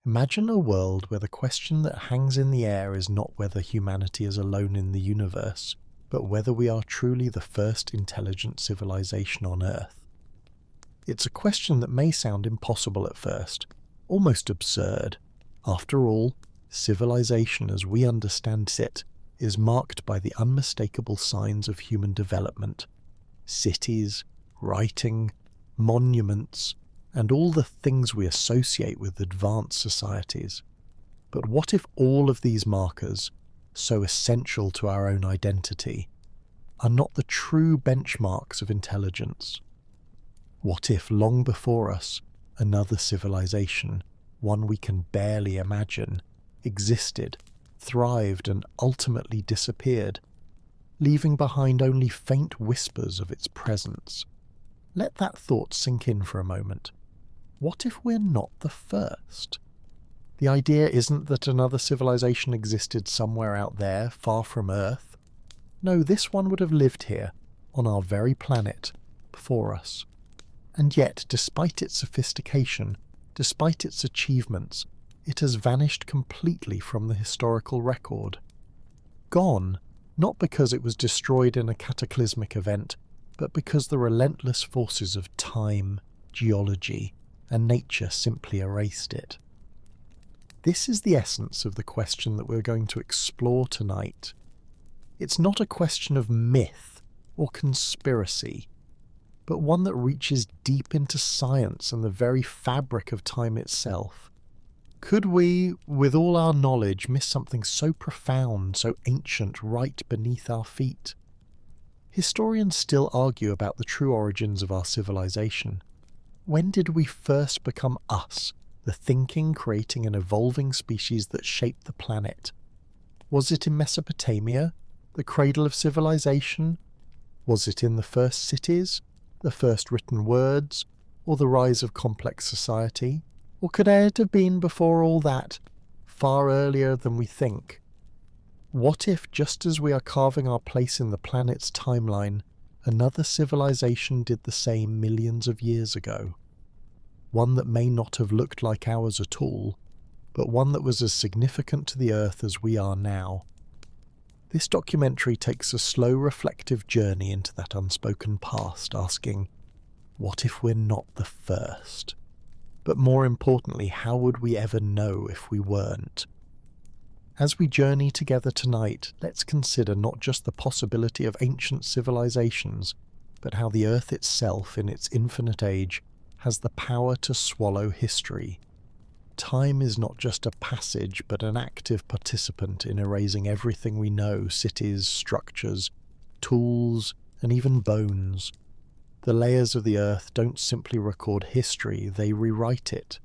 Imagine a world where the question that hangs in the air is not whether humanity is alone in the universe, but whether we are truly the first intelligent civilization on Earth. It's a question that may sound impossible at first, almost absurd. After all, civilization as we understand it is marked by the unmistakable signs of human development. Cities, writing, monuments, and all the things we associate with advanced societies. But what if all of these markers, so essential to our own identity, are not the true benchmarks of intelligence? What if, long before us, another civilization, one we can barely imagine, existed, thrived, and ultimately disappeared, leaving behind only faint whispers of its presence? Let that thought sink in for a moment. What if we're not the first? The idea isn't that another civilization existed somewhere out there, far from Earth. No, this one would have lived here, on our very planet, before us. And yet, despite its sophistication, despite its achievements, it has vanished completely from the historical record. Gone, not because it was destroyed in a cataclysmic event, but because the relentless forces of time, geology, and nature simply erased it. This is the essence of the question that we're going to explore tonight. It's not a question of myth or conspiracy, but one that reaches deep into science and the very fabric of time itself. Could we, with all our knowledge, miss something so profound, so ancient, right beneath our feet? Historians still argue about the true origins of our civilization. When did we first become us, the thinking, creating and evolving species that shaped the planet? Was it in Mesopotamia, the cradle of civilization? Was it in the first cities, the first written words, or the rise of complex society? Or could it have been before all that, far earlier than we think? What if, just as we are carving our place in the planet's timeline, another civilization did the same millions of years ago? One that may not have looked like ours at all, but one that was as significant to the Earth as we are now. This documentary takes a slow, reflective journey into that unspoken past, asking, what if we're not the first? But more importantly, how would we ever know if we weren't? As we journey together tonight, let's consider not just the possibility of ancient civilizations, but how the Earth itself, in its infinite age, has the power to swallow history. Time is not just a passage, but an active participant in erasing everything we know: cities, structures, tools, and even bones. The layers of the Earth don't simply record history, they rewrite it.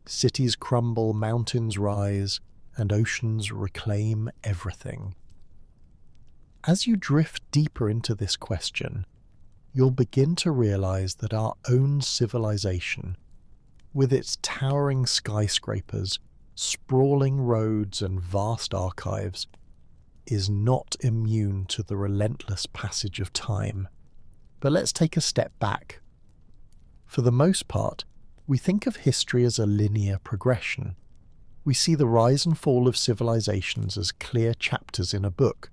Cities crumble, mountains rise, and oceans reclaim everything. As you drift deeper into this question, you'll begin to realize that our own civilization, with its towering skyscrapers, sprawling roads, and vast archives, is not immune to the relentless passage of time. But let's take a step back. For the most part, we think of history as a linear progression. We see the rise and fall of civilizations as clear chapters in a book.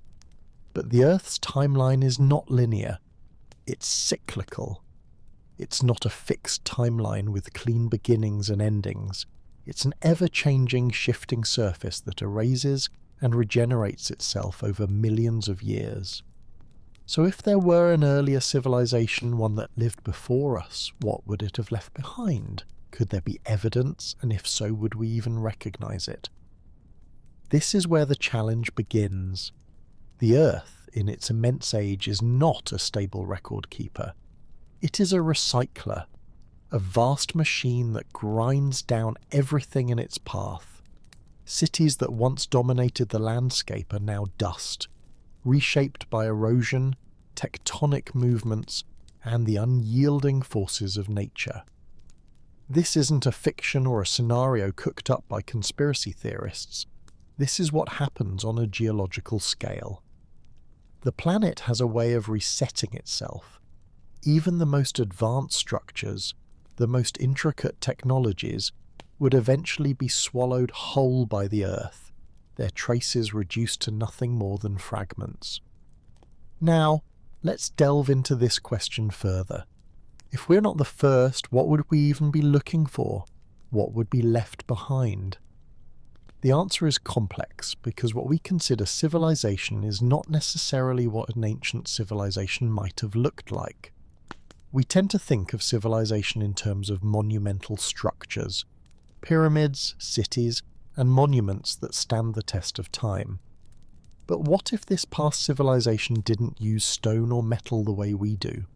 But the Earth's timeline is not linear. It's cyclical. It's not a fixed timeline with clean beginnings and endings. It's an ever-changing, shifting surface that erases and regenerates itself over millions of years. So if there were an earlier civilization, one that lived before us, what would it have left behind? Could there be evidence, and if so, would we even recognize it? This is where the challenge begins. The Earth, in its immense age, is not a stable record keeper. It is a recycler, a vast machine that grinds down everything in its path. Cities that once dominated the landscape are now dust, reshaped by erosion, tectonic movements, and the unyielding forces of nature. This isn't a fiction or a scenario cooked up by conspiracy theorists. This is what happens on a geological scale. The planet has a way of resetting itself. Even the most advanced structures, the most intricate technologies, would eventually be swallowed whole by the earth, their traces reduced to nothing more than fragments. Now, let's delve into this question further. If we're not the first, what would we even be looking for? What would be left behind? The answer is complex, because what we consider civilization is not necessarily what an ancient civilization might have looked like. We tend to think of civilization in terms of monumental structures, pyramids, cities, and monuments that stand the test of time. But what if this past civilization didn't use stone or metal the way we do?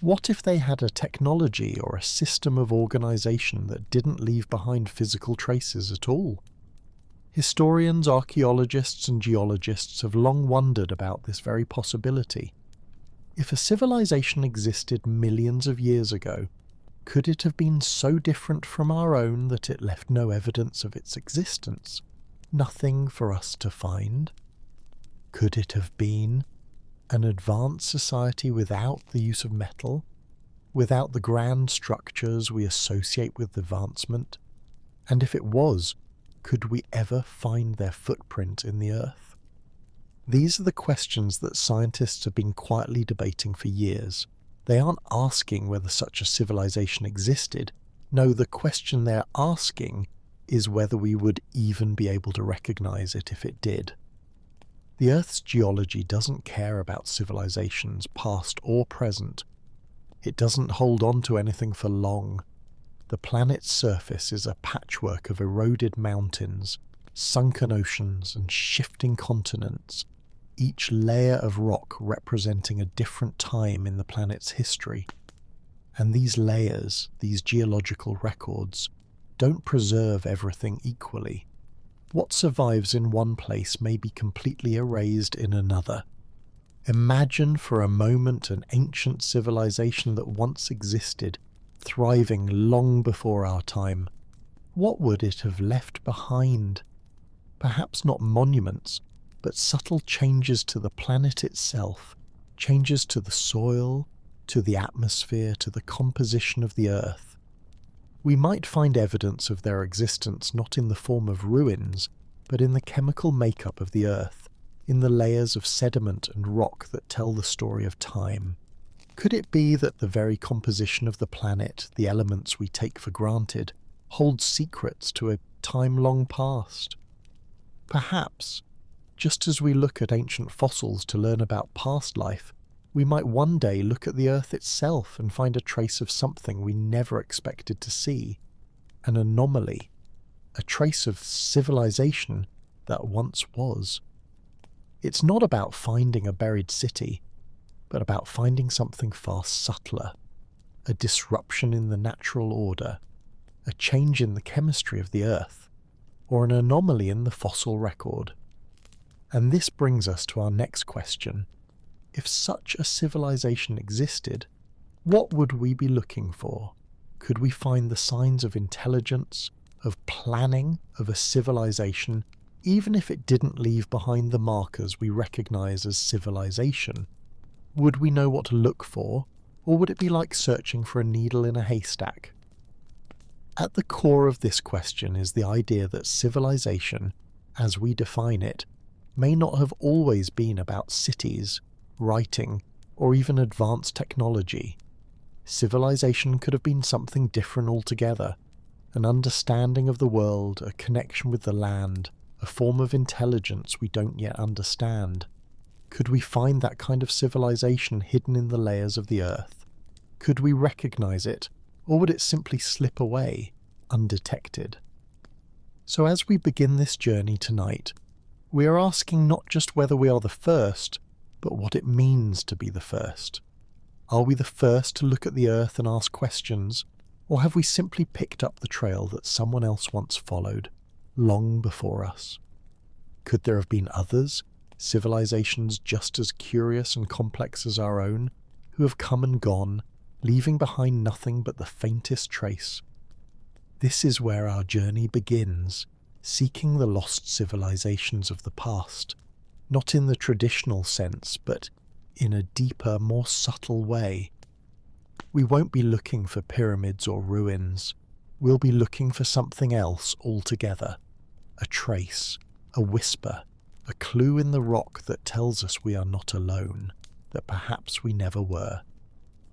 What if they had a technology or a system of organization that didn't leave behind physical traces at all? Historians, archaeologists, and geologists have long wondered about this very possibility. If a civilization existed millions of years ago, could it have been so different from our own that it left no evidence of its existence? Nothing for us to find? Could it have been an advanced society without the use of metal, without the grand structures we associate with advancement? And if it was, could we ever find their footprint in the earth? These are the questions that scientists have been quietly debating for years. They aren't asking whether such a civilization existed. No, the question they're asking is whether we would even be able to recognize it if it did. The Earth's geology doesn't care about civilizations, past or present. It doesn't hold on to anything for long. The planet's surface is a patchwork of eroded mountains, sunken oceans, and shifting continents, each layer of rock representing a different time in the planet's history. And these layers, these geological records, don't preserve everything equally. What survives in one place may be completely erased in another. Imagine for a moment an ancient civilization that once existed, thriving long before our time. What would it have left behind? Perhaps not monuments, but subtle changes to the planet itself, changes to the soil, to the atmosphere, to the composition of the earth. We might find evidence of their existence not in the form of ruins, but in the chemical makeup of the earth, in the layers of sediment and rock that tell the story of time. Could it be that the very composition of the planet, the elements we take for granted, hold secrets to a time long past? Perhaps, just as we look at ancient fossils to learn about past life, we might one day look at the Earth itself and find a trace of something we never expected to see. An anomaly, a trace of civilization that once was. It's not about finding a buried city, but about finding something far subtler, a disruption in the natural order, a change in the chemistry of the Earth, or an anomaly in the fossil record. And this brings us to our next question. If such a civilization existed, what would we be looking for? Could we find the signs of intelligence, of planning, of a civilization, even if it didn't leave behind the markers we recognize as civilization? Would we know what to look for, or would it be like searching for a needle in a haystack? At the core of this question is the idea that civilization, as we define it, may not have always been about cities, writing, or even advanced technology. Civilization could have been something different altogether, an understanding of the world, a connection with the land, a form of intelligence we don't yet understand. Could we find that kind of civilization hidden in the layers of the earth? Could we recognize it, or would it simply slip away, undetected? So as we begin this journey tonight, we are asking not just whether we are the first, but what it means to be the first. Are we the first to look at the earth and ask questions, or have we simply picked up the trail that someone else once followed, long before us? Could there have been others, civilizations just as curious and complex as our own, who have come and gone, leaving behind nothing but the faintest trace? This is where our journey begins, seeking the lost civilizations of the past, not in the traditional sense, but in a deeper, more subtle way. We won't be looking for pyramids or ruins. we'll be looking for something else altogether. A trace, a whisper, a clue in the rock that tells us we are not alone, that perhaps we never were.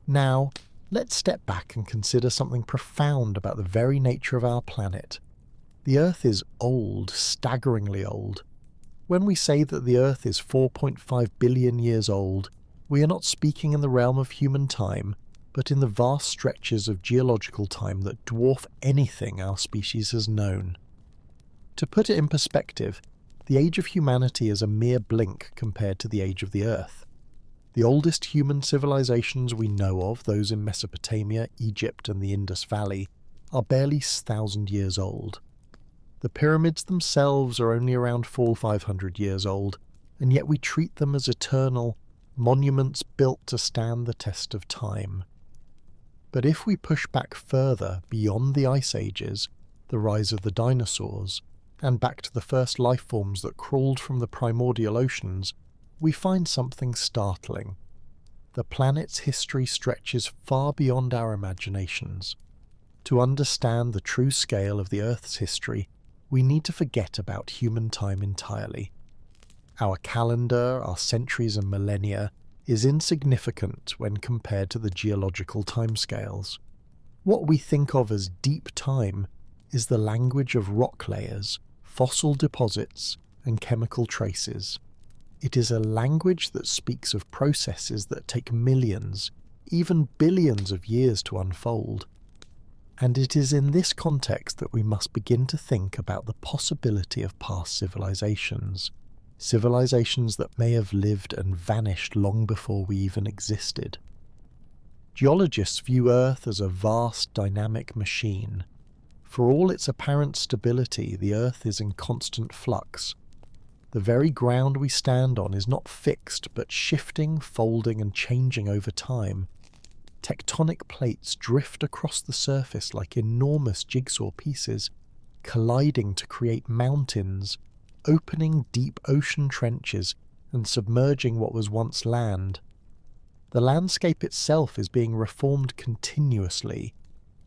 Now, let's step back and consider something profound about the very nature of our planet. The Earth is old, staggeringly old. When we say that the Earth is 4.5 billion years old, we are not speaking in the realm of human time, but in the vast stretches of geological time that dwarf anything our species has known. To put it in perspective, the age of humanity is a mere blink compared to the age of the Earth. The oldest human civilizations we know of, those in Mesopotamia, Egypt and the Indus Valley, are barely 1,000 years old. The pyramids themselves are only around 400-500 years old, and yet we treat them as eternal, monuments built to stand the test of time. But if we push back further beyond the ice ages, the rise of the dinosaurs, and back to the first life forms that crawled from the primordial oceans, we find something startling. The planet's history stretches far beyond our imaginations. To understand the true scale of the Earth's history, we need to forget about human time entirely. Our calendar, our centuries and millennia, is insignificant when compared to the geological timescales. What we think of as deep time is the language of rock layers, fossil deposits, and chemical traces. It is a language that speaks of processes that take millions, even billions of years to unfold. And it is in this context that we must begin to think about the possibility of past civilizations. Civilizations that may have lived and vanished long before we even existed. Geologists view Earth as a vast, dynamic machine. For all its apparent stability, the Earth is in constant flux. The very ground we stand on is not fixed, but shifting, folding, and changing over time. Tectonic plates drift across the surface like enormous jigsaw pieces, colliding to create mountains, opening deep ocean trenches and submerging what was once land. The landscape itself is being reformed continuously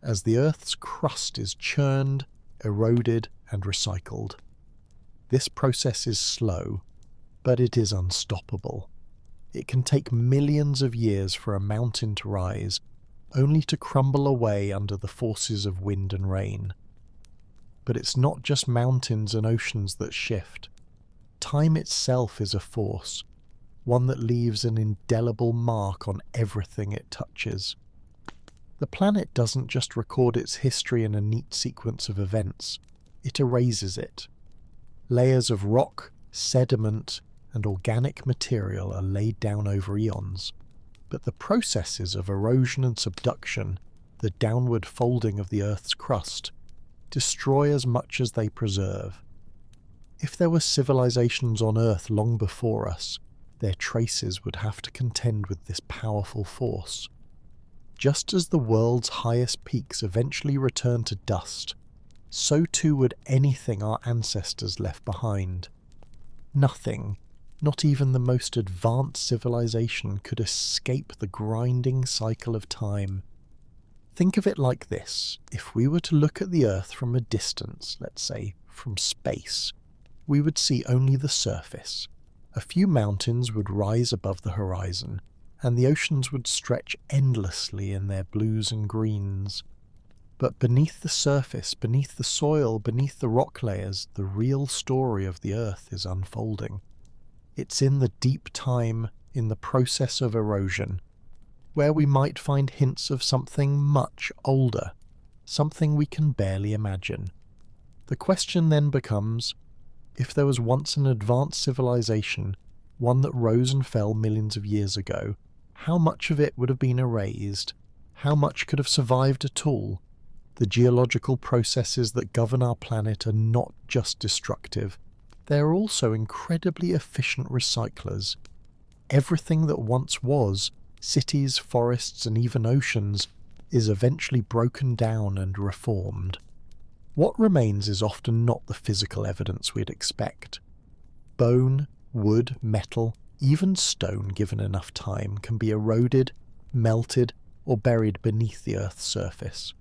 as the Earth's crust is churned, eroded, and recycled. This process is slow, but it is unstoppable. It can take millions of years for a mountain to rise, only to crumble away under the forces of wind and rain. But it's not just mountains and oceans that shift. Time itself is a force, one that leaves an indelible mark on everything it touches. The planet doesn't just record its history in a neat sequence of events, it erases it. Layers of rock, sediment, and organic material are laid down over eons, but the processes of erosion and subduction, the downward folding of the Earth's crust, destroy as much as they preserve. If there were civilizations on Earth long before us, their traces would have to contend with this powerful force. Just as the world's highest peaks eventually return to dust, so too would anything our ancestors left behind. Nothing, not even the most advanced civilization, could escape the grinding cycle of time. Think of it like this. If we were to look at the Earth from a distance, let's say from space, we would see only the surface. A few mountains would rise above the horizon, and the oceans would stretch endlessly in their blues and greens. But beneath the surface, beneath the soil, beneath the rock layers, the real story of the Earth is unfolding. It's in the deep time, in the process of erosion, where we might find hints of something much older, something we can barely imagine. The question then becomes, if there was once an advanced civilization, one that rose and fell millions of years ago, how much of it would have been erased? How much could have survived at all? The geological processes that govern our planet are not just destructive, they are also incredibly efficient recyclers. Everything that once was, cities, forests, and even oceans, is eventually broken down and reformed. What remains is often not the physical evidence we'd expect. Bone, wood, metal, even stone given enough time can be eroded, melted, or buried beneath the Earth's surface.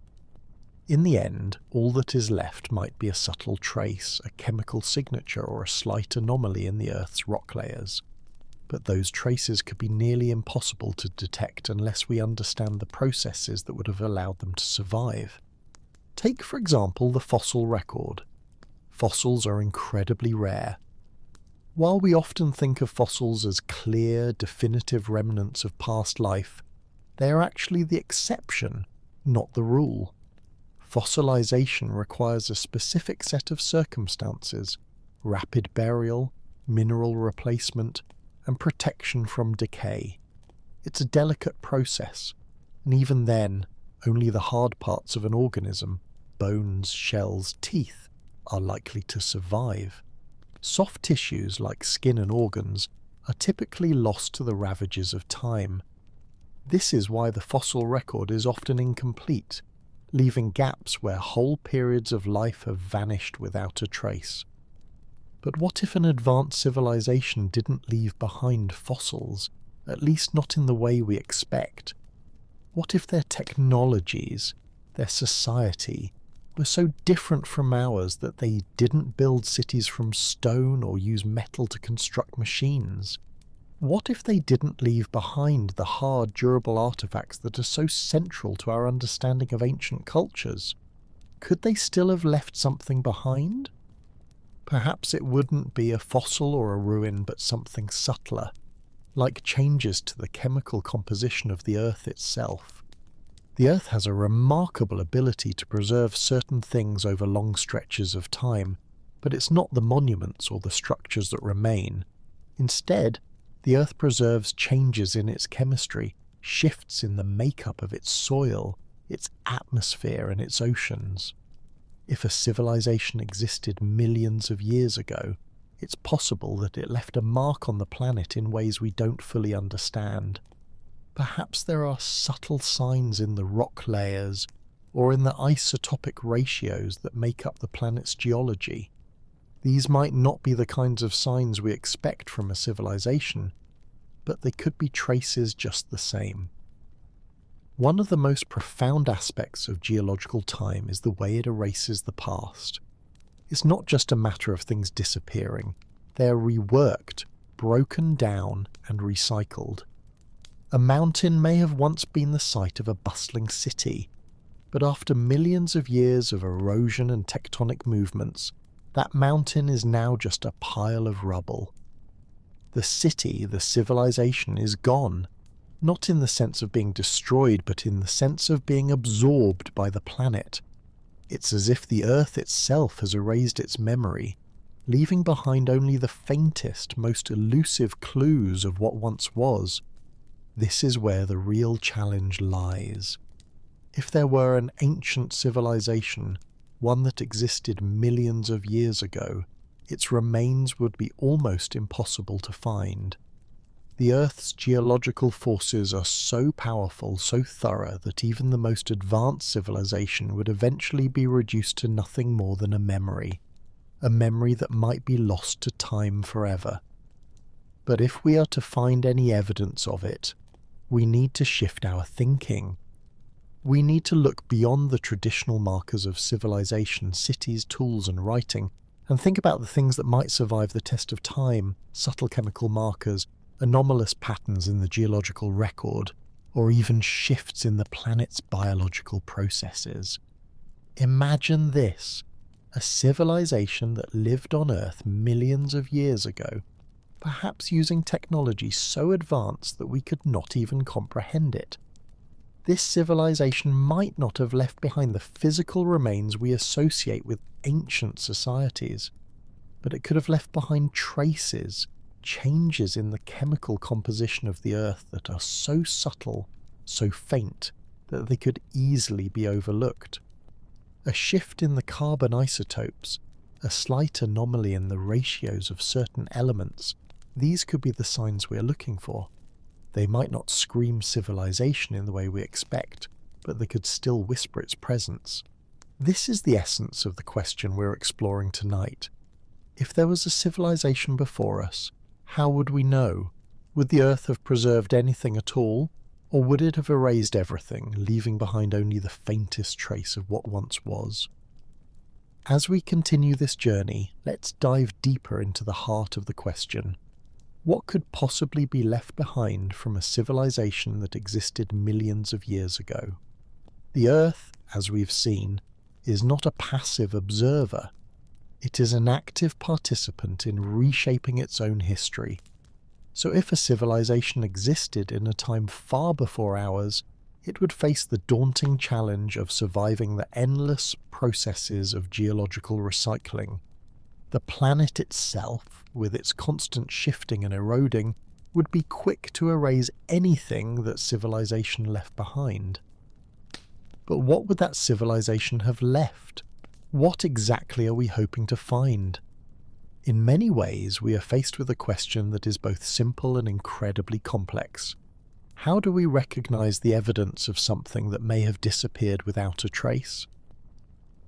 In the end, all that is left might be a subtle trace, a chemical signature, or a slight anomaly in the Earth's rock layers. But those traces could be nearly impossible to detect unless we understand the processes that would have allowed them to survive. Take, for example, the fossil record. Fossils are incredibly rare. While we often think of fossils as clear, definitive remnants of past life, they are actually the exception, not the rule. Fossilization requires a specific set of circumstances: rapid burial, mineral replacement, and protection from decay. It's a delicate process, and even then, only the hard parts of an organism, bones, shells, teeth, are likely to survive. Soft tissues like skin and organs are typically lost to the ravages of time. This is why the fossil record is often incomplete, leaving gaps where whole periods of life have vanished without a trace. But what if an advanced civilization didn't leave behind fossils, at least not in the way we expect? What if their technologies, their society, were so different from ours that they didn't build cities from stone or use metal to construct machines? What if they didn't leave behind the hard, durable artifacts that are so central to our understanding of ancient cultures? Could they still have left something behind? Perhaps it wouldn't be a fossil or a ruin, but something subtler, like changes to the chemical composition of the Earth itself. The Earth has a remarkable ability to preserve certain things over long stretches of time, but it's not the monuments or the structures that remain. Instead, the Earth preserves changes in its chemistry, shifts in the makeup of its soil, its atmosphere, and its oceans. If a civilization existed millions of years ago, it's possible that it left a mark on the planet in ways we don't fully understand. Perhaps there are subtle signs in the rock layers or in the isotopic ratios that make up the planet's geology. These might not be the kinds of signs we expect from a civilization, but they could be traces just the same. One of the most profound aspects of geological time is the way it erases the past. It's not just a matter of things disappearing. They are reworked, broken down, and recycled. A mountain may have once been the site of a bustling city, but after millions of years of erosion and tectonic movements, that mountain is now just a pile of rubble. The city, the civilization, is gone, not in the sense of being destroyed, but in the sense of being absorbed by the planet. It's as if the Earth itself has erased its memory, leaving behind only the faintest, most elusive clues of what once was. This is where the real challenge lies. If there were an ancient civilization, one that existed millions of years ago, its remains would be almost impossible to find. The Earth's geological forces are so powerful, so thorough, that even the most advanced civilization would eventually be reduced to nothing more than a memory that might be lost to time forever. But if we are to find any evidence of it, we need to shift our thinking. We need to look beyond the traditional markers of civilization, cities, tools, and writing, and think about the things that might survive the test of time: subtle chemical markers, anomalous patterns in the geological record, or even shifts in the planet's biological processes. Imagine this: a civilization that lived on Earth millions of years ago, perhaps using technology so advanced that we could not even comprehend it. This civilization might not have left behind the physical remains we associate with ancient societies, but it could have left behind traces, changes in the chemical composition of the Earth that are so subtle, so faint, that they could easily be overlooked. A shift in the carbon isotopes, a slight anomaly in the ratios of certain elements, these could be the signs we're looking for. They might not scream civilization in the way we expect, but they could still whisper its presence. This is the essence of the question we're exploring tonight. If there was a civilization before us, how would we know? Would the Earth have preserved anything at all? Or would it have erased everything, leaving behind only the faintest trace of what once was? As we continue this journey, let's dive deeper into the heart of the question. What could possibly be left behind from a civilization that existed millions of years ago? The Earth, as we've seen, is not a passive observer. It is an active participant in reshaping its own history. So if a civilization existed in a time far before ours, it would face the daunting challenge of surviving the endless processes of geological recycling. The planet itself, with its constant shifting and eroding, would be quick to erase anything that civilization left behind. But what would that civilization have left? What exactly are we hoping to find? In many ways, we are faced with a question that is both simple and incredibly complex. How do we recognize the evidence of something that may have disappeared without a trace?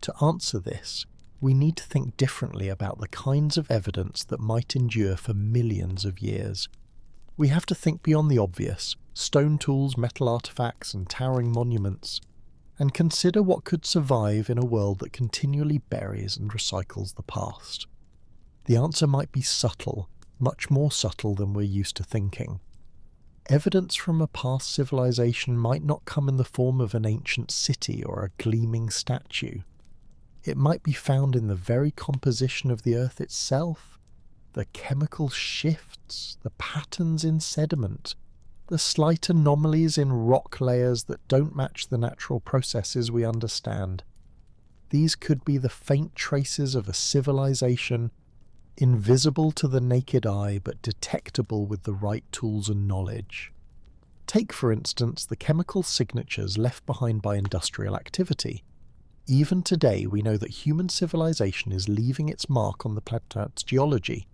To answer this, we need to think differently about the kinds of evidence that might endure for millions of years. We have to think beyond the obvious, stone tools, metal artifacts, and towering monuments, and consider what could survive in a world that continually buries and recycles the past. The answer might be subtle, much more subtle than we're used to thinking. Evidence from a past civilization might not come in the form of an ancient city or a gleaming statue. It might be found in the very composition of the Earth itself, the chemical shifts, the patterns in sediment, the slight anomalies in rock layers that don't match the natural processes we understand. These could be the faint traces of a civilization, invisible to the naked eye but detectable with the right tools and knowledge. Take, for instance, the chemical signatures left behind by industrial activity. Even today, we know that human civilization is leaving its mark on the planet's geology.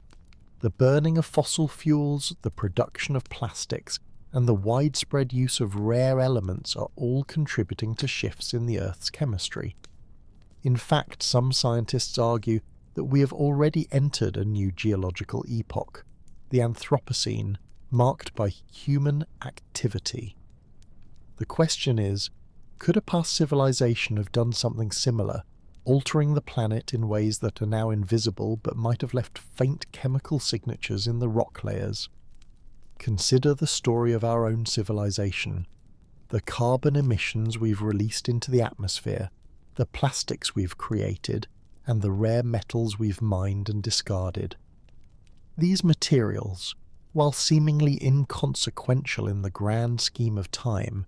The burning of fossil fuels, the production of plastics, and the widespread use of rare elements are all contributing to shifts in the Earth's chemistry. In fact, some scientists argue that we have already entered a new geological epoch, the Anthropocene, marked by human activity. The question is, could a past civilization have done something similar, altering the planet in ways that are now invisible but might have left faint chemical signatures in the rock layers? Consider the story of our own civilization, the carbon emissions we've released into the atmosphere, the plastics we've created, and the rare metals we've mined and discarded. These materials, while seemingly inconsequential in the grand scheme of time,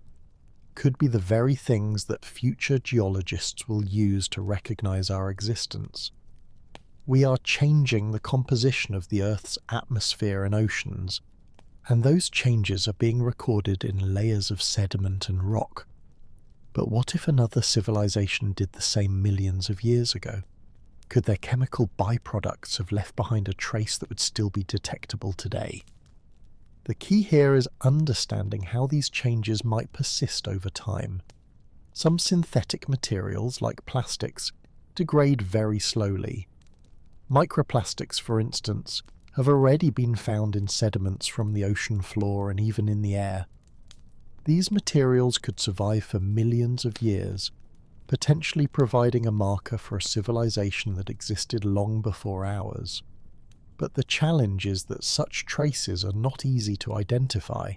could be the very things that future geologists will use to recognize our existence. We are changing the composition of the Earth's atmosphere and oceans, and those changes are being recorded in layers of sediment and rock. But what if another civilization did the same millions of years ago? Could their chemical byproducts have left behind a trace that would still be detectable today? The key here is understanding how these changes might persist over time. Some synthetic materials, like plastics, degrade very slowly. Microplastics, for instance, have already been found in sediments from the ocean floor and even in the air. These materials could survive for millions of years, potentially providing a marker for a civilization that existed long before ours. But the challenge is that such traces are not easy to identify.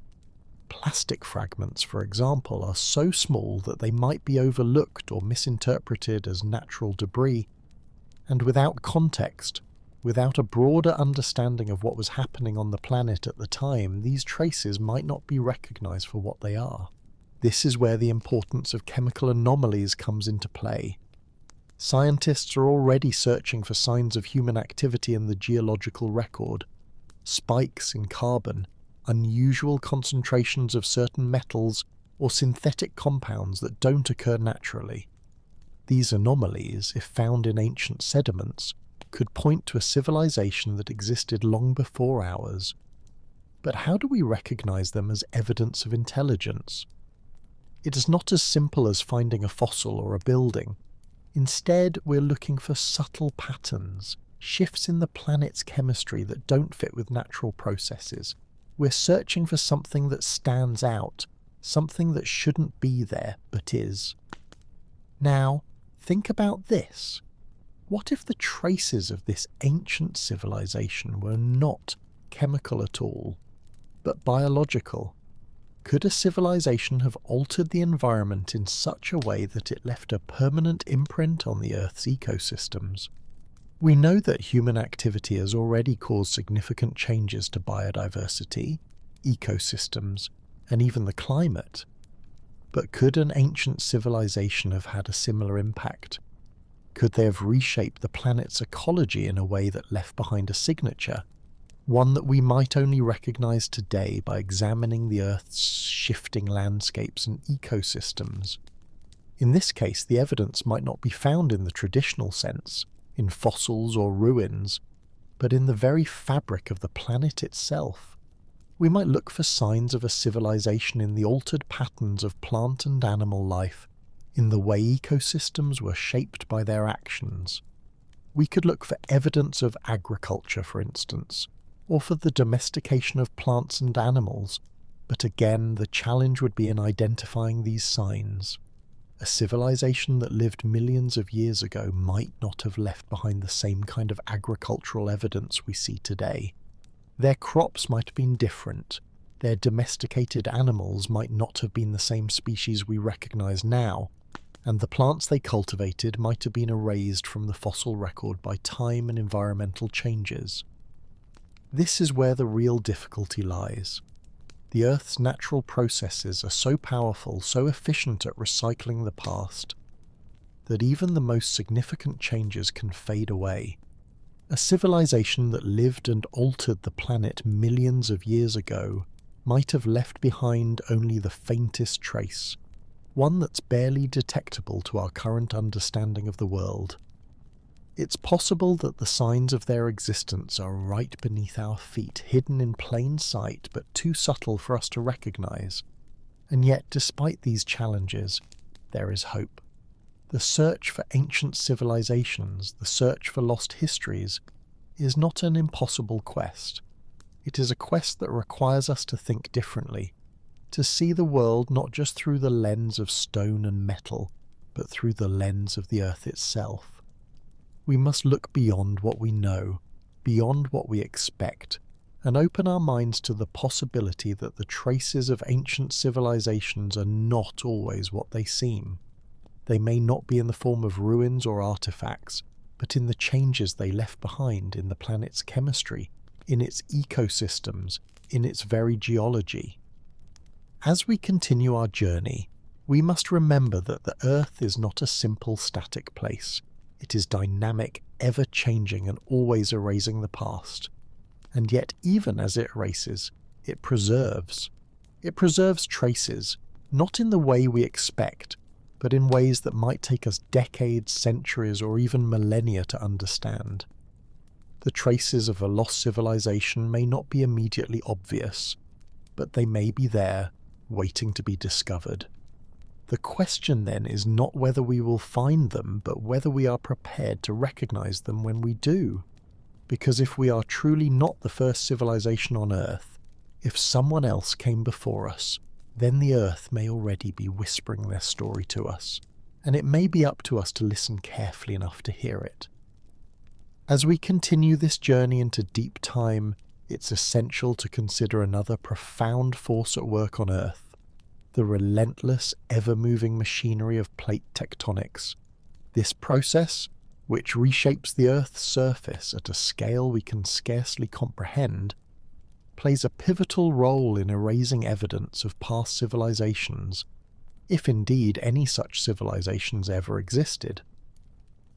Plastic fragments, for example, are so small that they might be overlooked or misinterpreted as natural debris, and without context, without a broader understanding of what was happening on the planet at the time, these traces might not be recognized for what they are. This is where the importance of chemical anomalies comes into play. Scientists are already searching for signs of human activity in the geological record. Spikes in carbon, unusual concentrations of certain metals, or synthetic compounds that don't occur naturally. These anomalies, if found in ancient sediments, could point to a civilization that existed long before ours. But how do we recognize them as evidence of intelligence? It is not as simple as finding a fossil or a building. Instead, we're looking for subtle patterns, shifts in the planet's chemistry that don't fit with natural processes. We're searching for something that stands out, something that shouldn't be there but is. Now, think about this. What if the traces of this ancient civilization were not chemical at all, but biological? Could a civilization have altered the environment in such a way that it left a permanent imprint on the Earth's ecosystems? We know that human activity has already caused significant changes to biodiversity, ecosystems, and even the climate. But could an ancient civilization have had a similar impact? Could they have reshaped the planet's ecology in a way that left behind a signature, one that we might only recognize today by examining the Earth's shifting landscapes and ecosystems? In this case, the evidence might not be found in the traditional sense, in fossils or ruins, but in the very fabric of the planet itself. We might look for signs of a civilization in the altered patterns of plant and animal life, in the way ecosystems were shaped by their actions. We could look for evidence of agriculture, for instance, or for the domestication of plants and animals, but again, the challenge would be in identifying these signs. A civilization that lived millions of years ago might not have left behind the same kind of agricultural evidence we see today. Their crops might have been different. Their domesticated animals might not have been the same species we recognize now, and the plants they cultivated might have been erased from the fossil record by time and environmental changes. This is where the real difficulty lies. The Earth's natural processes are so powerful, so efficient at recycling the past, that even the most significant changes can fade away. A civilization that lived and altered the planet millions of years ago might have left behind only the faintest trace, one that's barely detectable to our current understanding of the world. It's possible that the signs of their existence are right beneath our feet, hidden in plain sight but too subtle for us to recognize. And yet, despite these challenges, there is hope. The search for ancient civilizations, the search for lost histories, is not an impossible quest. It is a quest that requires us to think differently, to see the world not just through the lens of stone and metal, but through the lens of the Earth itself. We must look beyond what we know, beyond what we expect, and open our minds to the possibility that the traces of ancient civilizations are not always what they seem. They may not be in the form of ruins or artifacts, but in the changes they left behind in the planet's chemistry, in its ecosystems, in its very geology. As we continue our journey, we must remember that the Earth is not a simple static place. It is dynamic, ever-changing, and always erasing the past. And yet, even as it erases, it preserves. It preserves traces, not in the way we expect, but in ways that might take us decades, centuries, or even millennia to understand. The traces of a lost civilization may not be immediately obvious, but they may be there, waiting to be discovered. The question then is not whether we will find them, but whether we are prepared to recognize them when we do. Because if we are truly not the first civilization on Earth, if someone else came before us, then the Earth may already be whispering their story to us, and it may be up to us to listen carefully enough to hear it. As we continue this journey into deep time, it's essential to consider another profound force at work on Earth: the relentless, ever-moving machinery of plate tectonics. This process, which reshapes the Earth's surface at a scale we can scarcely comprehend, plays a pivotal role in erasing evidence of past civilizations, if indeed any such civilizations ever existed.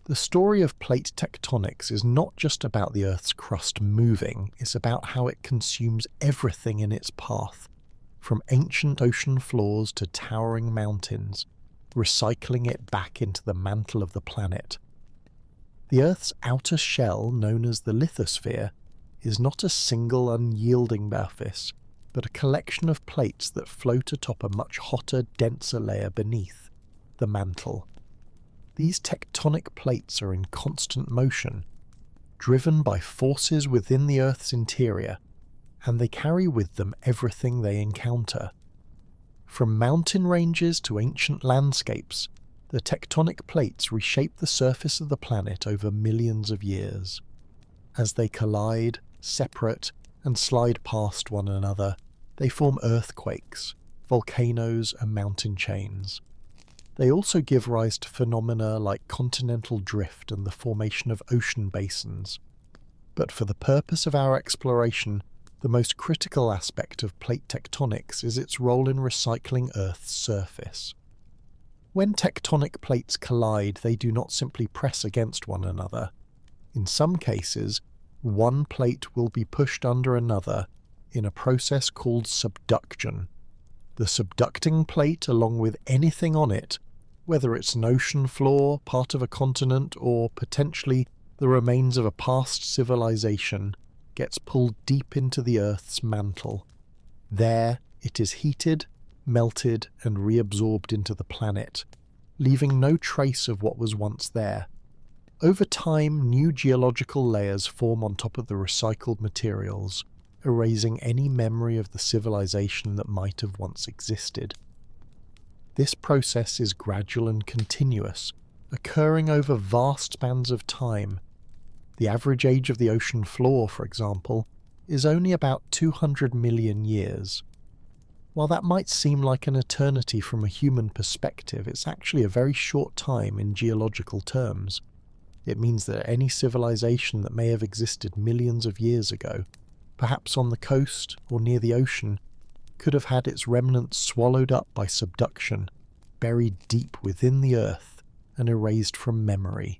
The story of plate tectonics is not just about the Earth's crust moving, it's about how it consumes everything in its path, from ancient ocean floors to towering mountains, recycling it back into the mantle of the planet. The Earth's outer shell, known as the lithosphere, is not a single unyielding surface, but a collection of plates that float atop a much hotter, denser layer beneath, the mantle. These tectonic plates are in constant motion, driven by forces within the Earth's interior, and they carry with them everything they encounter. From mountain ranges to ancient landscapes, the tectonic plates reshape the surface of the planet over millions of years. As they collide, separate, and slide past one another, they form earthquakes, volcanoes, and mountain chains. They also give rise to phenomena like continental drift and the formation of ocean basins. But for the purpose of our exploration, the most critical aspect of plate tectonics is its role in recycling Earth's surface. When tectonic plates collide, they do not simply press against one another. In some cases, one plate will be pushed under another in a process called subduction. The subducting plate, along with anything on it, whether it's an ocean floor, part of a continent, or potentially the remains of a past civilization, gets pulled deep into the Earth's mantle. There, it is heated, melted, and reabsorbed into the planet, leaving no trace of what was once there. Over time, new geological layers form on top of the recycled materials, erasing any memory of the civilization that might have once existed. This process is gradual and continuous, occurring over vast spans of time. The average age of the ocean floor, for example, is only about 200 million years. While that might seem like an eternity from a human perspective, it's actually a very short time in geological terms. It means that any civilization that may have existed millions of years ago, perhaps on the coast or near the ocean, could have had its remnants swallowed up by subduction, buried deep within the earth, and erased from memory.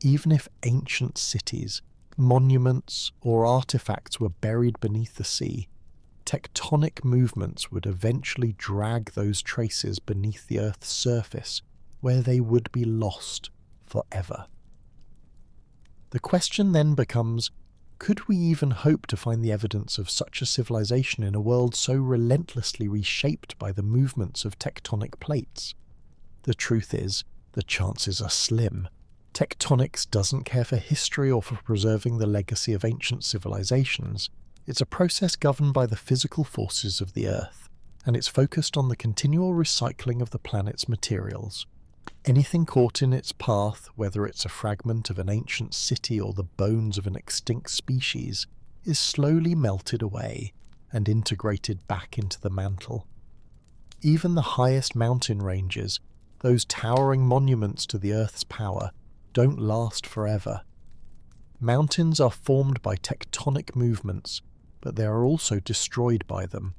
Even if ancient cities, monuments, or artifacts were buried beneath the sea, tectonic movements would eventually drag those traces beneath the Earth's surface, where they would be lost forever. The question then becomes, could we even hope to find the evidence of such a civilization in a world so relentlessly reshaped by the movements of tectonic plates? The truth is, the chances are slim. Tectonics doesn't care for history or for preserving the legacy of ancient civilizations. It's a process governed by the physical forces of the Earth, and it's focused on the continual recycling of the planet's materials. Anything caught in its path, whether it's a fragment of an ancient city or the bones of an extinct species, is slowly melted away and integrated back into the mantle. Even the highest mountain ranges, those towering monuments to the Earth's power, don't last forever. Mountains are formed by tectonic movements, but they are also destroyed by them.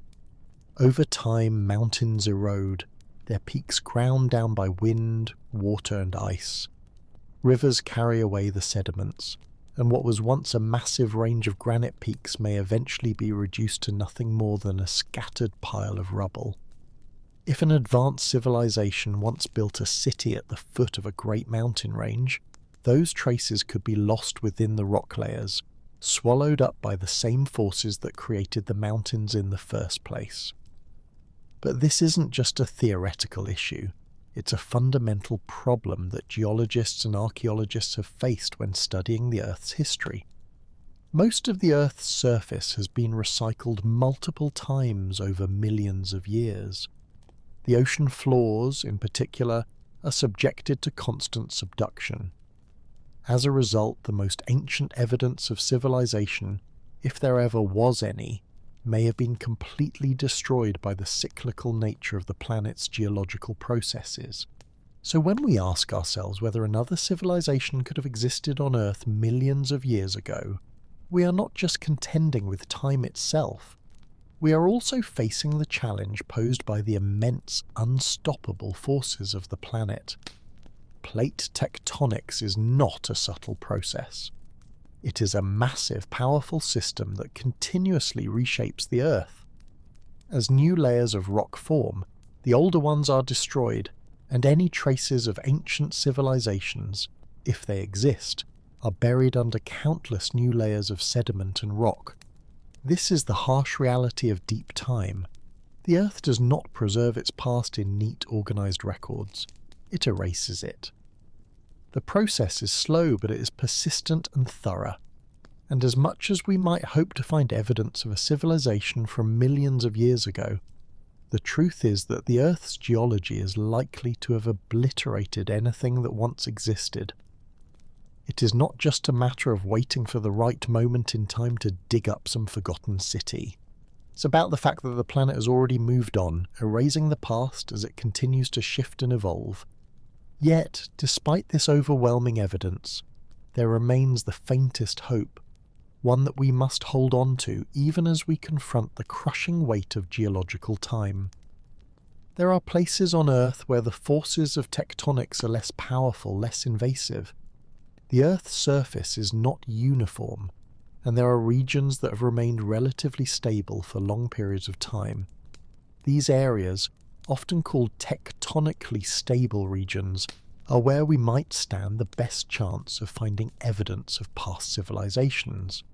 Over time, mountains erode, their peaks ground down by wind, water, and ice. Rivers carry away the sediments, and what was once a massive range of granite peaks may eventually be reduced to nothing more than a scattered pile of rubble. If an advanced civilization once built a city at the foot of a great mountain range, those traces could be lost within the rock layers, swallowed up by the same forces that created the mountains in the first place. But this isn't just a theoretical issue, it's a fundamental problem that geologists and archaeologists have faced when studying the Earth's history. Most of the Earth's surface has been recycled multiple times over millions of years. The ocean floors, in particular, are subjected to constant subduction. As a result, the most ancient evidence of civilization, if there ever was any, may have been completely destroyed by the cyclical nature of the planet's geological processes. So when we ask ourselves whether another civilization could have existed on Earth millions of years ago, we are not just contending with time itself. We are also facing the challenge posed by the immense, unstoppable forces of the planet. Plate tectonics is not a subtle process. It is a massive, powerful system that continuously reshapes the Earth. As new layers of rock form, the older ones are destroyed, and any traces of ancient civilizations, if they exist, are buried under countless new layers of sediment and rock. This is the harsh reality of deep time. The Earth does not preserve its past in neat, organized records. It erases it. The process is slow, but it is persistent and thorough. And as much as we might hope to find evidence of a civilization from millions of years ago, The truth is that the Earth's geology is likely to have obliterated anything that once existed. It is not just a matter of waiting for the right moment in time to dig up some forgotten city. It's about the fact that the planet has already moved on, erasing the past as it continues to shift and evolve. Yet, despite this overwhelming evidence, there remains the faintest hope, one that we must hold on to even as we confront the crushing weight of geological time. There are places on Earth where the forces of tectonics are less powerful, less invasive. The Earth's surface is not uniform, and there are regions that have remained relatively stable for long periods of time. These areas, often called tectonically stable regions, are where we might stand the best chance of finding evidence of past civilizations.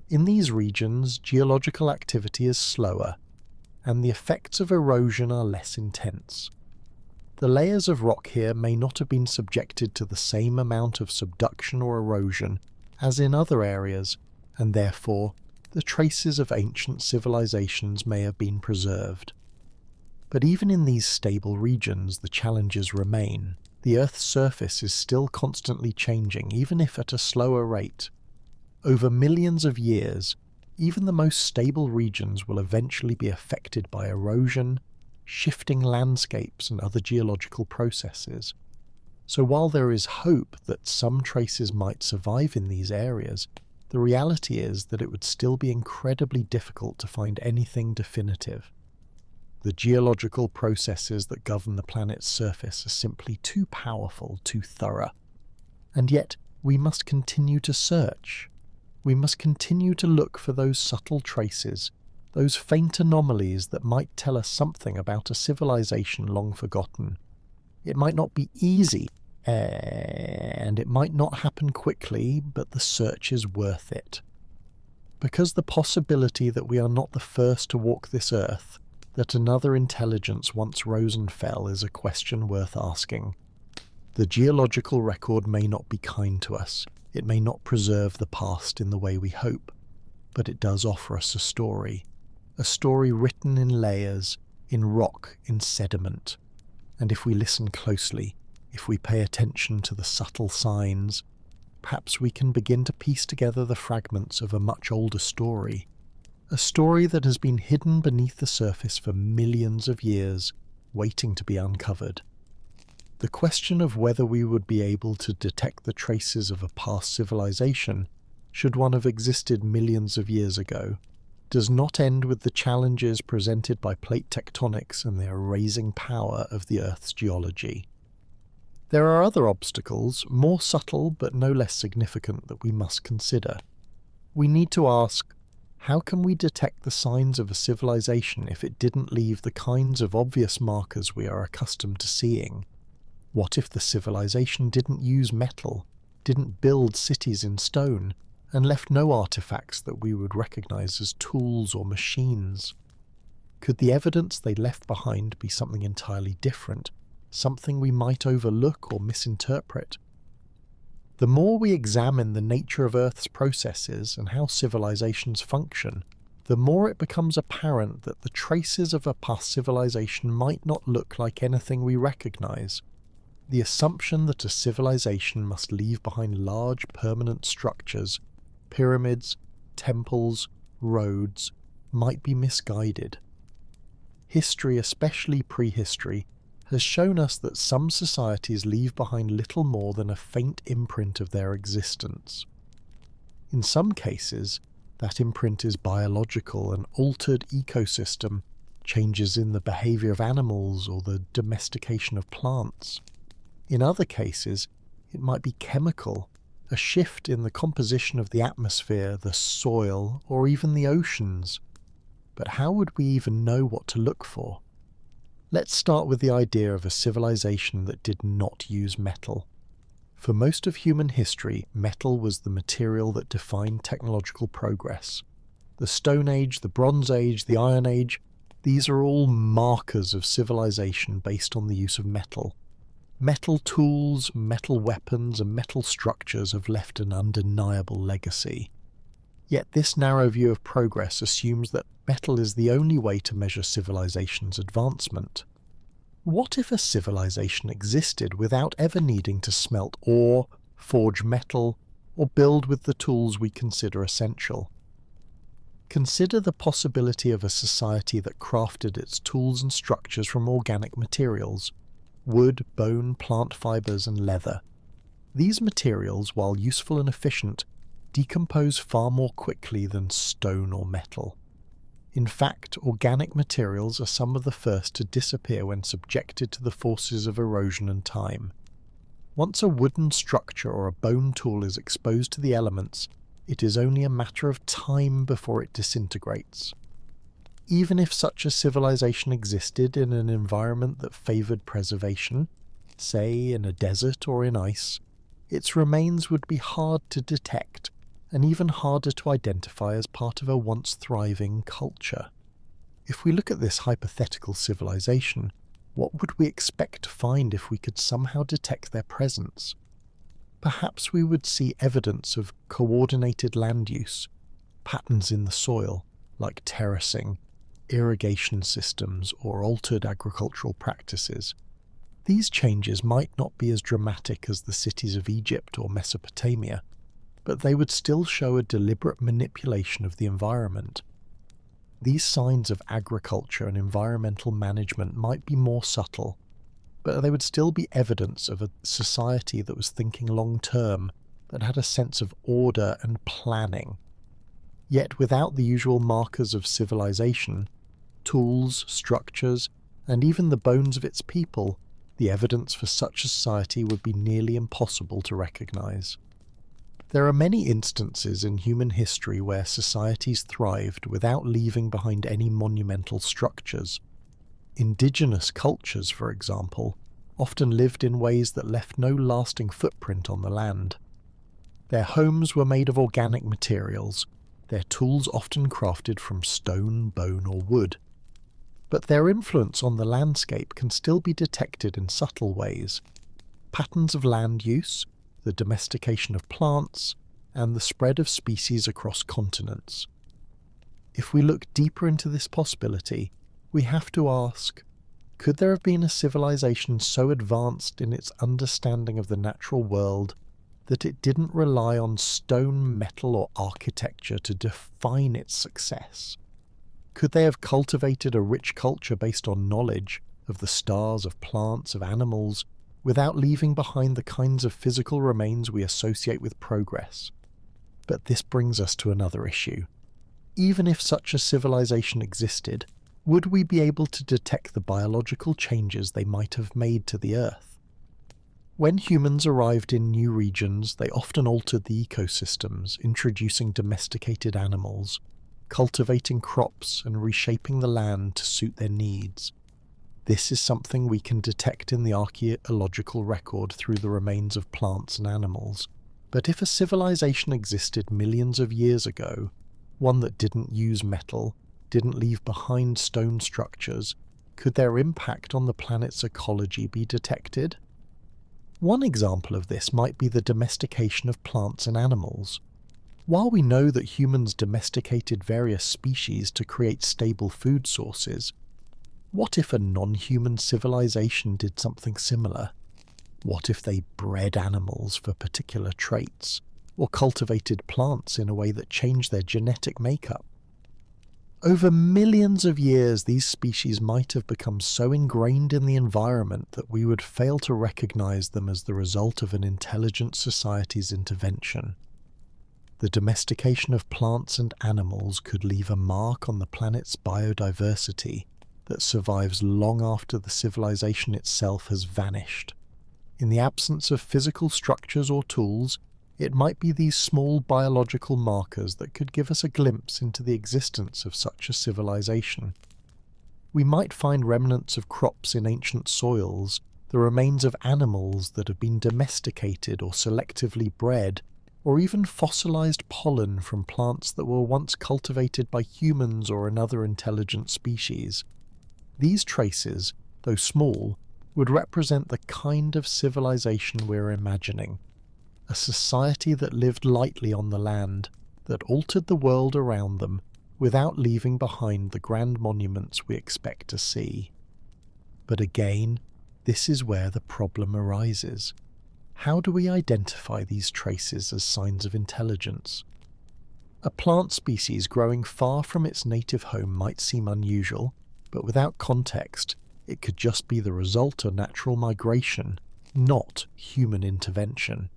In these regions, geological activity is slower, and the effects of erosion are less intense. The layers of rock here may not have been subjected to the same amount of subduction or erosion as in other areas, and therefore the traces of ancient civilizations may have been preserved. But even in these stable regions, the challenges remain. The Earth's surface is still constantly changing, even if at a slower rate. Over millions of years, even the most stable regions will eventually be affected by erosion, shifting landscapes and other geological processes. So while there is hope that some traces might survive in these areas, the reality is that it would still be incredibly difficult to find anything definitive. The geological processes that govern the planet's surface are simply too powerful, too thorough. And yet, we must continue to search. We must continue to look for those subtle traces, those faint anomalies that might tell us something about a civilization long forgotten. It might not be easy, and it might not happen quickly, but the search is worth it. Because the possibility that we are not the first to walk this earth, that another intelligence once rose and fell, is a question worth asking. The geological record may not be kind to us, it may not preserve the past in the way we hope, but it does offer us a story written in layers, in rock, in sediment. And if we listen closely, if we pay attention to the subtle signs, perhaps we can begin to piece together the fragments of a much older story. A story that has been hidden beneath the surface for millions of years, waiting to be uncovered. The question of whether we would be able to detect the traces of a past civilization, should one have existed millions of years ago, does not end with the challenges presented by plate tectonics and the erasing power of the Earth's geology. There are other obstacles, more subtle but no less significant, that we must consider. We need to ask, how can we detect the signs of a civilization if it didn't leave the kinds of obvious markers we are accustomed to seeing? What if the civilization didn't use metal, didn't build cities in stone, and left no artifacts that we would recognize as tools or machines? Could the evidence they left behind be something entirely different, something we might overlook or misinterpret? The more we examine the nature of Earth's processes and how civilizations function, the more it becomes apparent that the traces of a past civilization might not look like anything we recognize. The assumption that a civilization must leave behind large permanent structures, pyramids, temples, roads, might be misguided. History, especially prehistory, has shown us that some societies leave behind little more than a faint imprint of their existence. In some cases, that imprint is biological, an altered ecosystem, changes in the behavior of animals or the domestication of plants. In other cases, it might be chemical, a shift in the composition of the atmosphere, the soil, or even the oceans. But how would we even know what to look for? Let's start with the idea of a civilization that did not use metal. For most of human history, metal was the material that defined technological progress. The Stone Age, the Bronze Age, the Iron Age, these are all markers of civilization based on the use of metal. Metal tools, metal weapons, and metal structures have left an undeniable legacy. Yet this narrow view of progress assumes that metal is the only way to measure civilization's advancement. What if a civilization existed without ever needing to smelt ore, forge metal, or build with the tools we consider essential? Consider the possibility of a society that crafted its tools and structures from organic materials: wood, bone, plant fibers, and leather. These materials, while useful and efficient, decompose far more quickly than stone or metal. In fact, organic materials are some of the first to disappear when subjected to the forces of erosion and time. Once a wooden structure or a bone tool is exposed to the elements, it is only a matter of time before it disintegrates. Even if such a civilization existed in an environment that favoured preservation, say in a desert or in ice, its remains would be hard to detect and even harder to identify as part of a once thriving culture. If we look at this hypothetical civilization, what would we expect to find if we could somehow detect their presence? Perhaps we would see evidence of coordinated land use, patterns in the soil, like terracing, irrigation systems, or altered agricultural practices. These changes might not be as dramatic as the cities of Egypt or Mesopotamia, but they would still show a deliberate manipulation of the environment. These signs of agriculture and environmental management might be more subtle, but they would still be evidence of a society that was thinking long-term, that had a sense of order and planning. Yet without the usual markers of civilization, tools, structures, and even the bones of its people, the evidence for such a society would be nearly impossible to recognize. There are many instances in human history where societies thrived without leaving behind any monumental structures. Indigenous cultures, for example, often lived in ways that left no lasting footprint on the land. Their homes were made of organic materials, their tools often crafted from stone, bone, or wood. But their influence on the landscape can still be detected in subtle ways. Patterns of land use, the domestication of plants, and the spread of species across continents. If we look deeper into this possibility, we have to ask, could there have been a civilization so advanced in its understanding of the natural world that it didn't rely on stone, metal, or architecture to define its success? Could they have cultivated a rich culture based on knowledge of the stars, of plants, of animals, without leaving behind the kinds of physical remains we associate with progress? But this brings us to another issue. Even if such a civilization existed, would we be able to detect the biological changes they might have made to the Earth? When humans arrived in new regions, they often altered the ecosystems, introducing domesticated animals, cultivating crops, and reshaping the land to suit their needs. This is something we can detect in the archaeological record through the remains of plants and animals. But if a civilization existed millions of years ago, one that didn't use metal, didn't leave behind stone structures, could their impact on the planet's ecology be detected? One example of this might be the domestication of plants and animals. While we know that humans domesticated various species to create stable food sources, what if a non-human civilization did something similar? What if they bred animals for particular traits, or cultivated plants in a way that changed their genetic makeup? Over millions of years, these species might have become so ingrained in the environment that we would fail to recognize them as the result of an intelligent society's intervention. The domestication of plants and animals could leave a mark on the planet's biodiversity that survives long after the civilization itself has vanished. In the absence of physical structures or tools, it might be these small biological markers that could give us a glimpse into the existence of such a civilization. We might find remnants of crops in ancient soils, the remains of animals that have been domesticated or selectively bred, or even fossilized pollen from plants that were once cultivated by humans or another intelligent species. These traces, though small, would represent the kind of civilization we're imagining. A society that lived lightly on the land, that altered the world around them without leaving behind the grand monuments we expect to see. But again, this is where the problem arises. How do we identify these traces as signs of intelligence? A plant species growing far from its native home might seem unusual, but without context, it could just be the result of natural migration, not human intervention.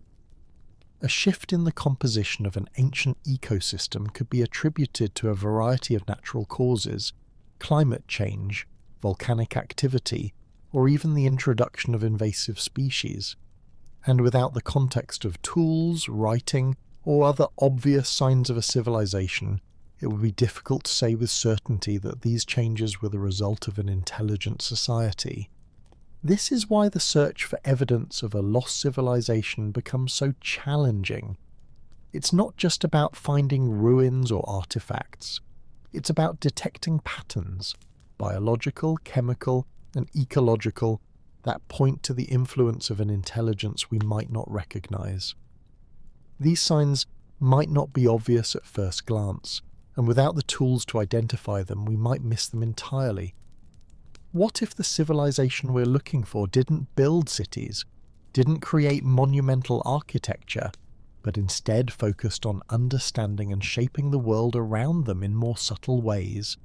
A shift in the composition of an ancient ecosystem could be attributed to a variety of natural causes: climate change, volcanic activity, or even the introduction of invasive species. And without the context of tools, writing, or other obvious signs of a civilization, it would be difficult to say with certainty that these changes were the result of an intelligent society. This is why the search for evidence of a lost civilization becomes so challenging. It's not just about finding ruins or artifacts. It's about detecting patterns, biological, chemical, and ecological, that point to the influence of an intelligence we might not recognize. These signs might not be obvious at first glance, and without the tools to identify them, we might miss them entirely. What if the civilization we're looking for didn't build cities, didn't create monumental architecture, but instead focused on understanding and shaping the world around them in more subtle ways?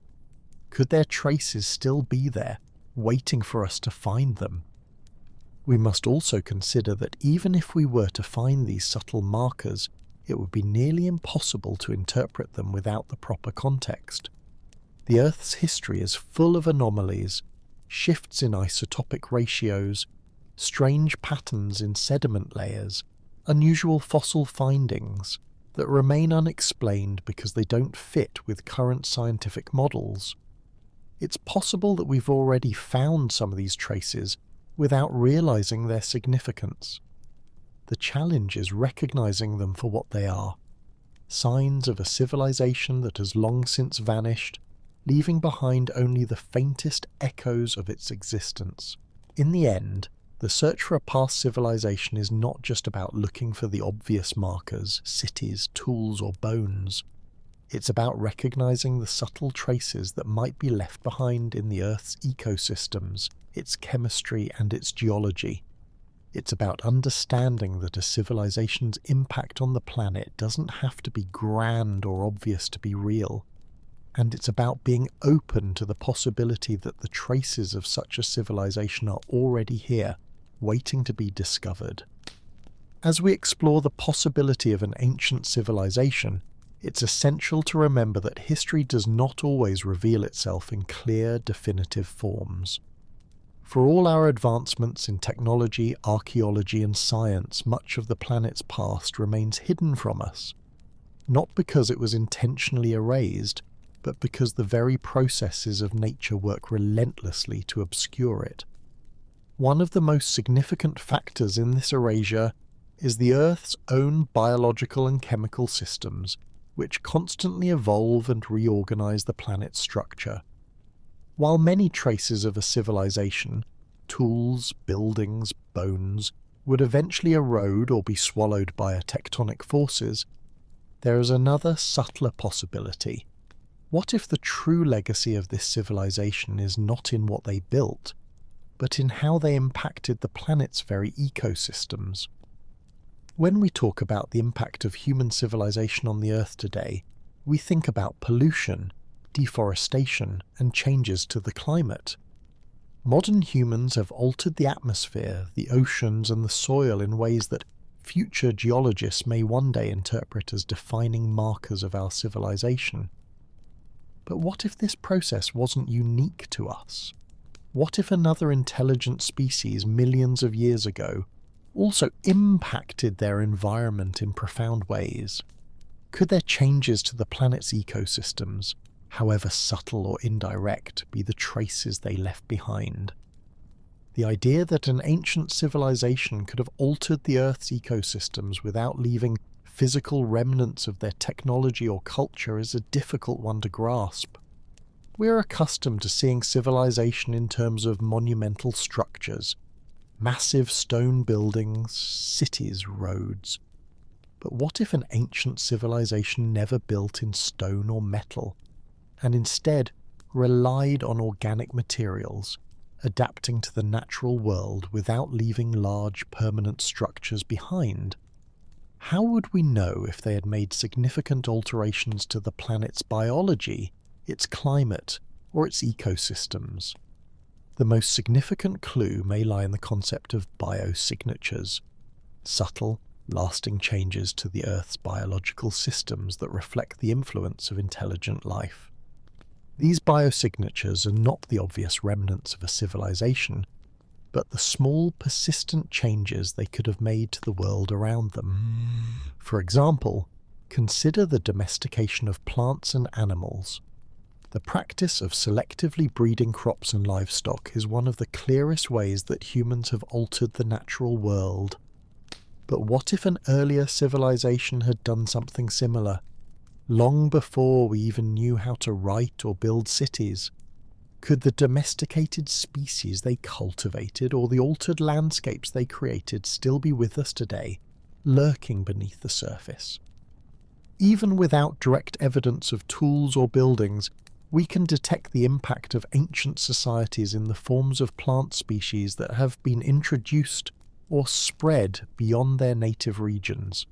Could their traces still be there, waiting for us to find them? We must also consider that even if we were to find these subtle markers, it would be nearly impossible to interpret them without the proper context. The Earth's history is full of anomalies, shifts in isotopic ratios, strange patterns in sediment layers, unusual fossil findings that remain unexplained because they don't fit with current scientific models. It's possible that we've already found some of these traces without realizing their significance. The challenge is recognizing them for what they are: signs of a civilization that has long since vanished, leaving behind only the faintest echoes of its existence. In the end, the search for a past civilization is not just about looking for the obvious markers, cities, tools, or bones. It's about recognizing the subtle traces that might be left behind in the Earth's ecosystems, its chemistry, and its geology. It's about understanding that a civilization's impact on the planet doesn't have to be grand or obvious to be real. And it's about being open to the possibility that the traces of such a civilization are already here, waiting to be discovered. As we explore the possibility of an ancient civilization, it's essential to remember that history does not always reveal itself in clear, definitive forms. For all our advancements in technology, archaeology, and science, much of the planet's past remains hidden from us, not because it was intentionally erased, but because the very processes of nature work relentlessly to obscure it. One of the most significant factors in this erasure is the Earth's own biological and chemical systems, which constantly evolve and reorganize the planet's structure. While many traces of a civilization, tools, buildings, bones, would eventually erode or be swallowed by tectonic forces, there is another subtler possibility. What if the true legacy of this civilization is not in what they built, but in how they impacted the planet's very ecosystems? When we talk about the impact of human civilization on the Earth today, we think about pollution, deforestation, and changes to the climate. Modern humans have altered the atmosphere, the oceans, and the soil in ways that future geologists may one day interpret as defining markers of our civilization. But what if this process wasn't unique to us? What if another intelligent species millions of years ago also impacted their environment in profound ways? Could their changes to the planet's ecosystems, however subtle or indirect, be the traces they left behind? The idea that an ancient civilization could have altered the Earth's ecosystems without leaving physical remnants of their technology or culture is a difficult one to grasp. We're accustomed to seeing civilization in terms of monumental structures, massive stone buildings, cities, roads. But what if an ancient civilization never built in stone or metal, and instead relied on organic materials, adapting to the natural world without leaving large permanent structures behind? How would we know if they had made significant alterations to the planet's biology, its climate, or its ecosystems? The most significant clue may lie in the concept of biosignatures, subtle, lasting changes to the Earth's biological systems that reflect the influence of intelligent life. These biosignatures are not the obvious remnants of a civilization, but the small, persistent changes they could have made to the world around them. For example, consider the domestication of plants and animals. The practice of selectively breeding crops and livestock is one of the clearest ways that humans have altered the natural world. But what if an earlier civilization had done something similar, long before we even knew how to write or build cities? Could the domesticated species they cultivated or the altered landscapes they created still be with us today, lurking beneath the surface? Even without direct evidence of tools or buildings, we can detect the impact of ancient societies in the forms of plant species that have been introduced or spread beyond their native regions.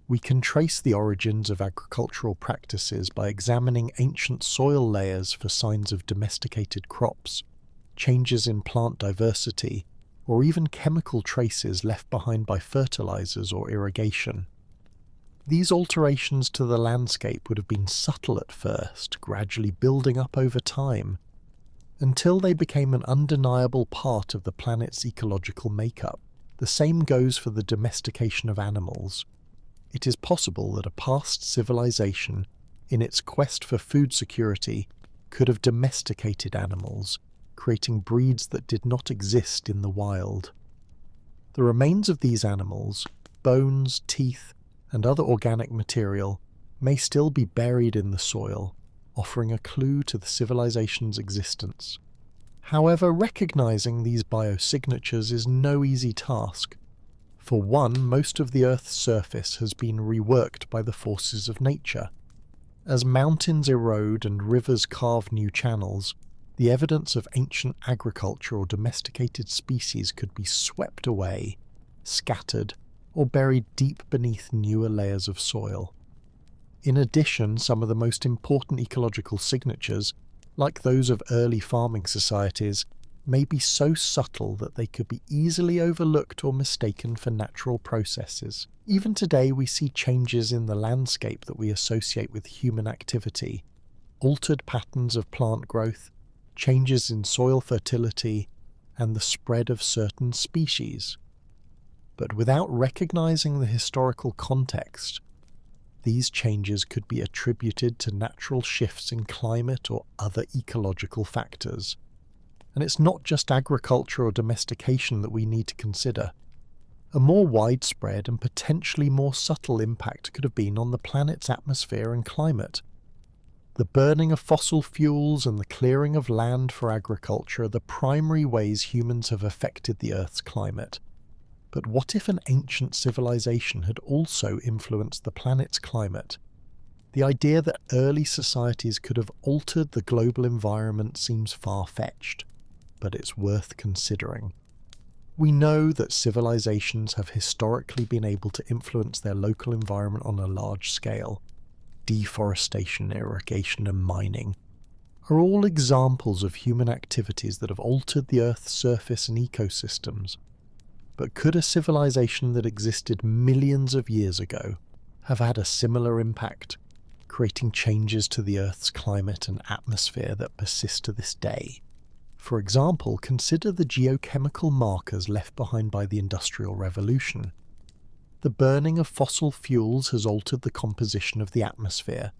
We can trace the origins of agricultural practices by examining ancient soil layers for signs of domesticated crops, changes in plant diversity, or even chemical traces left behind by fertilizers or irrigation. These alterations to the landscape would have been subtle at first, gradually building up over time, until they became an undeniable part of the planet's ecological makeup. The same goes for the domestication of animals. It is possible that a past civilization, in its quest for food security, could have domesticated animals, creating breeds that did not exist in the wild. The remains of these animals, bones, teeth, and other organic material, may still be buried in the soil, offering a clue to the civilization's existence. However, recognizing these biosignatures is no easy task. For one, most of the Earth's surface has been reworked by the forces of nature. As mountains erode and rivers carve new channels, the evidence of ancient agriculture or domesticated species could be swept away, scattered, or buried deep beneath newer layers of soil. In addition, some of the most important ecological signatures, like those of early farming societies, may be so subtle that they could be easily overlooked or mistaken for natural processes. Even today we see changes in the landscape that we associate with human activity, altered patterns of plant growth, changes in soil fertility, and the spread of certain species. But without recognizing the historical context, these changes could be attributed to natural shifts in climate or other ecological factors. And it's not just agriculture or domestication that we need to consider. A more widespread and potentially more subtle impact could have been on the planet's atmosphere and climate. The burning of fossil fuels and the clearing of land for agriculture are the primary ways humans have affected the Earth's climate. But what if an ancient civilization had also influenced the planet's climate? The idea that early societies could have altered the global environment seems far-fetched, but it's worth considering. We know that civilizations have historically been able to influence their local environment on a large scale. Deforestation, irrigation, and mining are all examples of human activities that have altered the Earth's surface and ecosystems. But could a civilization that existed millions of years ago have had a similar impact, creating changes to the Earth's climate and atmosphere that persist to this day? For example, consider the geochemical markers left behind by the Industrial Revolution. The burning of fossil fuels has altered the composition of the atmosphere,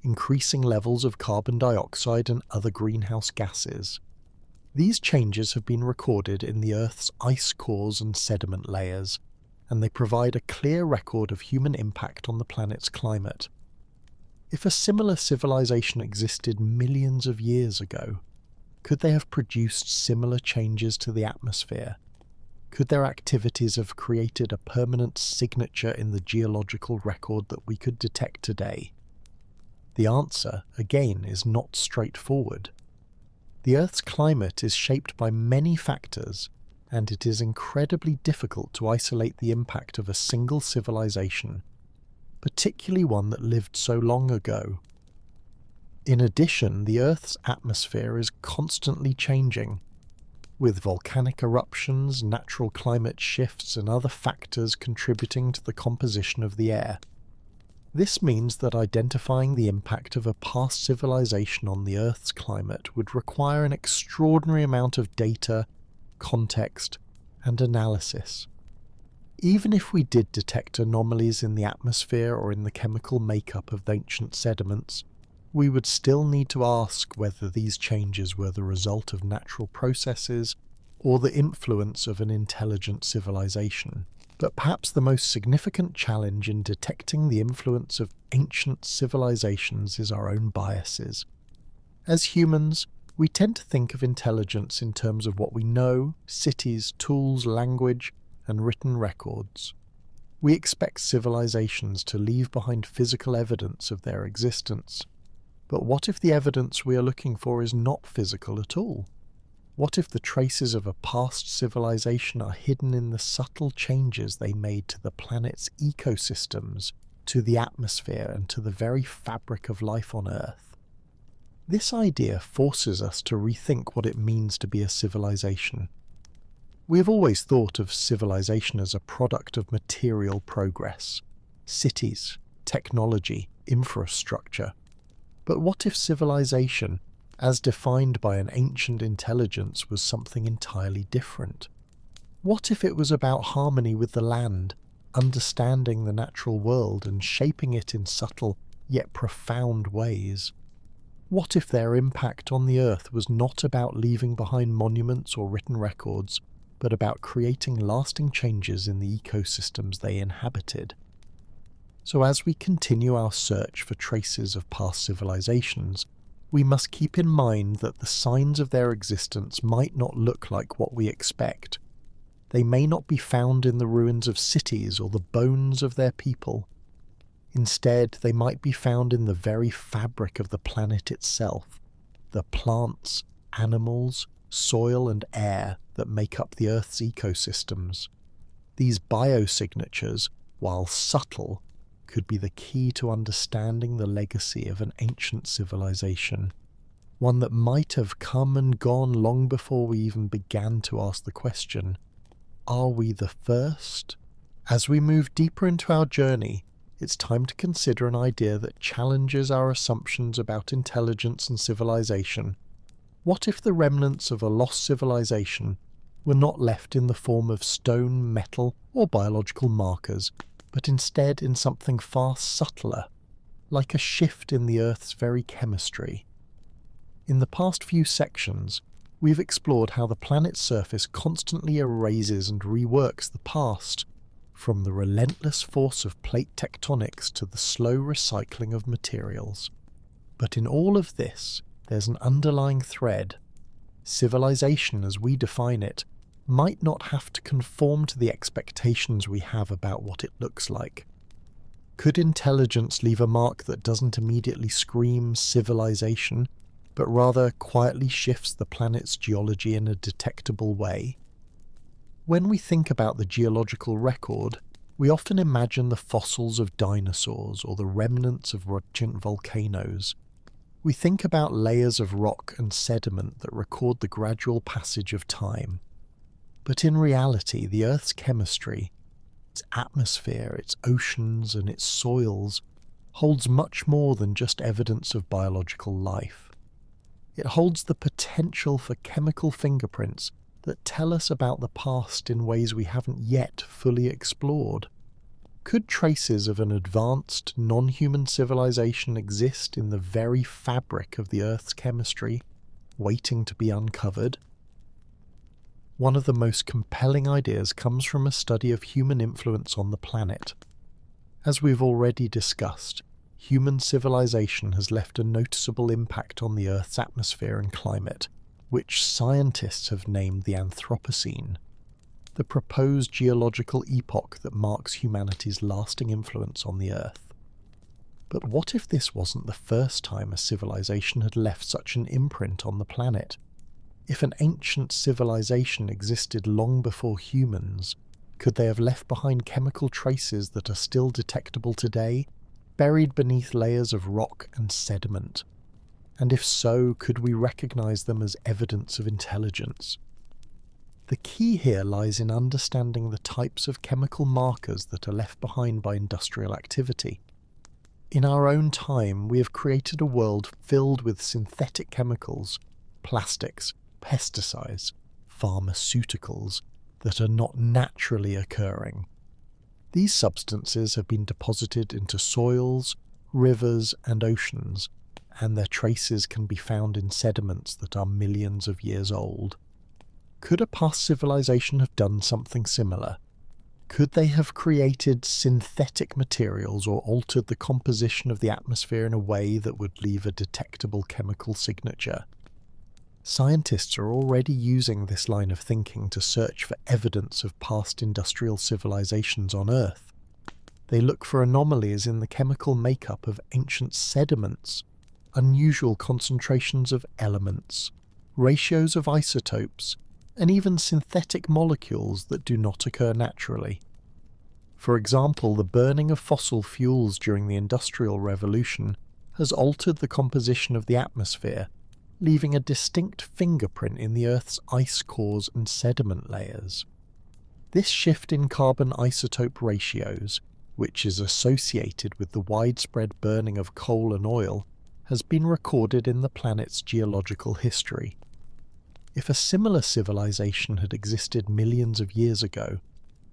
increasing levels of carbon dioxide and other greenhouse gases. These changes have been recorded in the Earth's ice cores and sediment layers, and they provide a clear record of human impact on the planet's climate. If a similar civilization existed millions of years ago, could they have produced similar changes to the atmosphere? Could their activities have created a permanent signature in the geological record that we could detect today? The answer, again, is not straightforward. The Earth's climate is shaped by many factors, and it is incredibly difficult to isolate the impact of a single civilization, particularly one that lived so long ago. In addition, the Earth's atmosphere is constantly changing, with volcanic eruptions, natural climate shifts, and other factors contributing to the composition of the air. This means that identifying the impact of a past civilization on the Earth's climate would require an extraordinary amount of data, context, and analysis. Even if we did detect anomalies in the atmosphere or in the chemical makeup of ancient sediments, we would still need to ask whether these changes were the result of natural processes or the influence of an intelligent civilization. But perhaps the most significant challenge in detecting the influence of ancient civilizations is our own biases. As humans, we tend to think of intelligence in terms of what we know, cities, tools, language, and written records. We expect civilizations to leave behind physical evidence of their existence. But what if the evidence we are looking for is not physical at all? What if the traces of a past civilization are hidden in the subtle changes they made to the planet's ecosystems, to the atmosphere, and to the very fabric of life on Earth? This idea forces us to rethink what it means to be a civilization. We have always thought of civilization as a product of material progress, cities, technology, infrastructure. But what if civilization, as defined by an ancient intelligence, was something entirely different? What if it was about harmony with the land, understanding the natural world and shaping it in subtle yet profound ways? What if their impact on the Earth was not about leaving behind monuments or written records, but about creating lasting changes in the ecosystems they inhabited? So as we continue our search for traces of past civilizations, we must keep in mind that the signs of their existence might not look like what we expect. They may not be found in the ruins of cities or the bones of their people. Instead, they might be found in the very fabric of the planet itself, the plants, animals, soil and air that make up the Earth's ecosystems. These biosignatures, while subtle, could be the key to understanding the legacy of an ancient civilization, one that might have come and gone long before we even began to ask the question, are we the first? As we move deeper into our journey, it's time to consider an idea that challenges our assumptions about intelligence and civilization. What if the remnants of a lost civilization were not left in the form of stone, metal, or biological markers, but instead in something far subtler, like a shift in the Earth's very chemistry? In the past few sections, we've explored how the planet's surface constantly erases and reworks the past, from the relentless force of plate tectonics to the slow recycling of materials. But in all of this, there's an underlying thread. Civilization, as we define it, might not have to conform to the expectations we have about what it looks like. Could intelligence leave a mark that doesn't immediately scream civilization, but rather quietly shifts the planet's geology in a detectable way? When we think about the geological record, we often imagine the fossils of dinosaurs or the remnants of ancient volcanoes. We think about layers of rock and sediment that record the gradual passage of time. But in reality, the Earth's chemistry, its atmosphere, its oceans, and its soils holds much more than just evidence of biological life. It holds the potential for chemical fingerprints that tell us about the past in ways we haven't yet fully explored. Could traces of an advanced, non-human civilization exist in the very fabric of the Earth's chemistry, waiting to be uncovered? One of the most compelling ideas comes from a study of human influence on the planet. As we've already discussed, human civilization has left a noticeable impact on the Earth's atmosphere and climate, which scientists have named the Anthropocene. the proposed geological epoch that marks humanity's lasting influence on the Earth. But what if this wasn't the first time a civilization had left such an imprint on the planet? If an ancient civilization existed long before humans, could they have left behind chemical traces that are still detectable today, buried beneath layers of rock and sediment? And if so, could we recognize them as evidence of intelligence? The key here lies in understanding the types of chemical markers that are left behind by industrial activity. In our own time, we have created a world filled with synthetic chemicals, plastics, pesticides, pharmaceuticals that are not naturally occurring. These substances have been deposited into soils, rivers, and oceans, and their traces can be found in sediments that are millions of years old. Could a past civilization have done something similar? Could they have created synthetic materials or altered the composition of the atmosphere in a way that would leave a detectable chemical signature? Scientists are already using this line of thinking to search for evidence of past industrial civilizations on Earth. They look for anomalies in the chemical makeup of ancient sediments, unusual concentrations of elements, ratios of isotopes, and even synthetic molecules that do not occur naturally. For example, the burning of fossil fuels during the Industrial Revolution has altered the composition of the atmosphere, leaving a distinct fingerprint in the Earth's ice cores and sediment layers. This shift in carbon isotope ratios, which is associated with the widespread burning of coal and oil, has been recorded in the planet's geological history. If a similar civilization had existed millions of years ago,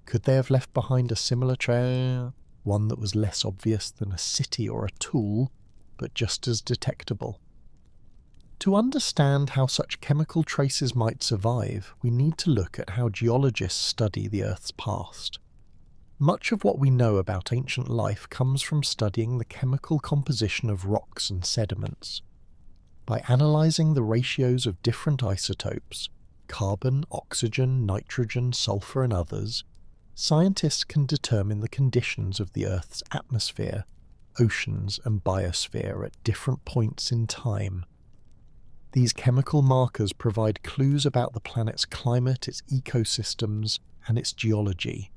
could they have left behind a similar trail, one that was less obvious than a city or a tool, but just as detectable? To understand how such chemical traces might survive, we need to look at how geologists study the Earth's past. Much of what we know about ancient life comes from studying the chemical composition of rocks and sediments. By analysing the ratios of different isotopes, carbon, oxygen, nitrogen, sulfur and others, scientists can determine the conditions of the Earth's atmosphere, oceans and biosphere at different points in time. These chemical markers provide clues about the planet's climate, its ecosystems, and its geology.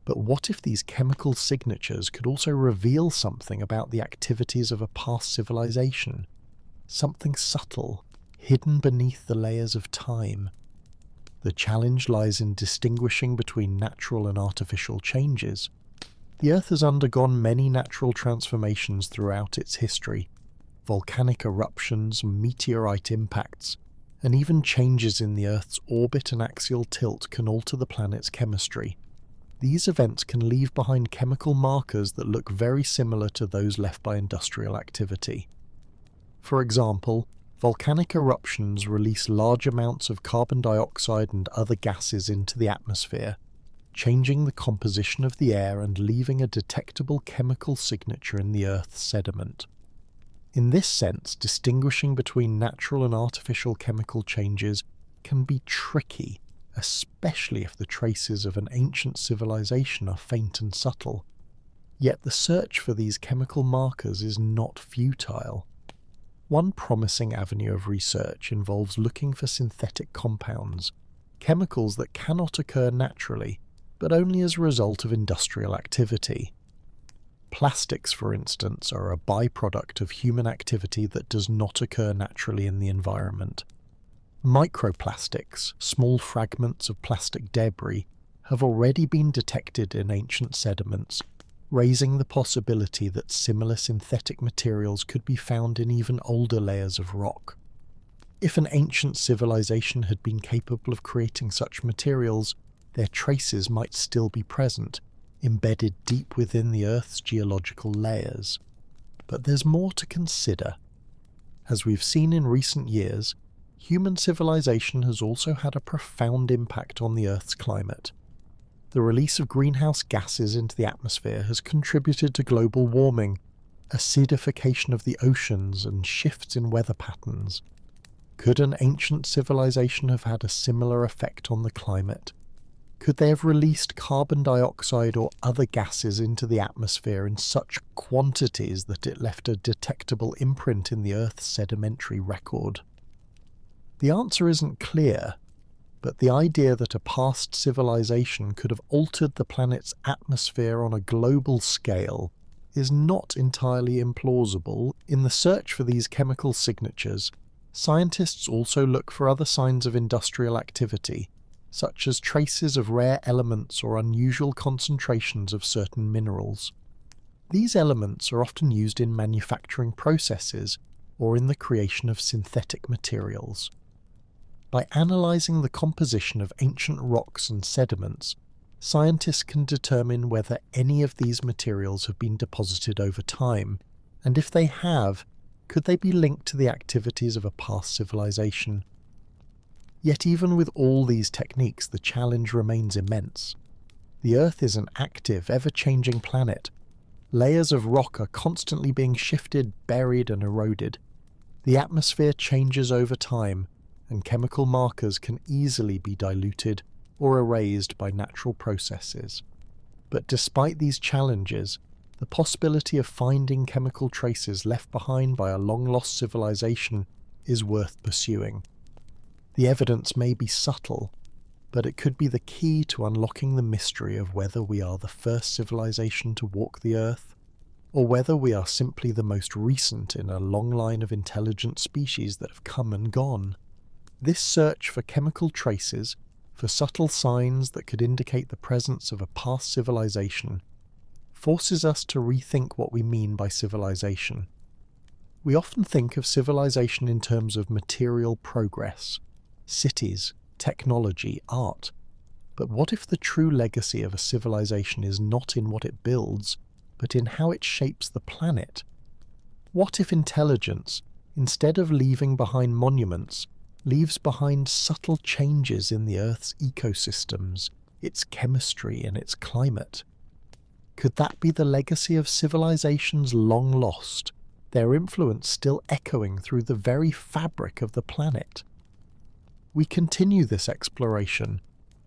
But what if these chemical signatures could also reveal something about the activities of a past civilization? Something subtle, hidden beneath the layers of time. The challenge lies in distinguishing between natural and artificial changes. The Earth has undergone many natural transformations throughout its history. Volcanic eruptions, meteorite impacts, and even changes in the Earth's orbit and axial tilt can alter the planet's chemistry. These events can leave behind chemical markers that look very similar to those left by industrial activity. For example, volcanic eruptions release large amounts of carbon dioxide and other gases into the atmosphere, changing the composition of the air and leaving a detectable chemical signature in the Earth's sediment. In this sense, distinguishing between natural and artificial chemical changes can be tricky, especially if the traces of an ancient civilization are faint and subtle. Yet the search for these chemical markers is not futile. One promising avenue of research involves looking for synthetic compounds, chemicals that cannot occur naturally, but only as a result of industrial activity. Plastics, for instance, are a byproduct of human activity that does not occur naturally in the environment. Microplastics, small fragments of plastic debris, have already been detected in ancient sediments, raising the possibility that similar synthetic materials could be found in even older layers of rock. If an ancient civilization had been capable of creating such materials, their traces might still be present, embedded deep within the Earth's geological layers. But there's more to consider. As we've seen in recent years, human civilization has also had a profound impact on the Earth's climate. The release of greenhouse gases into the atmosphere has contributed to global warming, acidification of the oceans, and shifts in weather patterns. Could an ancient civilization have had a similar effect on the climate? Could they have released carbon dioxide or other gases into the atmosphere in such quantities that it left a detectable imprint in the Earth's sedimentary record? The answer isn't clear, but the idea that a past civilization could have altered the planet's atmosphere on a global scale is not entirely implausible. In the search for these chemical signatures, scientists also look for other signs of industrial activity, such as traces of rare elements or unusual concentrations of certain minerals. These elements are often used in manufacturing processes or in the creation of synthetic materials. By analysing the composition of ancient rocks and sediments, scientists can determine whether any of these materials have been deposited over time, and if they have, could they be linked to the activities of a past civilization? Yet even with all these techniques, the challenge remains immense. The Earth is an active, ever-changing planet. Layers of rock are constantly being shifted, buried and eroded. The atmosphere changes over time, and chemical markers can easily be diluted or erased by natural processes. But despite these challenges, the possibility of finding chemical traces left behind by a long-lost civilization is worth pursuing. The evidence may be subtle, but it could be the key to unlocking the mystery of whether we are the first civilization to walk the Earth, or whether we are simply the most recent in a long line of intelligent species that have come and gone. This search for chemical traces, for subtle signs that could indicate the presence of a past civilization, forces us to rethink what we mean by civilization. We often think of civilization in terms of material progress, cities, technology, art. But what if the true legacy of a civilization is not in what it builds, but in how it shapes the planet? What if intelligence, instead of leaving behind monuments, leaves behind subtle changes in the Earth's ecosystems, its chemistry and its climate? Could that be the legacy of civilizations long lost, their influence still echoing through the very fabric of the planet? We continue this exploration,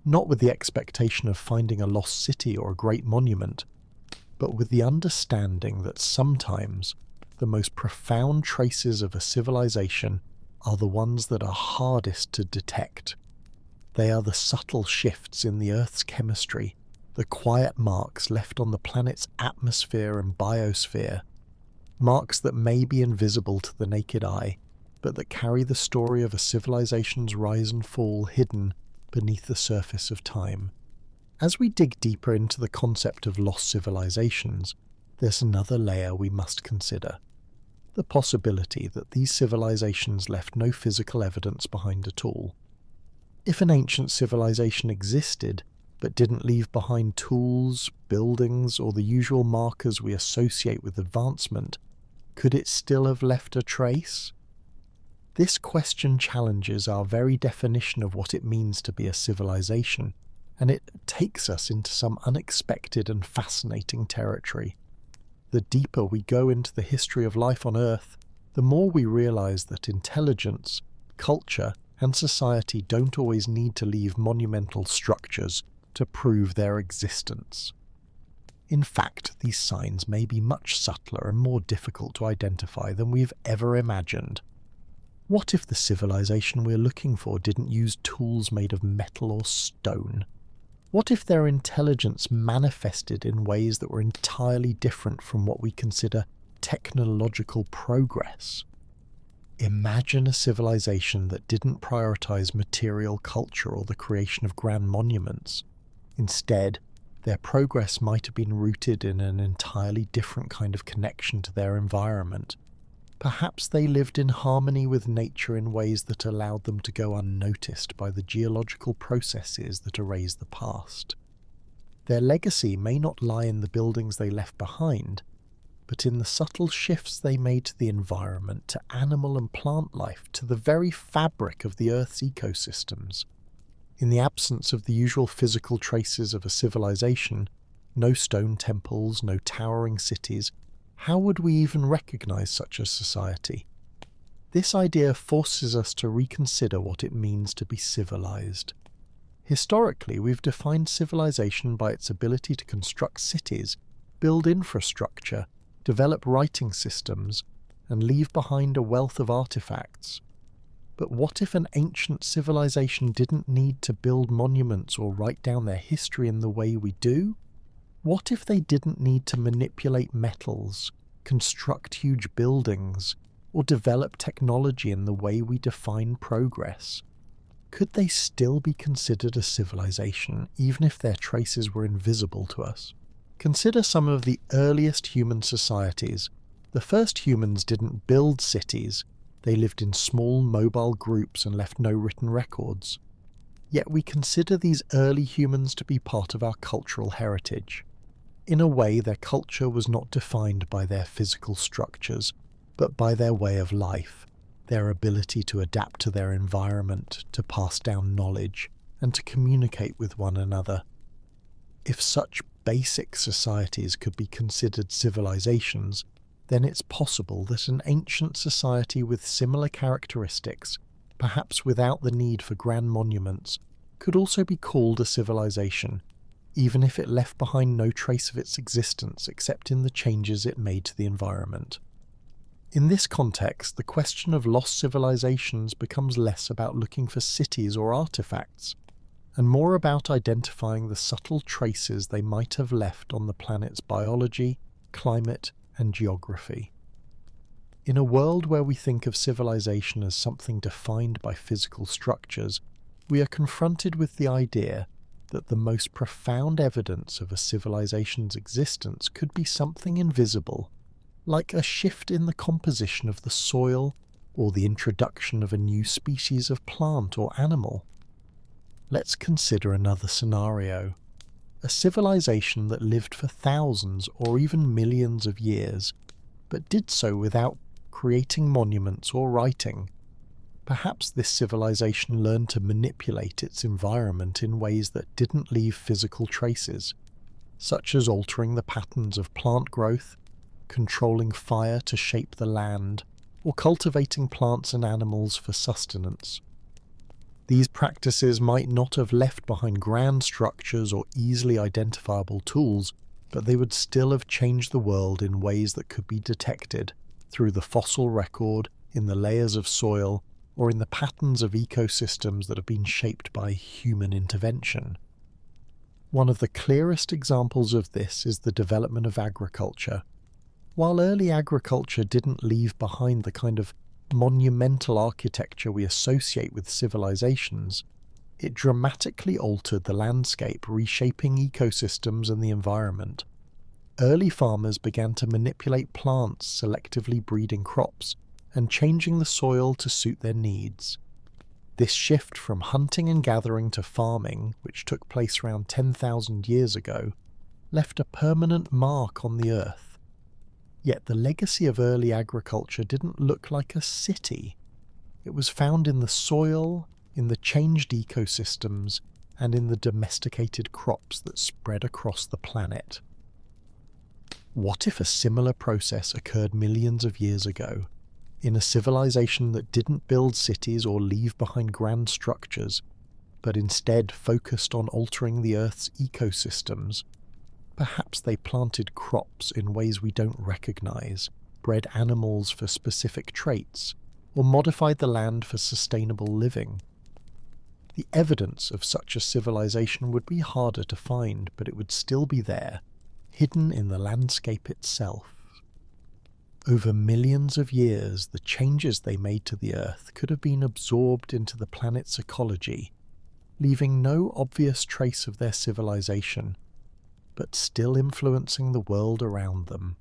not with the expectation of finding a lost city or a great monument, but with the understanding that sometimes the most profound traces of a civilization are the ones that are hardest to detect. They are the subtle shifts in the Earth's chemistry, the quiet marks left on the planet's atmosphere and biosphere, marks that may be invisible to the naked eye, but that carry the story of a civilization's rise and fall hidden beneath the surface of time. As we dig deeper into the concept of lost civilizations, there's another layer we must consider: the possibility that these civilizations left no physical evidence behind at all. If an ancient civilization existed, but didn't leave behind tools, buildings, or the usual markers we associate with advancement, could it still have left a trace? This question challenges our very definition of what it means to be a civilization, and it takes us into some unexpected and fascinating territory. The deeper we go into the history of life on Earth, the more we realize that intelligence, culture, and society don't always need to leave monumental structures to prove their existence. In fact, these signs may be much subtler and more difficult to identify than we've ever imagined. What if the civilization we're looking for didn't use tools made of metal or stone? What if their intelligence manifested in ways that were entirely different from what we consider technological progress? Imagine a civilization that didn't prioritize material culture or the creation of grand monuments. Instead, their progress might have been rooted in an entirely different kind of connection to their environment. Perhaps they lived in harmony with nature in ways that allowed them to go unnoticed by the geological processes that erase the past. Their legacy may not lie in the buildings they left behind, but in the subtle shifts they made to the environment, to animal and plant life, to the very fabric of the Earth's ecosystems. In the absence of the usual physical traces of a civilization, no stone temples, no towering cities, how would we even recognize such a society? This idea forces us to reconsider what it means to be civilized. Historically, we've defined civilization by its ability to construct cities, build infrastructure, develop writing systems, and leave behind a wealth of artifacts. But what if an ancient civilization didn't need to build monuments or write down their history in the way we do? What if they didn't need to manipulate metals, construct huge buildings, or develop technology in the way we define progress? Could they still be considered a civilization, even if their traces were invisible to us? Consider some of the earliest human societies. The first humans didn't build cities. They lived in small, mobile groups and left no written records. Yet we consider these early humans to be part of our cultural heritage. In a way, their culture was not defined by their physical structures, but by their way of life, their ability to adapt to their environment, to pass down knowledge, and to communicate with one another. If such basic societies could be considered civilizations, then it's possible that an ancient society with similar characteristics, perhaps without the need for grand monuments, could also be called a civilization, even if it left behind no trace of its existence except in the changes it made to the environment. In this context, the question of lost civilizations becomes less about looking for cities or artifacts, and more about identifying the subtle traces they might have left on the planet's biology, climate, and geography. In a world where we think of civilization as something defined by physical structures, we are confronted with the idea that the most profound evidence of a civilization's existence could be something invisible, like a shift in the composition of the soil or the introduction of a new species of plant or animal. Let's consider another scenario. A civilization that lived for thousands or even millions of years, but did so without creating monuments or writing. Perhaps this civilization learned to manipulate its environment in ways that didn't leave physical traces, such as altering the patterns of plant growth, controlling fire to shape the land, or cultivating plants and animals for sustenance. These practices might not have left behind grand structures or easily identifiable tools, but they would still have changed the world in ways that could be detected through the fossil record, in the layers of soil, or in the patterns of ecosystems that have been shaped by human intervention. One of the clearest examples of this is the development of agriculture. While early agriculture didn't leave behind the kind of monumental architecture we associate with civilizations, it dramatically altered the landscape, reshaping ecosystems and the environment. Early farmers began to manipulate plants, selectively breeding crops, and changing the soil to suit their needs. This shift from hunting and gathering to farming, which took place around 10,000 years ago, left a permanent mark on the earth. Yet the legacy of early agriculture didn't look like a city. It was found in the soil, in the changed ecosystems, and in the domesticated crops that spread across the planet. What if a similar process occurred millions of years ago, in a civilization that didn't build cities or leave behind grand structures, but instead focused on altering the Earth's ecosystems? Perhaps they planted crops in ways we don't recognize, bred animals for specific traits, or modified the land for sustainable living. The evidence of such a civilization would be harder to find, but it would still be there, hidden in the landscape itself. Over millions of years, the changes they made to the Earth could have been absorbed into the planet's ecology, leaving no obvious trace of their civilization, but still influencing the world around them.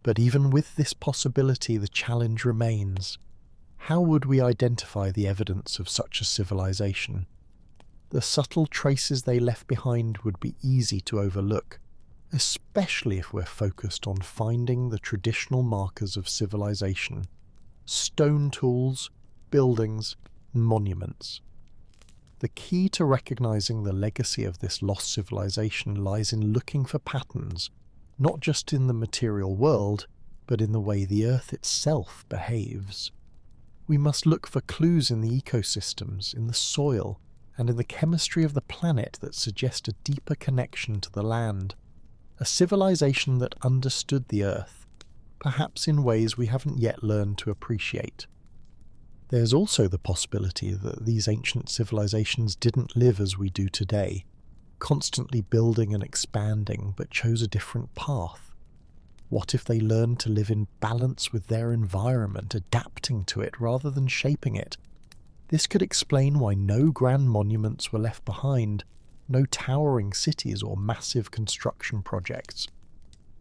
But even with this possibility, the challenge remains. How would we identify the evidence of such a civilization? The subtle traces they left behind would be easy to overlook, especially if we're focused on finding the traditional markers of civilization: stone tools, buildings, and monuments. The key to recognizing the legacy of this lost civilization lies in looking for patterns, not just in the material world, but in the way the Earth itself behaves. We must look for clues in the ecosystems, in the soil, and in the chemistry of the planet that suggest a deeper connection to the land, a civilization that understood the Earth, perhaps in ways we haven't yet learned to appreciate. There's also the possibility that these ancient civilizations didn't live as we do today, constantly building and expanding, but chose a different path. What if they learned to live in balance with their environment, adapting to it rather than shaping it? This could explain why no grand monuments were left behind, no towering cities or massive construction projects.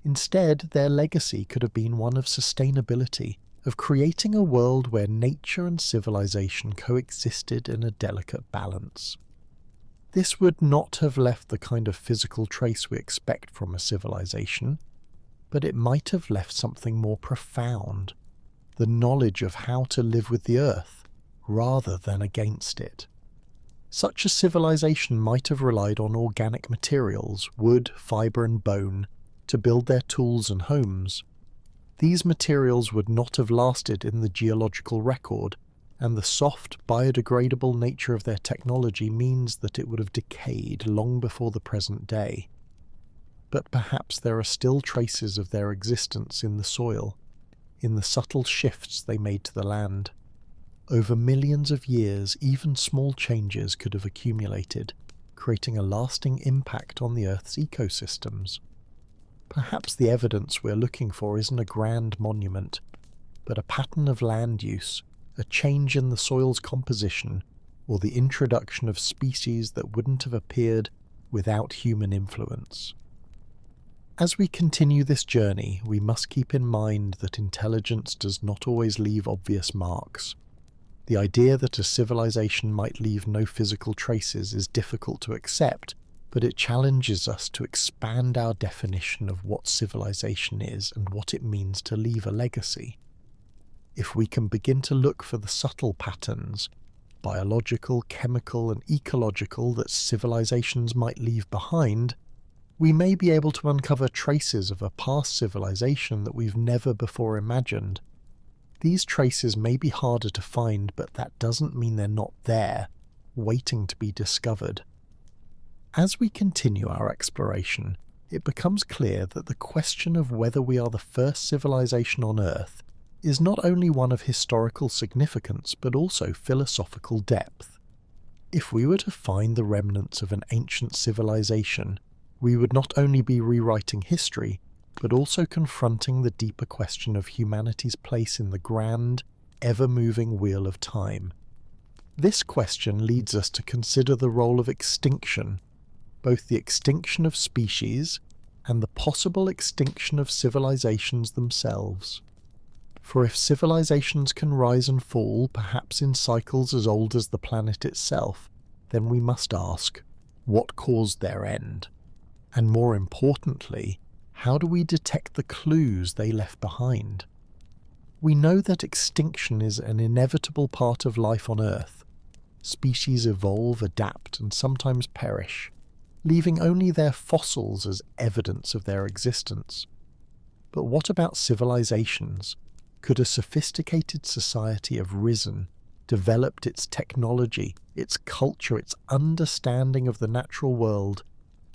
Instead, their legacy could have been one of sustainability, of creating a world where nature and civilization coexisted in a delicate balance. This would not have left the kind of physical trace we expect from a civilization, but it might have left something more profound, the knowledge of how to live with the Earth, rather than against it. Such a civilization might have relied on organic materials, wood, fibre and bone, to build their tools and homes. These materials would not have lasted in the geological record, and the soft, biodegradable nature of their technology means that it would have decayed long before the present day. But perhaps there are still traces of their existence in the soil, in the subtle shifts they made to the land. Over millions of years, even small changes could have accumulated, creating a lasting impact on the Earth's ecosystems. Perhaps the evidence we're looking for isn't a grand monument, but a pattern of land use, a change in the soil's composition, or the introduction of species that wouldn't have appeared without human influence. As we continue this journey, we must keep in mind that intelligence does not always leave obvious marks. The idea that a civilization might leave no physical traces is difficult to accept, but it challenges us to expand our definition of what civilization is and what it means to leave a legacy. If we can begin to look for the subtle patterns, biological, chemical and ecological, that civilizations might leave behind, we may be able to uncover traces of a past civilization that we've never before imagined. These traces may be harder to find, but that doesn't mean they're not there, waiting to be discovered. As we continue our exploration, it becomes clear that the question of whether we are the first civilization on Earth is not only one of historical significance, but also philosophical depth. If we were to find the remnants of an ancient civilization, we would not only be rewriting history, but also confronting the deeper question of humanity's place in the grand, ever-moving wheel of time. This question leads us to consider the role of extinction, both the extinction of species and the possible extinction of civilizations themselves. For if civilizations can rise and fall, perhaps in cycles as old as the planet itself, then we must ask, what caused their end? And more importantly, how do we detect the clues they left behind? We know that extinction is an inevitable part of life on Earth. Species evolve, adapt, and sometimes perish, leaving only their fossils as evidence of their existence. But what about civilizations? Could a sophisticated society have risen, developed its technology, its culture, its understanding of the natural world,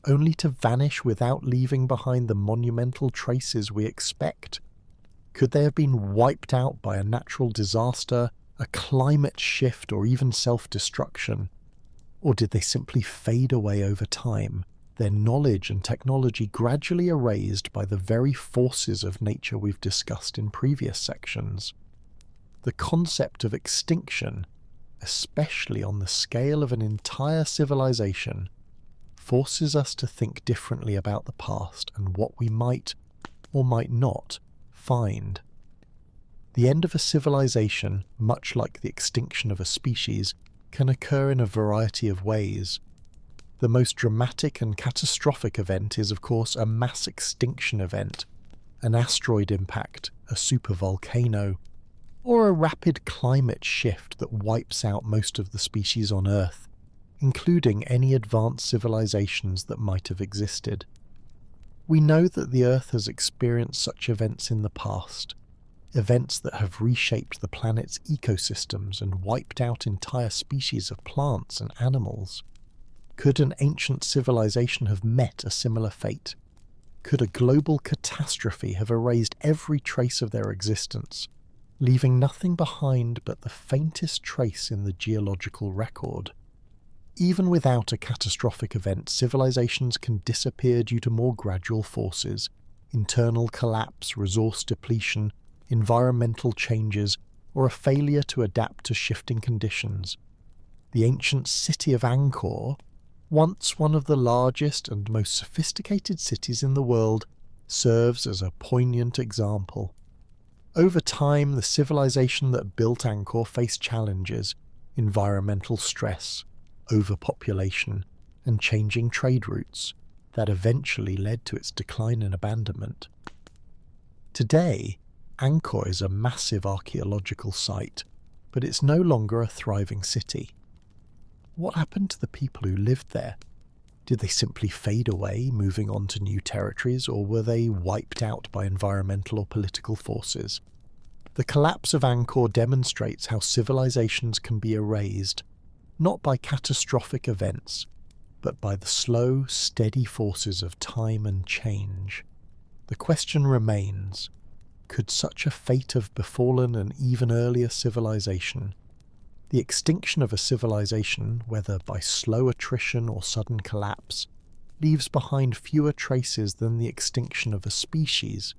only to vanish without leaving behind the monumental traces we expect? Could they have been wiped out by a natural disaster, a climate shift, or even self-destruction? Or did they simply fade away over time, their knowledge and technology gradually erased by the very forces of nature we've discussed in previous sections? The concept of extinction, especially on the scale of an entire civilization, forces us to think differently about the past and what we might, or might not, find. The end of a civilization, much like the extinction of a species, can occur in a variety of ways. The most dramatic and catastrophic event is, of course, a mass extinction event, an asteroid impact, a supervolcano, or a rapid climate shift that wipes out most of the species on Earth, including any advanced civilizations that might have existed. We know that the Earth has experienced such events in the past. events that have reshaped the planet's ecosystems and wiped out entire species of plants and animals? Could an ancient civilization have met a similar fate? Could a global catastrophe have erased every trace of their existence, leaving nothing behind but the faintest trace in the geological record? Even without a catastrophic event, civilizations can disappear due to more gradual forces: internal collapse, resource depletion, environmental changes, or a failure to adapt to shifting conditions. The ancient city of Angkor, once one of the largest and most sophisticated cities in the world, serves as a poignant example. Over time, the civilization that built Angkor faced challenges: environmental stress, overpopulation, and changing trade routes that eventually led to its decline and abandonment. Today, Angkor is a massive archaeological site, but it's no longer a thriving city. What happened to the people who lived there? Did they simply fade away, moving on to new territories, or were they wiped out by environmental or political forces? The collapse of Angkor demonstrates how civilizations can be erased, not by catastrophic events, but by the slow, steady forces of time and change. The question remains: could such a fate have befallen an even earlier civilization? The extinction of a civilization, whether by slow attrition or sudden collapse, leaves behind fewer traces than the extinction of a species.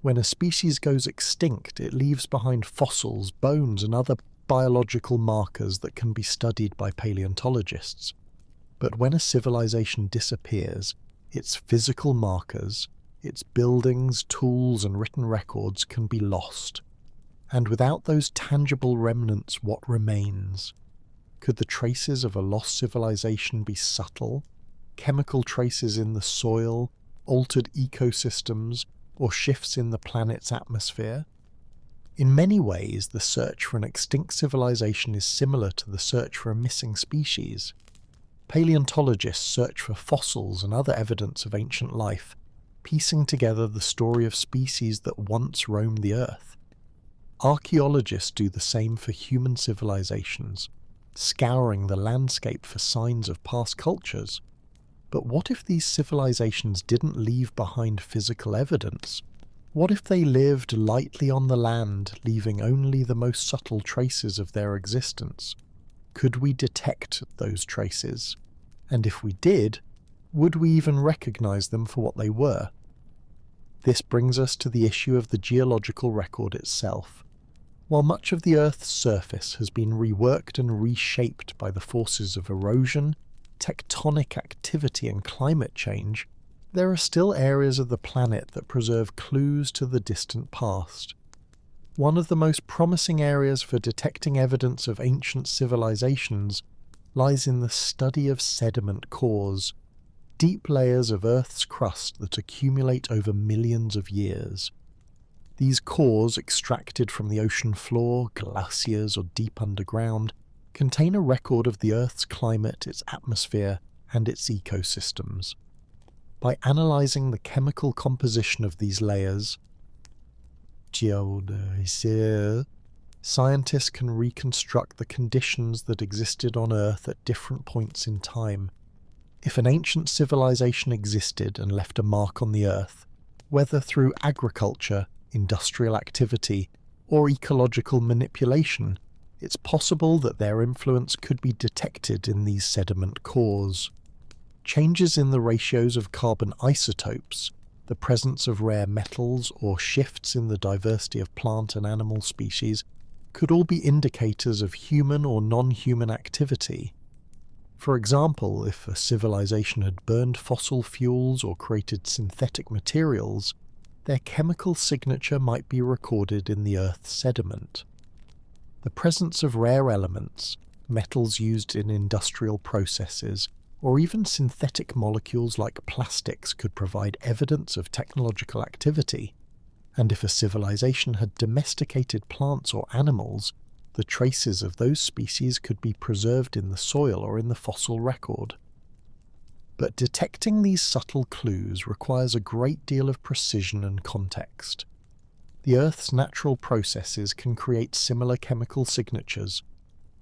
When a species goes extinct, it leaves behind fossils, bones, and other biological markers that can be studied by paleontologists. But when a civilization disappears, its physical markers, its buildings, tools, and written records can be lost. And without those tangible remnants, what remains? Could the traces of a lost civilization be subtle? Chemical traces in the soil, altered ecosystems, or shifts in the planet's atmosphere? In many ways, the search for an extinct civilization is similar to the search for a missing species. Paleontologists search for fossils and other evidence of ancient life, piecing together the story of species that once roamed the Earth. Archaeologists do the same for human civilizations, scouring the landscape for signs of past cultures. But what if these civilizations didn't leave behind physical evidence? What if they lived lightly on the land, leaving only the most subtle traces of their existence? Could we detect those traces? And if we did, would we even recognize them for what they were? This brings us to the issue of the geological record itself. While much of the Earth's surface has been reworked and reshaped by the forces of erosion, tectonic activity, and climate change, there are still areas of the planet that preserve clues to the distant past. One of the most promising areas for detecting evidence of ancient civilizations lies in the study of sediment cores, deep layers of Earth's crust that accumulate over millions of years. These cores, extracted from the ocean floor, glaciers, or deep underground, contain a record of the Earth's climate, its atmosphere, and its ecosystems. By analysing the chemical composition of these layers, scientists can reconstruct the conditions that existed on Earth at different points in time. If an ancient civilization existed and left a mark on the Earth, whether through agriculture, industrial activity, or ecological manipulation, it's possible that their influence could be detected in these sediment cores. Changes in the ratios of carbon isotopes, the presence of rare metals, or shifts in the diversity of plant and animal species could all be indicators of human or non-human activity. For example, if a civilization had burned fossil fuels or created synthetic materials, their chemical signature might be recorded in the Earth's sediment. The presence of rare elements, metals used in industrial processes, or even synthetic molecules like plastics could provide evidence of technological activity. And if a civilization had domesticated plants or animals, the traces of those species could be preserved in the soil or in the fossil record. But detecting these subtle clues requires a great deal of precision and context. the Earth's natural processes can create similar chemical signatures.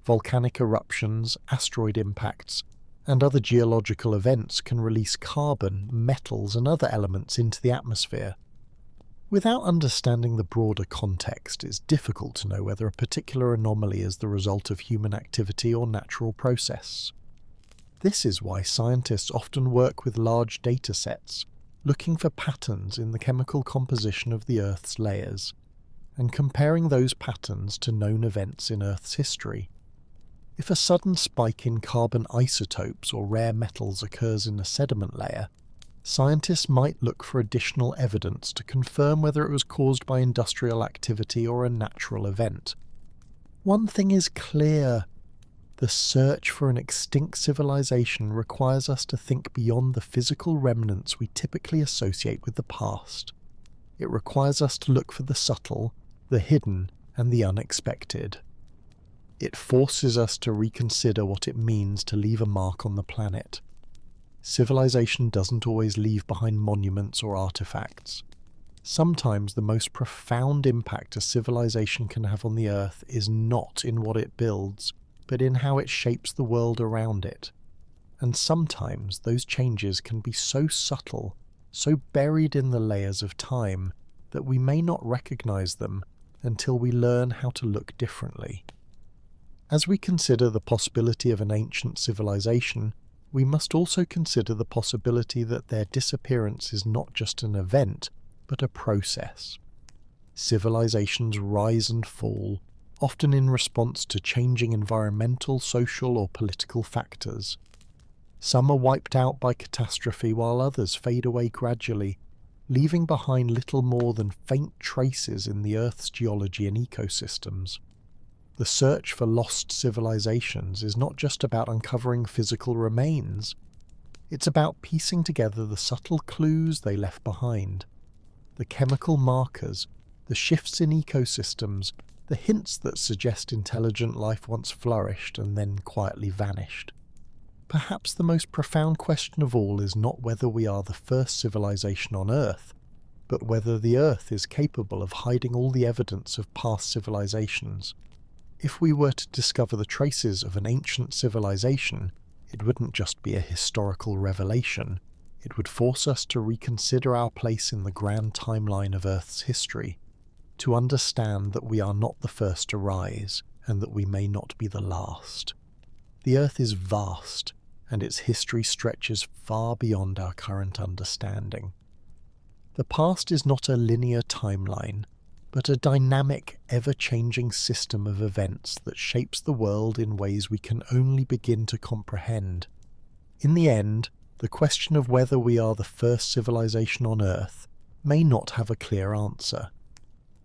Volcanic eruptions, asteroid impacts, and other geological events can release carbon, metals, and other elements into the atmosphere. Without understanding the broader context, it's difficult to know whether a particular anomaly is the result of human activity or natural process. This is why scientists often work with large data sets, looking for patterns in the chemical composition of the Earth's layers, and comparing those patterns to known events in Earth's history. If a sudden spike in carbon isotopes or rare metals occurs in a sediment layer, scientists might look for additional evidence to confirm whether it was caused by industrial activity or a natural event. One thing is clear: the search for an extinct civilization requires us to think beyond the physical remnants we typically associate with the past. It requires us to look for the subtle, the hidden, and the unexpected. It forces us to reconsider what it means to leave a mark on the planet. Civilization doesn't always leave behind monuments or artifacts. Sometimes the most profound impact a civilization can have on the Earth is not in what it builds, but in how it shapes the world around it. And sometimes those changes can be so subtle, so buried in the layers of time, that we may not recognize them until we learn how to look differently. As we consider the possibility of an ancient civilization, we must also consider the possibility that their disappearance is not just an event, but a process. Civilizations rise and fall, often in response to changing environmental, social, or political factors. Some are wiped out by catastrophe while others fade away gradually, leaving behind little more than faint traces in the Earth's geology and ecosystems. The search for lost civilizations is not just about uncovering physical remains. It's about piecing together the subtle clues they left behind, the chemical markers, the shifts in ecosystems, the hints that suggest intelligent life once flourished and then quietly vanished. Perhaps the most profound question of all is not whether we are the first civilization on Earth, but whether the Earth is capable of hiding all the evidence of past civilizations. If we were to discover the traces of an ancient civilization, it wouldn't just be a historical revelation. It would force us to reconsider our place in the grand timeline of Earth's history, to understand that we are not the first to rise, and that we may not be the last. The Earth is vast, and its history stretches far beyond our current understanding. The past is not a linear timeline, but a dynamic, ever-changing system of events that shapes the world in ways we can only begin to comprehend. In the end, the question of whether we are the first civilization on Earth may not have a clear answer,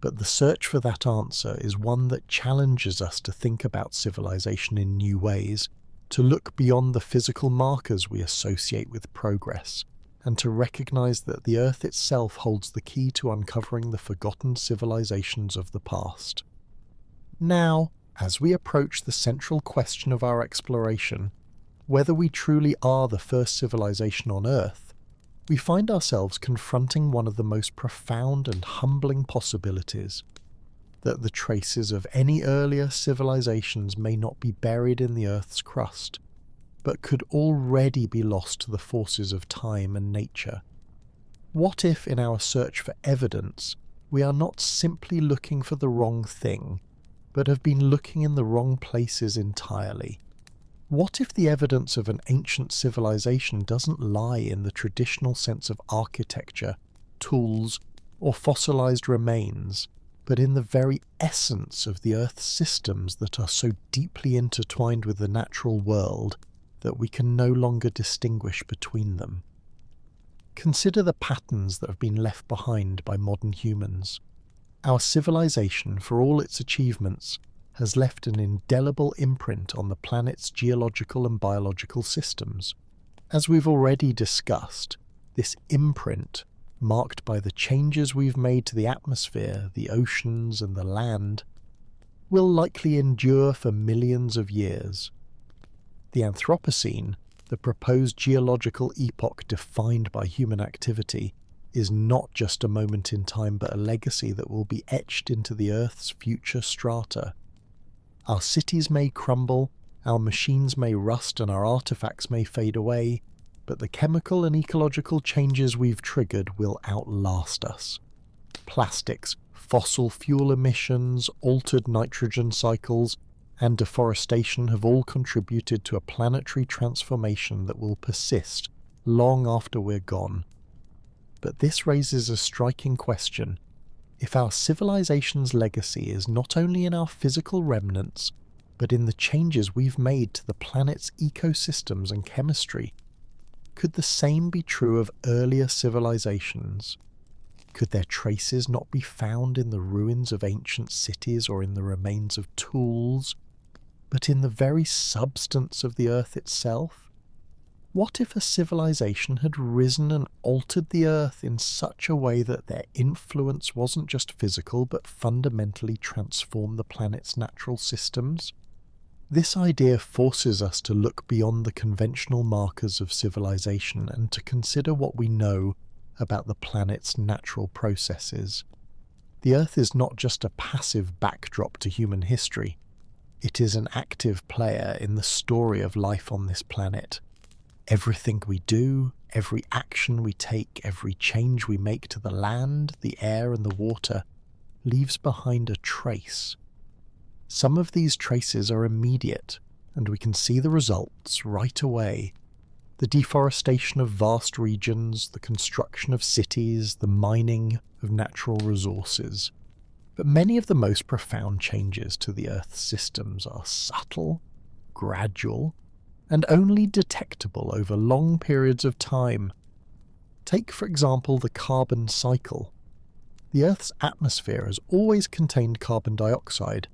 but the search for that answer is one that challenges us to think about civilization in new ways, to look beyond the physical markers we associate with progress, and to recognize that the Earth itself holds the key to uncovering the forgotten civilizations of the past. Now, as we approach the central question of our exploration, whether we truly are the first civilization on Earth, we find ourselves confronting one of the most profound and humbling possibilities: that the traces of any earlier civilizations may not be buried in the Earth's crust, but could already be lost to the forces of time and nature. What if, in our search for evidence, we are not simply looking for the wrong thing, but have been looking in the wrong places entirely? What if the evidence of an ancient civilization doesn't lie in the traditional sense of architecture, tools, or fossilized remains, but in the very essence of the Earth's systems that are so deeply intertwined with the natural world that we can no longer distinguish between them? Consider the patterns that have been left behind by modern humans. Our civilization, for all its achievements, has left an indelible imprint on the planet's geological and biological systems. As we've already discussed, this imprint, marked by the changes we've made to the atmosphere, the oceans, and the land, will likely endure for millions of years. The Anthropocene, the proposed geological epoch defined by human activity, is not just a moment in time but a legacy that will be etched into the Earth's future strata. Our cities may crumble, our machines may rust, and our artifacts may fade away, but the chemical and ecological changes we've triggered will outlast us. Plastics, fossil fuel emissions, altered nitrogen cycles, and deforestation have all contributed to a planetary transformation that will persist long after we're gone. But this raises a striking question. If our civilization's legacy is not only in our physical remnants, but in the changes we've made to the planet's ecosystems and chemistry, could the same be true of earlier civilizations? Could their traces not be found in the ruins of ancient cities or in the remains of tools, but in the very substance of the Earth itself? What if a civilization had risen and altered the Earth in such a way that their influence wasn't just physical but fundamentally transformed the planet's natural systems? This idea forces us to look beyond the conventional markers of civilization and to consider what we know about the planet's natural processes. The Earth is not just a passive backdrop to human history. It is an active player in the story of life on this planet. Everything we do, every action we take, every change we make to the land, the air, and the water leaves behind a trace. Some of these traces are immediate, and we can see the results right away. The deforestation of vast regions, the construction of cities, the mining of natural resources. But many of the most profound changes to the Earth's systems are subtle, gradual, and only detectable over long periods of time. Take, for example, the carbon cycle. The Earth's atmosphere has always contained carbon dioxide,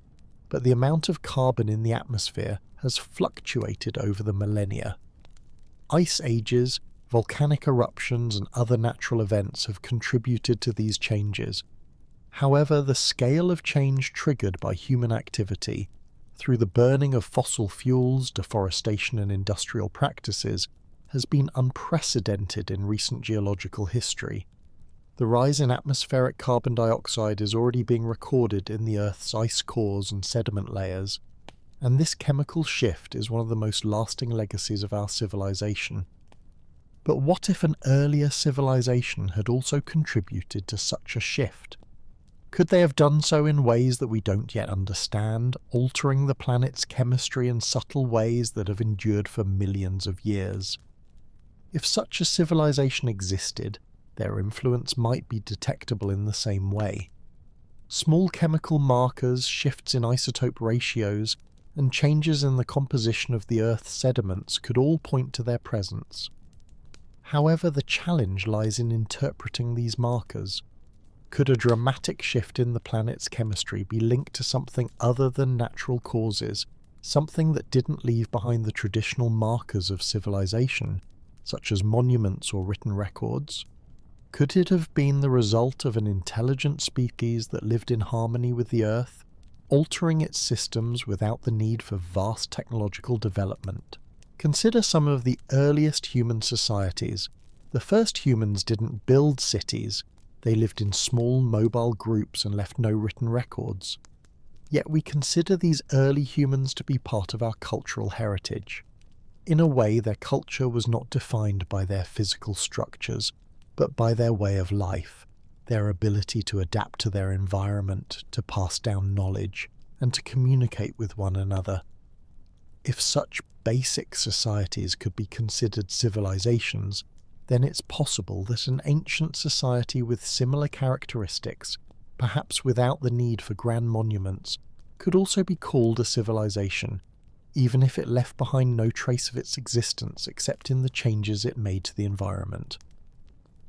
but the amount of carbon in the atmosphere has fluctuated over the millennia. Ice ages, volcanic eruptions, and other natural events have contributed to these changes. However, the scale of change triggered by human activity, through the burning of fossil fuels, deforestation, and industrial practices, has been unprecedented in recent geological history. The rise in atmospheric carbon dioxide is already being recorded in the Earth's ice cores and sediment layers, and this chemical shift is one of the most lasting legacies of our civilization. But what if an earlier civilization had also contributed to such a shift? Could they have done so in ways that we don't yet understand, altering the planet's chemistry in subtle ways that have endured for millions of years? If such a civilization existed, their influence might be detectable in the same way. Small chemical markers, shifts in isotope ratios, and changes in the composition of the Earth's sediments could all point to their presence. However, the challenge lies in interpreting these markers. Could a dramatic shift in the planet's chemistry be linked to something other than natural causes, something that didn't leave behind the traditional markers of civilization, such as monuments or written records? Could it have been the result of an intelligent species that lived in harmony with the Earth, altering its systems without the need for vast technological development? Consider some of the earliest human societies. The first humans didn't build cities, they lived in small mobile groups and left no written records. Yet we consider these early humans to be part of our cultural heritage. In a way, their culture was not defined by their physical structures, but by their way of life, their ability to adapt to their environment, to pass down knowledge, and to communicate with one another. If such basic societies could be considered civilizations, then it's possible that an ancient society with similar characteristics, perhaps without the need for grand monuments, could also be called a civilization, even if it left behind no trace of its existence except in the changes it made to the environment.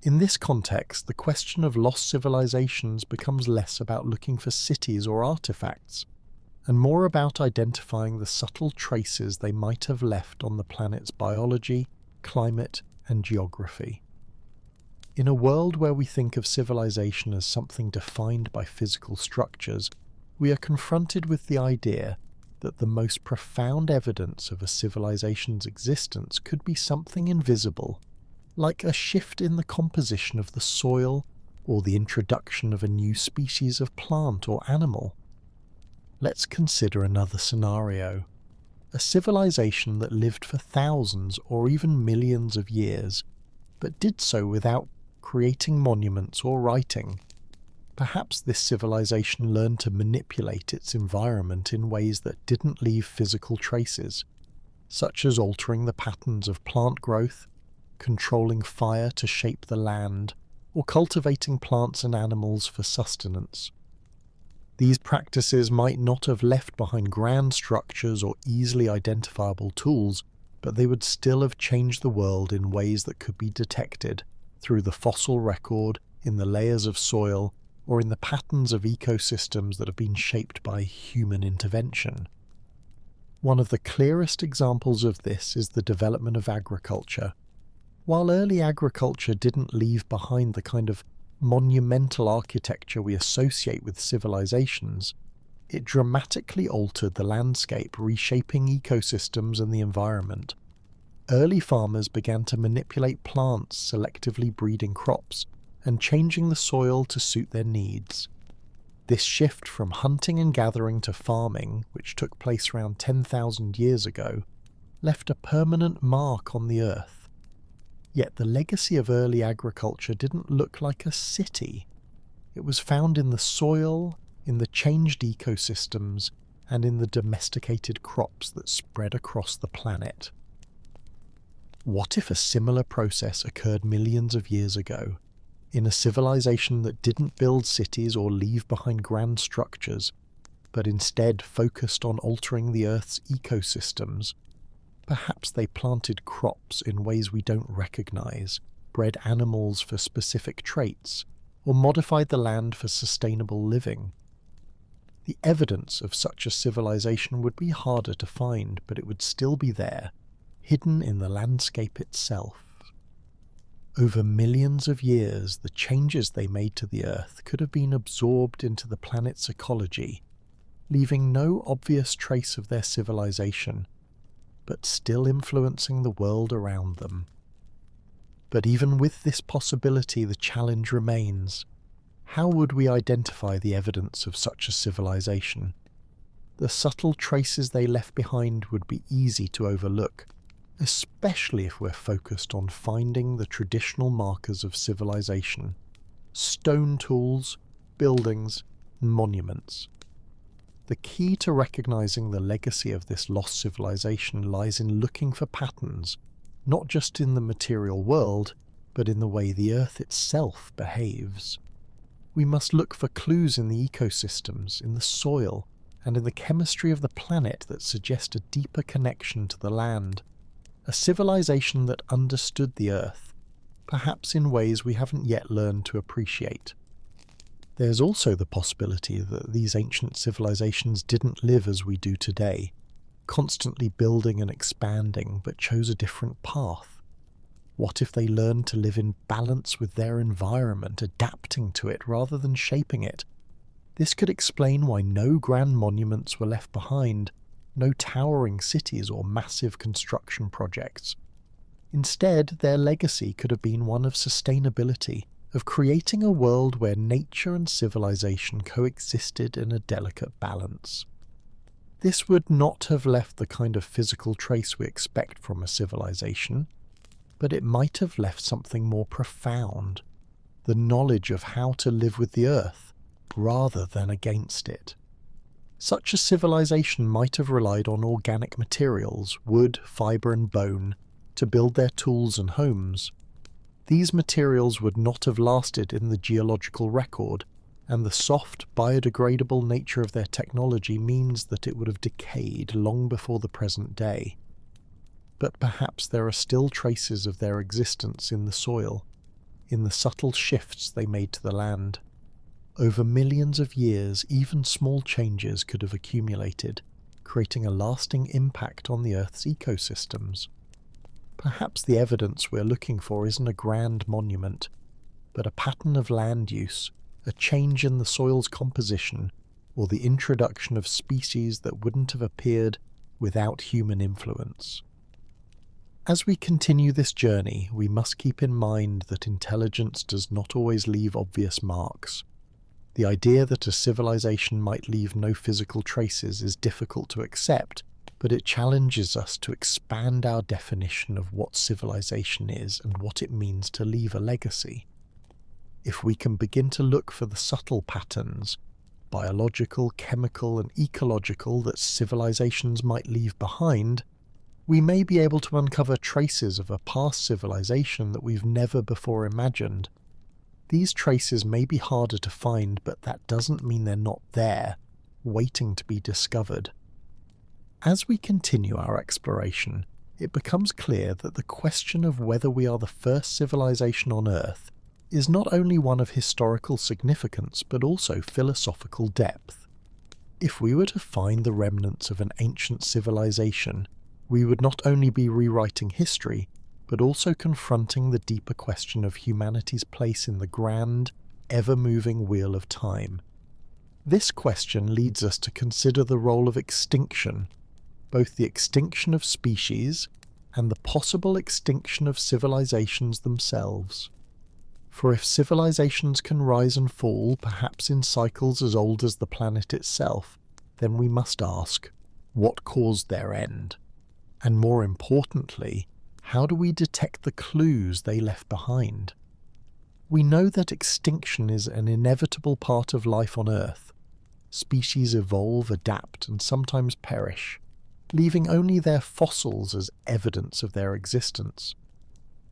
In this context, the question of lost civilizations becomes less about looking for cities or artifacts, and more about identifying the subtle traces they might have left on the planet's biology, climate, and geography. In a world where we think of civilization as something defined by physical structures, we are confronted with the idea that the most profound evidence of a civilization's existence could be something invisible, like a shift in the composition of the soil or the introduction of a new species of plant or animal. Let's consider another scenario. A civilization that lived for thousands or even millions of years, but did so without creating monuments or writing. Perhaps this civilization learned to manipulate its environment in ways that didn't leave physical traces, such as altering the patterns of plant growth, controlling fire to shape the land, or cultivating plants and animals for sustenance. These practices might not have left behind grand structures or easily identifiable tools, but they would still have changed the world in ways that could be detected through the fossil record, in the layers of soil, or in the patterns of ecosystems that have been shaped by human intervention. One of the clearest examples of this is the development of agriculture. While early agriculture didn't leave behind the kind of monumental architecture we associate with civilizations, it dramatically altered the landscape, reshaping ecosystems and the environment. Early farmers began to manipulate plants, selectively breeding crops, and changing the soil to suit their needs. This shift from hunting and gathering to farming, which took place around 10,000 years ago, left a permanent mark on the earth. Yet the legacy of early agriculture didn't look like a city. It was found in the soil, in the changed ecosystems, and in the domesticated crops that spread across the planet. What if a similar process occurred millions of years ago, in a civilization that didn't build cities or leave behind grand structures, but instead focused on altering the Earth's ecosystems? Perhaps they planted crops in ways we don't recognize, bred animals for specific traits, or modified the land for sustainable living. The evidence of such a civilization would be harder to find, but it would still be there, hidden in the landscape itself. Over millions of years, the changes they made to the Earth could have been absorbed into the planet's ecology, leaving no obvious trace of their civilization, but still influencing the world around them. But even with this possibility, the challenge remains. How would we identify the evidence of such a civilization? The subtle traces they left behind would be easy to overlook, especially if we're focused on finding the traditional markers of civilization: stone tools, buildings, and monuments. The key to recognizing the legacy of this lost civilization lies in looking for patterns, not just in the material world, but in the way the Earth itself behaves. We must look for clues in the ecosystems, in the soil, and in the chemistry of the planet that suggest a deeper connection to the land, a civilization that understood the Earth, perhaps in ways we haven't yet learned to appreciate. There's also the possibility that these ancient civilizations didn't live as we do today, constantly building and expanding, but chose a different path. What if they learned to live in balance with their environment, adapting to it rather than shaping it? This could explain why no grand monuments were left behind, no towering cities or massive construction projects. Instead, their legacy could have been one of sustainability, of creating a world where nature and civilization coexisted in a delicate balance. This would not have left the kind of physical trace we expect from a civilization, but it might have left something more profound, the knowledge of how to live with the Earth, rather than against it. Such a civilization might have relied on organic materials, wood, fibre and bone, to build their tools and homes. These materials would not have lasted in the geological record, and the soft, biodegradable nature of their technology means that it would have decayed long before the present day. But perhaps there are still traces of their existence in the soil, in the subtle shifts they made to the land. Over millions of years, even small changes could have accumulated, creating a lasting impact on the Earth's ecosystems. Perhaps the evidence we're looking for isn't a grand monument, but a pattern of land use, a change in the soil's composition, or the introduction of species that wouldn't have appeared without human influence. As we continue this journey, we must keep in mind that intelligence does not always leave obvious marks. The idea that a civilization might leave no physical traces is difficult to accept, but it challenges us to expand our definition of what civilization is and what it means to leave a legacy. If we can begin to look for the subtle patterns, biological, chemical, and ecological, that civilizations might leave behind, we may be able to uncover traces of a past civilization that we've never before imagined. These traces may be harder to find, but that doesn't mean they're not there, waiting to be discovered. As we continue our exploration, it becomes clear that the question of whether we are the first civilization on Earth is not only one of historical significance but also philosophical depth. If we were to find the remnants of an ancient civilization, we would not only be rewriting history, but also confronting the deeper question of humanity's place in the grand, ever-moving wheel of time. This question leads us to consider the role of extinction, both the extinction of species and the possible extinction of civilizations themselves. For if civilizations can rise and fall, perhaps in cycles as old as the planet itself, then we must ask, what caused their end? And more importantly, how do we detect the clues they left behind? We know that extinction is an inevitable part of life on Earth. Species evolve, adapt, and sometimes perish, leaving only their fossils as evidence of their existence.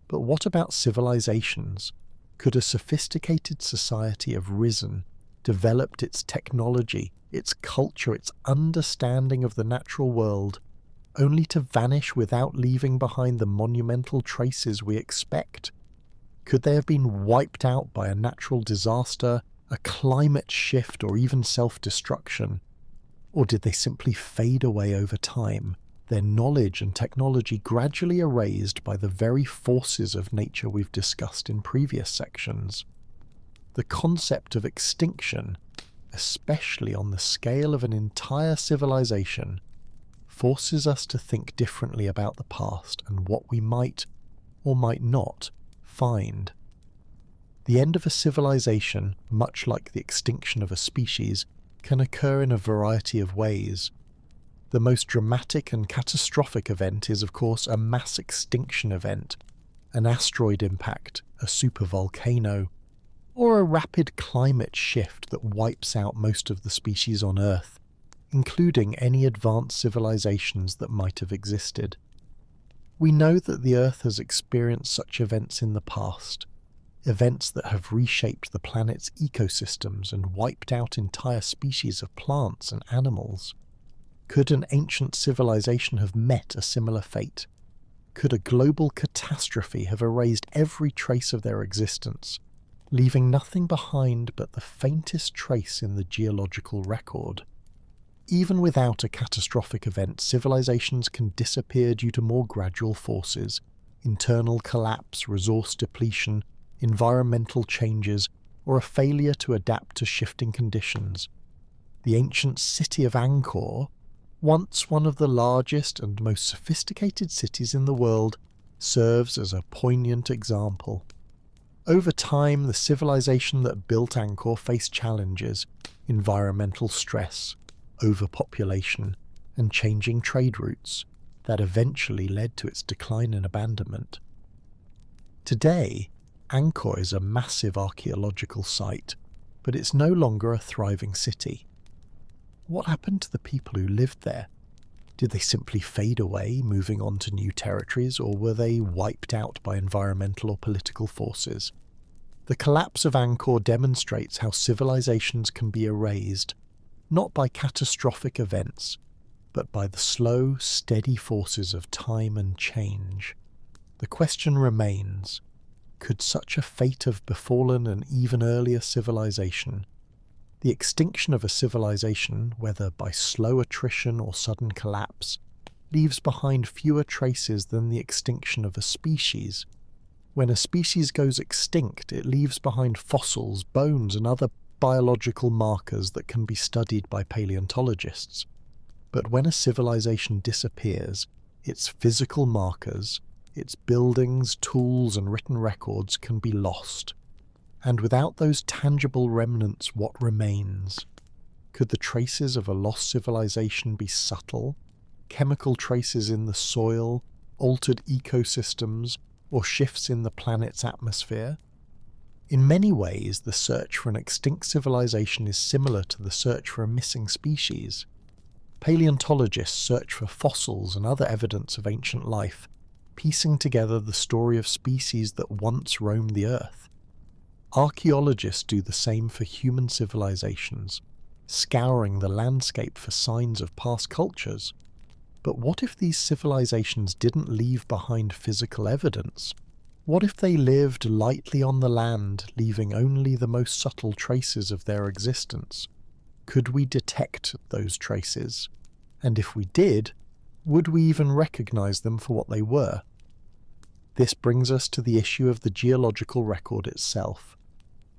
But what about civilizations? Could a sophisticated society have risen, developed its technology, its culture, its understanding of the natural world, only to vanish without leaving behind the monumental traces we expect? Could they have been wiped out by a natural disaster, a climate shift, or even self-destruction? Or did they simply fade away over time, their knowledge and technology gradually erased by the very forces of nature we've discussed in previous sections? The concept of extinction, especially on the scale of an entire civilization, forces us to think differently about the past and what we might, or might not, find. The end of a civilization, much like the extinction of a species, can occur in a variety of ways. The most dramatic and catastrophic event is, of course, a mass extinction event, an asteroid impact, a supervolcano, or a rapid climate shift that wipes out most of the species on Earth, including any advanced civilizations that might have existed. We know that the Earth has experienced such events in the past, events that have reshaped the planet's ecosystems and wiped out entire species of plants and animals. Could an ancient civilization have met a similar fate? Could a global catastrophe have erased every trace of their existence, leaving nothing behind but the faintest trace in the geological record? Even without a catastrophic event, civilizations can disappear due to more gradual forces: internal collapse, resource depletion, environmental changes, or a failure to adapt to shifting conditions. The ancient city of Angkor, once one of the largest and most sophisticated cities in the world, serves as a poignant example. Over time, the civilization that built Angkor faced challenges: environmental stress, overpopulation, and changing trade routes that eventually led to its decline and abandonment. Today, Angkor is a massive archaeological site, but it's no longer a thriving city. What happened to the people who lived there? Did they simply fade away, moving on to new territories, or were they wiped out by environmental or political forces? The collapse of Angkor demonstrates how civilizations can be erased, not by catastrophic events, but by the slow, steady forces of time and change. The question remains, could such a fate have befallen an even earlier civilization? The extinction of a civilization, whether by slow attrition or sudden collapse, leaves behind fewer traces than the extinction of a species. When a species goes extinct, it leaves behind fossils, bones, and other biological markers that can be studied by paleontologists. But when a civilization disappears, its physical markers, its buildings, tools, and written records can be lost. And without those tangible remnants, what remains? Could the traces of a lost civilization be subtle? Chemical traces in the soil, altered ecosystems, or shifts in the planet's atmosphere? In many ways, the search for an extinct civilization is similar to the search for a missing species. Paleontologists search for fossils and other evidence of ancient life, piecing together the story of species that once roamed the Earth. Archaeologists do the same for human civilizations, scouring the landscape for signs of past cultures. But what if these civilizations didn't leave behind physical evidence? What if they lived lightly on the land, leaving only the most subtle traces of their existence? Could we detect those traces? And if we did, would we even recognize them for what they were? This brings us to the issue of the geological record itself.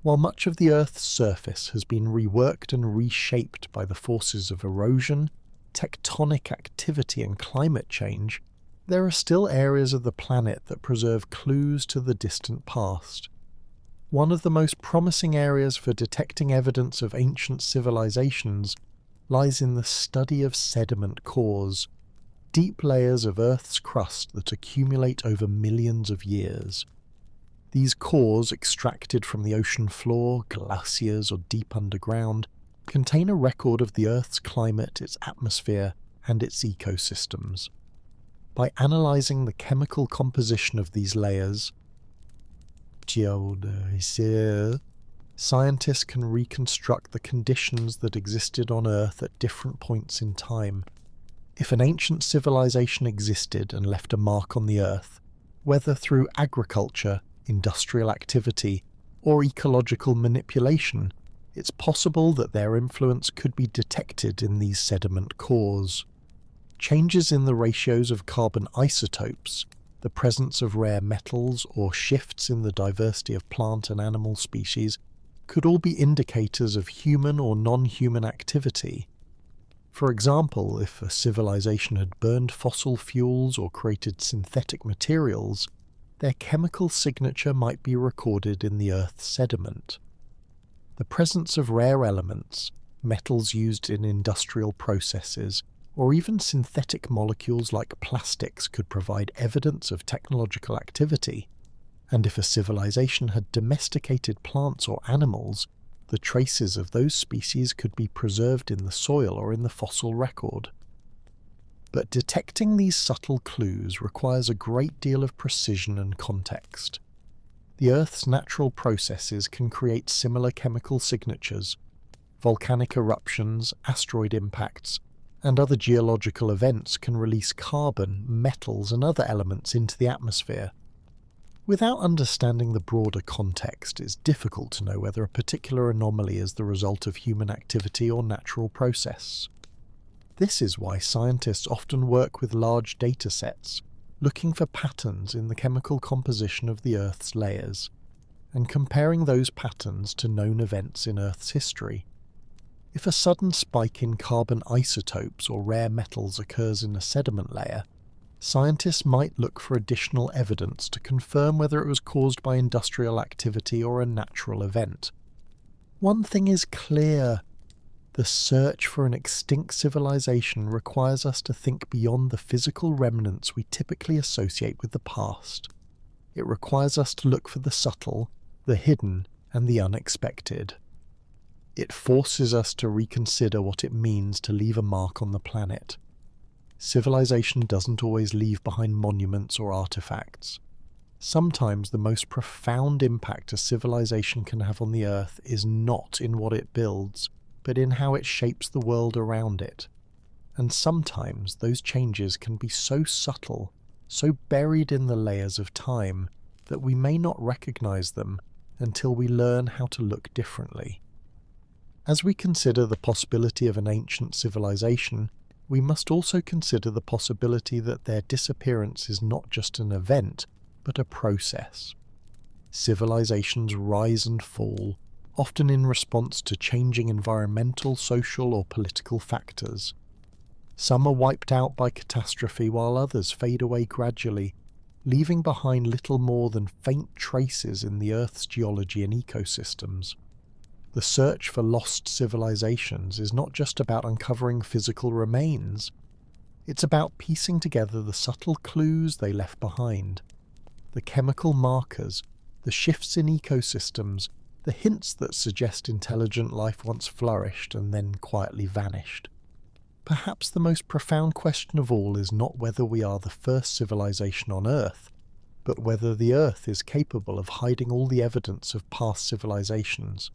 While much of the Earth's surface has been reworked and reshaped by the forces of erosion, tectonic activity and climate change, there are still areas of the planet that preserve clues to the distant past. One of the most promising areas for detecting evidence of ancient civilizations lies in the study of sediment cores, deep layers of Earth's crust that accumulate over millions of years. These cores, extracted from the ocean floor, glaciers, or deep underground, contain a record of the Earth's climate, its atmosphere, and its ecosystems. By analysing the chemical composition of these layers, scientists can reconstruct the conditions that existed on Earth at different points in time. If an ancient civilization existed and left a mark on the Earth, whether through agriculture, industrial activity, or ecological manipulation, it's possible that their influence could be detected in these sediment cores. Changes in the ratios of carbon isotopes, the presence of rare metals, or shifts in the diversity of plant and animal species could all be indicators of human or non-human activity. For example, if a civilization had burned fossil fuels or created synthetic materials, their chemical signature might be recorded in the Earth's sediment. The presence of rare elements, metals used in industrial processes, or even synthetic molecules like plastics could provide evidence of technological activity. And if a civilization had domesticated plants or animals, the traces of those species could be preserved in the soil or in the fossil record. But detecting these subtle clues requires a great deal of precision and context. The Earth's natural processes can create similar chemical signatures. Volcanic eruptions, asteroid impacts, and other geological events can release carbon, metals, and other elements into the atmosphere. Without understanding the broader context, it's difficult to know whether a particular anomaly is the result of human activity or natural process. This is why scientists often work with large data sets, looking for patterns in the chemical composition of the Earth's layers, and comparing those patterns to known events in Earth's history. If a sudden spike in carbon isotopes or rare metals occurs in a sediment layer, scientists might look for additional evidence to confirm whether it was caused by industrial activity or a natural event. One thing is clear: the search for an extinct civilization requires us to think beyond the physical remnants we typically associate with the past. It requires us to look for the subtle, the hidden, and the unexpected. It forces us to reconsider what it means to leave a mark on the planet. Civilization doesn't always leave behind monuments or artifacts. Sometimes the most profound impact a civilization can have on the Earth is not in what it builds, but in how it shapes the world around it. And sometimes those changes can be so subtle, so buried in the layers of time, that we may not recognize them until we learn how to look differently. As we consider the possibility of an ancient civilization, we must also consider the possibility that their disappearance is not just an event, but a process. Civilizations rise and fall, often in response to changing environmental, social, or political factors. Some are wiped out by catastrophe while others fade away gradually, leaving behind little more than faint traces in the Earth's geology and ecosystems. The search for lost civilizations is not just about uncovering physical remains. It's about piecing together the subtle clues they left behind, the chemical markers, the shifts in ecosystems, the hints that suggest intelligent life once flourished and then quietly vanished. Perhaps the most profound question of all is not whether we are the first civilization on Earth, but whether the Earth is capable of hiding all the evidence of past civilizations.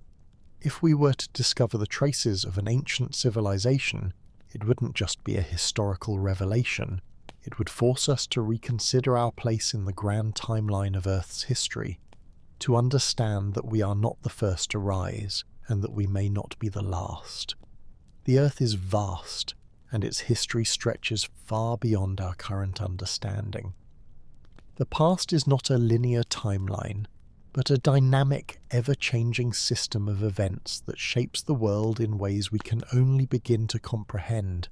If we were to discover the traces of an ancient civilization, it wouldn't just be a historical revelation. It would force us to reconsider our place in the grand timeline of Earth's history, to understand that we are not the first to rise, and that we may not be the last. The Earth is vast, and its history stretches far beyond our current understanding. The past is not a linear timeline, but a dynamic, ever-changing system of events that shapes the world in ways we can only begin to comprehend.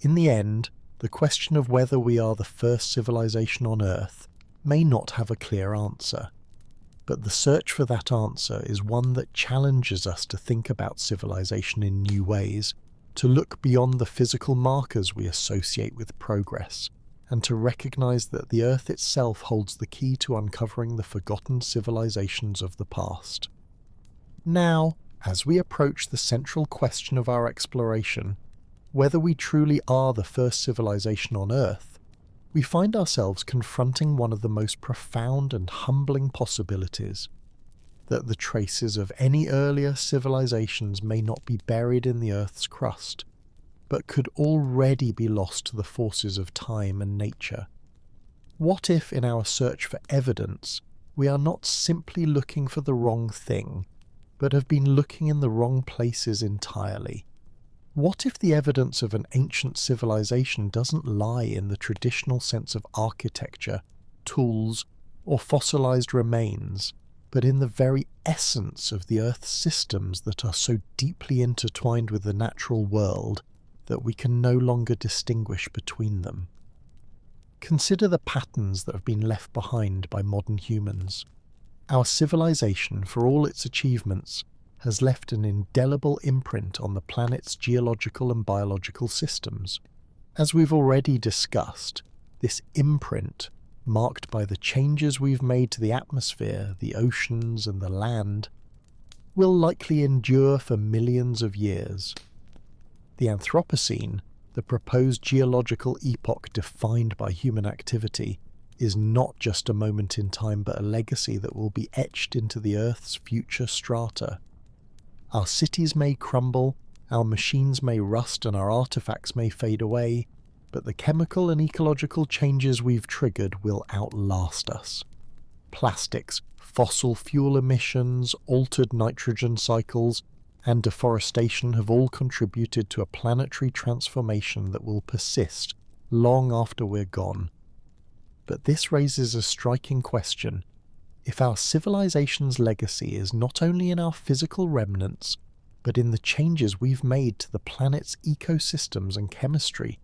In the end, the question of whether we are the first civilization on Earth may not have a clear answer, but the search for that answer is one that challenges us to think about civilization in new ways, to look beyond the physical markers we associate with progress, and to recognize that the Earth itself holds the key to uncovering the forgotten civilizations of the past. Now, as we approach the central question of our exploration, whether we truly are the first civilization on Earth, we find ourselves confronting one of the most profound and humbling possibilities, that the traces of any earlier civilizations may not be buried in the Earth's crust, but could already be lost to the forces of time and nature. What if, in our search for evidence, we are not simply looking for the wrong thing, but have been looking in the wrong places entirely? What if the evidence of an ancient civilization doesn't lie in the traditional sense of architecture, tools, or fossilized remains, but in the very essence of the Earth's systems that are so deeply intertwined with the natural world that we can no longer distinguish between them? Consider the patterns that have been left behind by modern humans. Our civilization, for all its achievements, has left an indelible imprint on the planet's geological and biological systems. As we've already discussed, this imprint, marked by the changes we've made to the atmosphere, the oceans, and the land, will likely endure for millions of years. The Anthropocene, the proposed geological epoch defined by human activity, is not just a moment in time but a legacy that will be etched into the Earth's future strata. Our cities may crumble, our machines may rust, and our artifacts may fade away, but the chemical and ecological changes we've triggered will outlast us. Plastics, fossil fuel emissions, altered nitrogen cycles, and deforestation have all contributed to a planetary transformation that will persist long after we're gone. But this raises a striking question. If our civilization's legacy is not only in our physical remnants, but in the changes we've made to the planet's ecosystems and chemistry,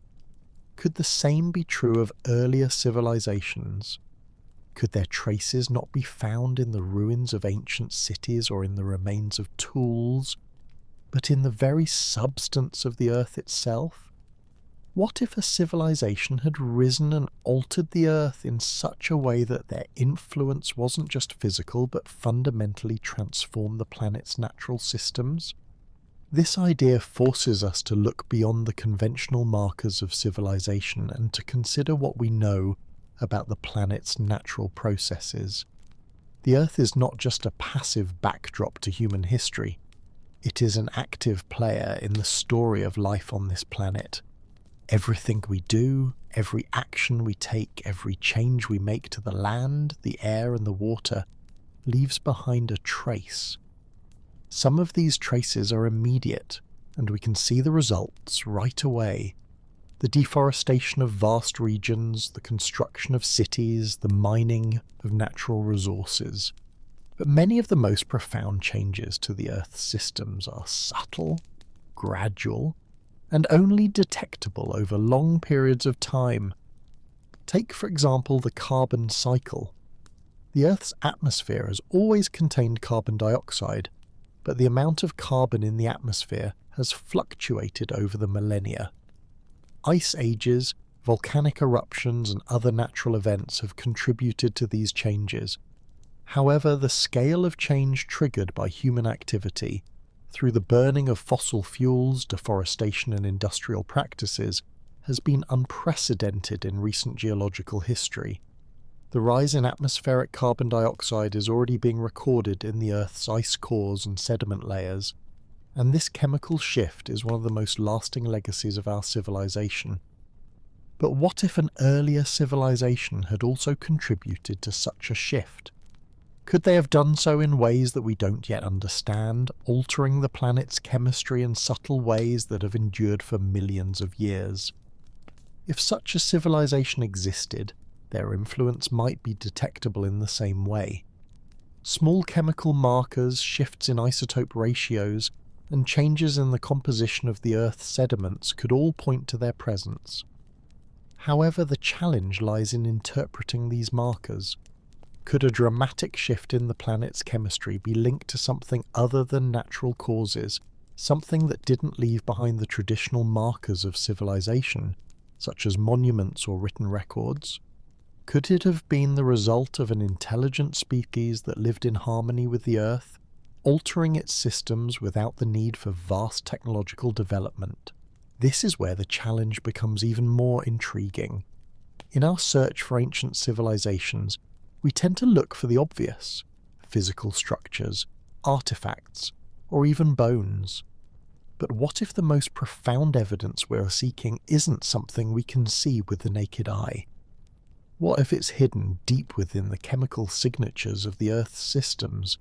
could the same be true of earlier civilizations? Could their traces not be found in the ruins of ancient cities or in the remains of tools, but in the very substance of the Earth itself? What if a civilization had risen and altered the Earth in such a way that their influence wasn't just physical but fundamentally transformed the planet's natural systems? This idea forces us to look beyond the conventional markers of civilization and to consider what we know about the planet's natural processes. The Earth is not just a passive backdrop to human history. It is an active player in the story of life on this planet. Everything we do, every action we take, every change we make to the land, the air, and the water leaves behind a trace. Some of these traces are immediate, and we can see the results right away. The deforestation of vast regions, the construction of cities, the mining of natural resources. But many of the most profound changes to the Earth's systems are subtle, gradual, and only detectable over long periods of time. Take, for example, the carbon cycle. The Earth's atmosphere has always contained carbon dioxide, but the amount of carbon in the atmosphere has fluctuated over the millennia. Ice ages, volcanic eruptions, and other natural events have contributed to these changes. However, the scale of change triggered by human activity, through the burning of fossil fuels, deforestation, and industrial practices, has been unprecedented in recent geological history. The rise in atmospheric carbon dioxide is already being recorded in the Earth's ice cores and sediment layers, and this chemical shift is one of the most lasting legacies of our civilization. But what if an earlier civilization had also contributed to such a shift? Could they have done so in ways that we don't yet understand, altering the planet's chemistry in subtle ways that have endured for millions of years? If such a civilization existed, their influence might be detectable in the same way. Small chemical markers, shifts in isotope ratios, and changes in the composition of the Earth's sediments could all point to their presence. However, the challenge lies in interpreting these markers. Could a dramatic shift in the planet's chemistry be linked to something other than natural causes, something that didn't leave behind the traditional markers of civilization, such as monuments or written records? Could it have been the result of an intelligent species that lived in harmony with the Earth, altering its systems without the need for vast technological development? This is where the challenge becomes even more intriguing. In our search for ancient civilizations, we tend to look for the obvious: physical structures, artifacts, or even bones. But what if the most profound evidence we're seeking isn't something we can see with the naked eye? What if it's hidden deep within the chemical signatures of the Earth's systems?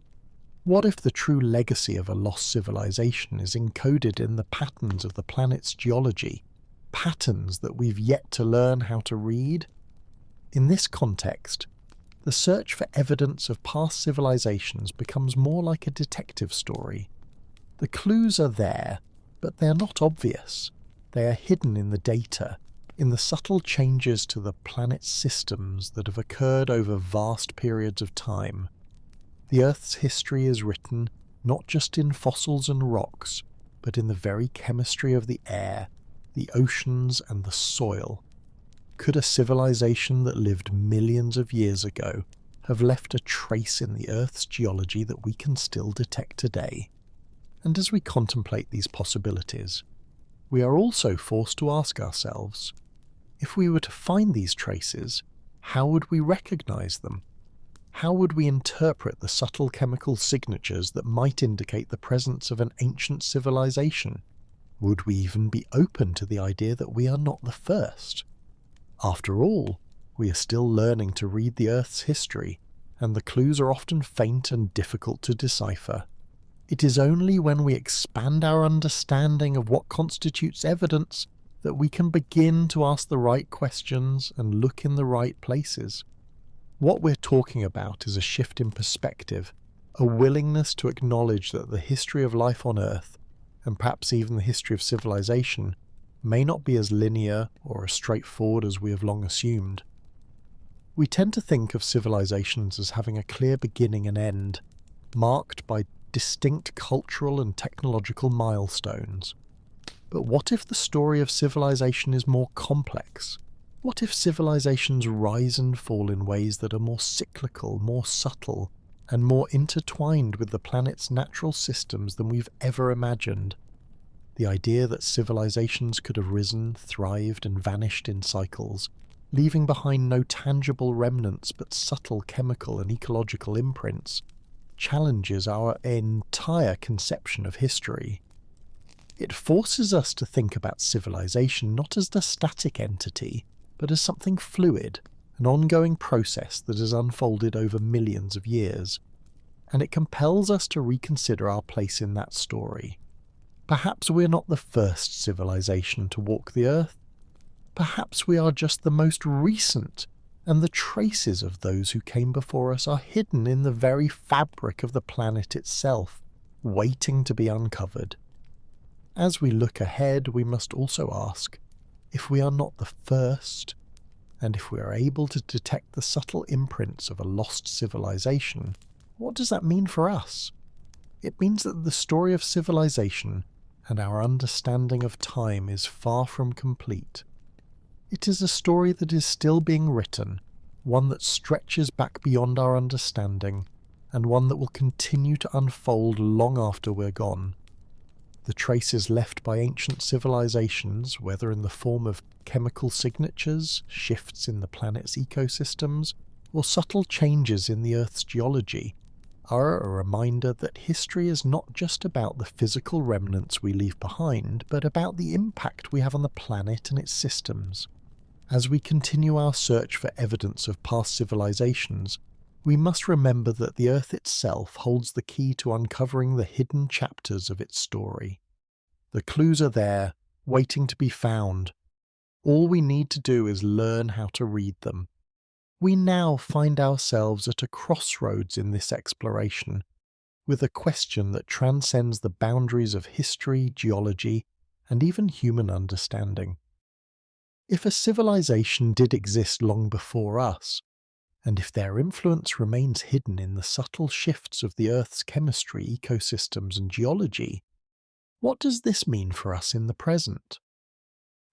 What if the true legacy of a lost civilization is encoded in the patterns of the planet's geology, patterns that we've yet to learn how to read? In this context, the search for evidence of past civilizations becomes more like a detective story. The clues are there, but they're not obvious. They are hidden in the data, in the subtle changes to the planet's systems that have occurred over vast periods of time. The Earth's history is written not just in fossils and rocks, but in the very chemistry of the air, the oceans, and the soil. Could a civilization that lived millions of years ago have left a trace in the Earth's geology that we can still detect today? And as we contemplate these possibilities, we are also forced to ask ourselves, if we were to find these traces, how would we recognize them? How would we interpret the subtle chemical signatures that might indicate the presence of an ancient civilization? Would we even be open to the idea that we are not the first? After all, we are still learning to read the Earth's history, and the clues are often faint and difficult to decipher. It is only when we expand our understanding of what constitutes evidence that we can begin to ask the right questions and look in the right places. What we're talking about is a shift in perspective, a willingness to acknowledge that the history of life on Earth, and perhaps even the history of civilization, may not be as linear or as straightforward as we have long assumed. We tend to think of civilizations as having a clear beginning and end, marked by distinct cultural and technological milestones. But what if the story of civilization is more complex? What if civilizations rise and fall in ways that are more cyclical, more subtle, and more intertwined with the planet's natural systems than we've ever imagined? The idea that civilizations could have risen, thrived, and vanished in cycles, leaving behind no tangible remnants but subtle chemical and ecological imprints, challenges our entire conception of history. It forces us to think about civilization not as the static entity, but as something fluid, an ongoing process that has unfolded over millions of years. And it compels us to reconsider our place in that story. Perhaps we're not the first civilization to walk the Earth. Perhaps we are just the most recent, and the traces of those who came before us are hidden in the very fabric of the planet itself, waiting to be uncovered. As we look ahead, we must also ask, if we are not the first, And if we are able to detect the subtle imprints of a lost civilization, what does that mean for us? It means that the story of civilization and our understanding of time is far from complete. It is a story that is still being written, one that stretches back beyond our understanding, and one that will continue to unfold long after we're gone. The traces left by ancient civilizations, whether in the form of chemical signatures, shifts in the planet's ecosystems, or subtle changes in the Earth's geology, are a reminder that history is not just about the physical remnants we leave behind, but about the impact we have on the planet and its systems. As we continue our search for evidence of past civilizations, we must remember that the Earth itself holds the key to uncovering the hidden chapters of its story. The clues are there, waiting to be found. All we need to do is learn how to read them. We now find ourselves at a crossroads in this exploration, with a question that transcends the boundaries of history, geology, and even human understanding. If a civilization did exist long before us, and if their influence remains hidden in the subtle shifts of the Earth's chemistry, ecosystems, and geology, what does this mean for us in the present?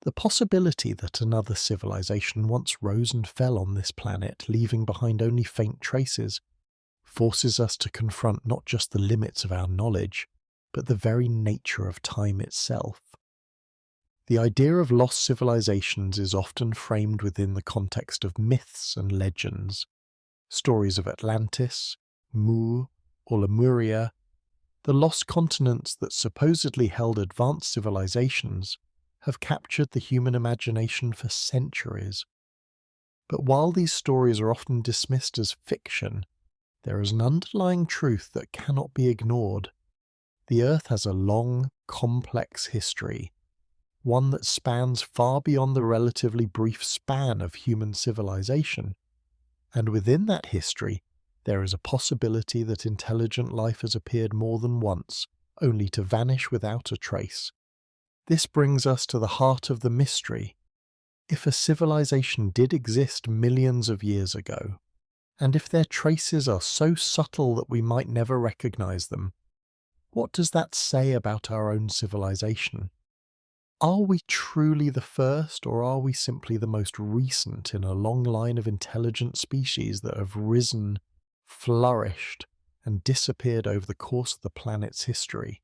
The possibility that another civilization once rose and fell on this planet, leaving behind only faint traces, forces us to confront not just the limits of our knowledge, but the very nature of time itself. The idea of lost civilizations is often framed within the context of myths and legends. Stories of Atlantis, Mu, or Lemuria, the lost continents that supposedly held advanced civilizations, have captured the human imagination for centuries. But while these stories are often dismissed as fiction, there is an underlying truth that cannot be ignored. The Earth has a long, complex history, one that spans far beyond the relatively brief span of human civilization. And within that history, there is a possibility that intelligent life has appeared more than once, only to vanish without a trace. This brings us to the heart of the mystery. If a civilization did exist millions of years ago, and if their traces are so subtle that we might never recognize them, what does that say about our own civilization? Are we truly the first, or are we simply the most recent in a long line of intelligent species that have risen, flourished, and disappeared over the course of the planet's history?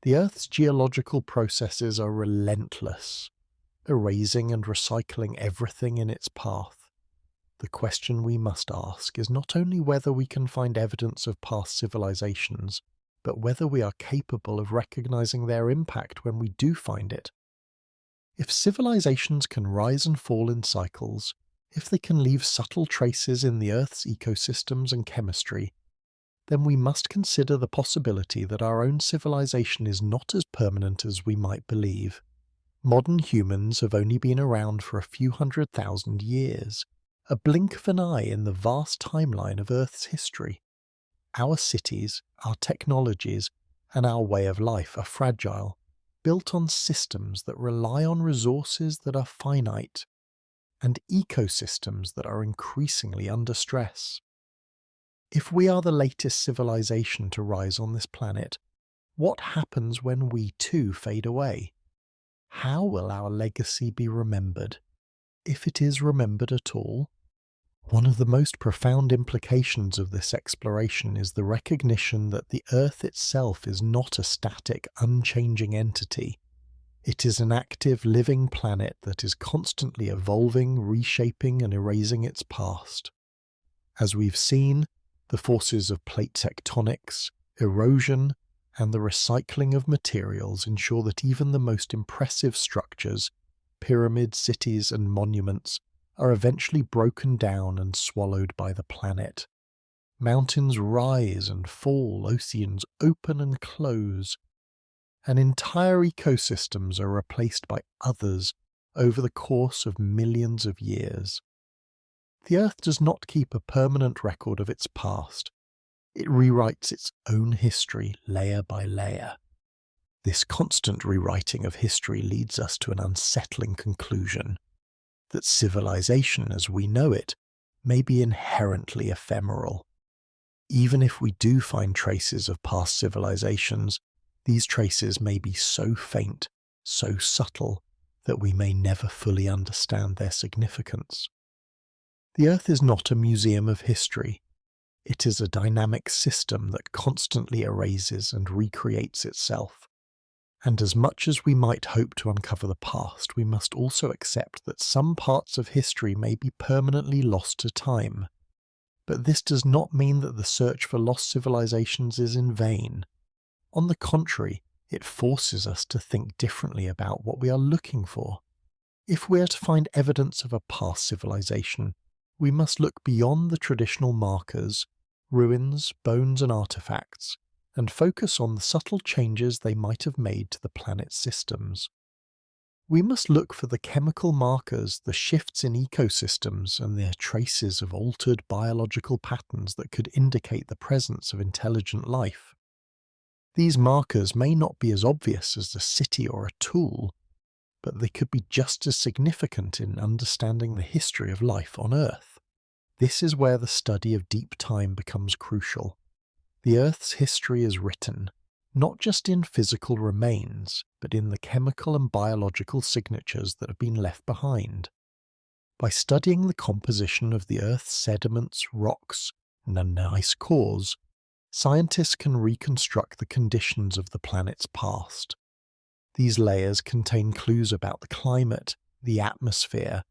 The Earth's geological processes are relentless, erasing and recycling everything in its path. The question we must ask is not only whether we can find evidence of past civilizations, but whether we are capable of recognizing their impact when we do find it. If civilizations can rise and fall in cycles, if they can leave subtle traces in the Earth's ecosystems and chemistry, then we must consider the possibility that our own civilization is not as permanent as we might believe. Modern humans have only been around for a few 100,000 years, a blink of an eye in the vast timeline of Earth's history. Our cities, our technologies, and our way of life are fragile, built on systems that rely on resources that are finite, and ecosystems that are increasingly under stress. If we are the latest civilization to rise on this planet, what happens when we too fade away? How will our legacy be remembered, if it is remembered at all? One of the most profound implications of this exploration is the recognition that the Earth itself is not a static, unchanging entity. It is an active, living planet that is constantly evolving, reshaping, and erasing its past. As we've seen, the forces of plate tectonics, erosion, and the recycling of materials ensure that even the most impressive structures, pyramids, cities, and monuments, are eventually broken down and swallowed by the planet. Mountains rise and fall, oceans open and close, and entire ecosystems are replaced by others over the course of millions of years. The Earth does not keep a permanent record of its past. It rewrites its own history layer by layer. This constant rewriting of history leads us to an unsettling conclusion. that civilization as we know it may be inherently ephemeral. Even if we do find traces of past civilizations, these traces may be so faint, so subtle, that we may never fully understand their significance. The Earth is not a museum of history. It is a dynamic system that constantly erases and recreates itself. And as much as we might hope to uncover the past, we must also accept that some parts of history may be permanently lost to time. But this does not mean that the search for lost civilizations is in vain. On the contrary, it forces us to think differently about what we are looking for. If we are to find evidence of a past civilization, we must look beyond the traditional markers, ruins, bones and artifacts, and focus on the subtle changes they might have made to the planet's systems. We must look for the chemical markers, the shifts in ecosystems, and the traces of altered biological patterns that could indicate the presence of intelligent life. These markers may not be as obvious as a city or a tool, but they could be just as significant in understanding the history of life on Earth. This is where the study of deep time becomes crucial. The Earth's history is written, not just in physical remains, but in the chemical and biological signatures that have been left behind. By studying the composition of the Earth's sediments, rocks, and ice cores, scientists can reconstruct the conditions of the planet's past. These layers contain clues about the climate, the atmosphere,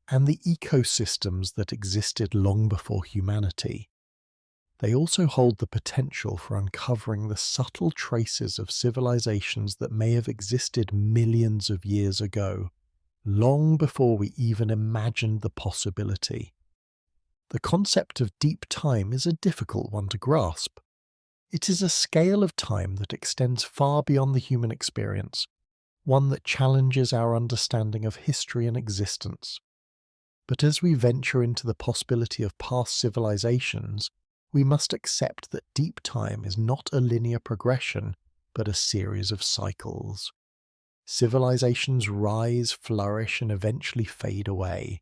and the ecosystems that existed long before humanity. They also hold the potential for uncovering the subtle traces of civilizations that may have existed millions of years ago, long before we even imagined the possibility. The concept of deep time is a difficult one to grasp. It is a scale of time that extends far beyond the human experience, one that challenges our understanding of history and existence. But as we venture into the possibility of past civilizations, we must accept that deep time is not a linear progression, but a series of cycles. Civilizations rise, flourish, and eventually fade away.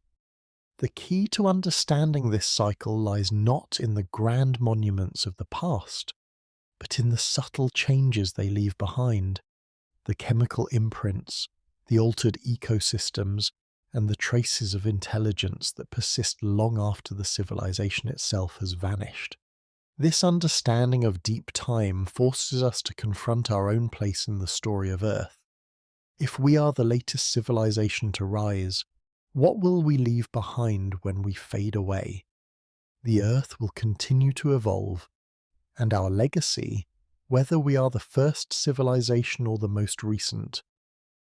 The key to understanding this cycle lies not in the grand monuments of the past, but in the subtle changes they leave behind, the chemical imprints, the altered ecosystems, and the traces of intelligence that persist long after the civilization itself has vanished. This understanding of deep time forces us to confront our own place in the story of Earth. If we are the latest civilization to rise, what will we leave behind when we fade away? The Earth will continue to evolve, and our legacy, whether we are the first civilization or the most recent,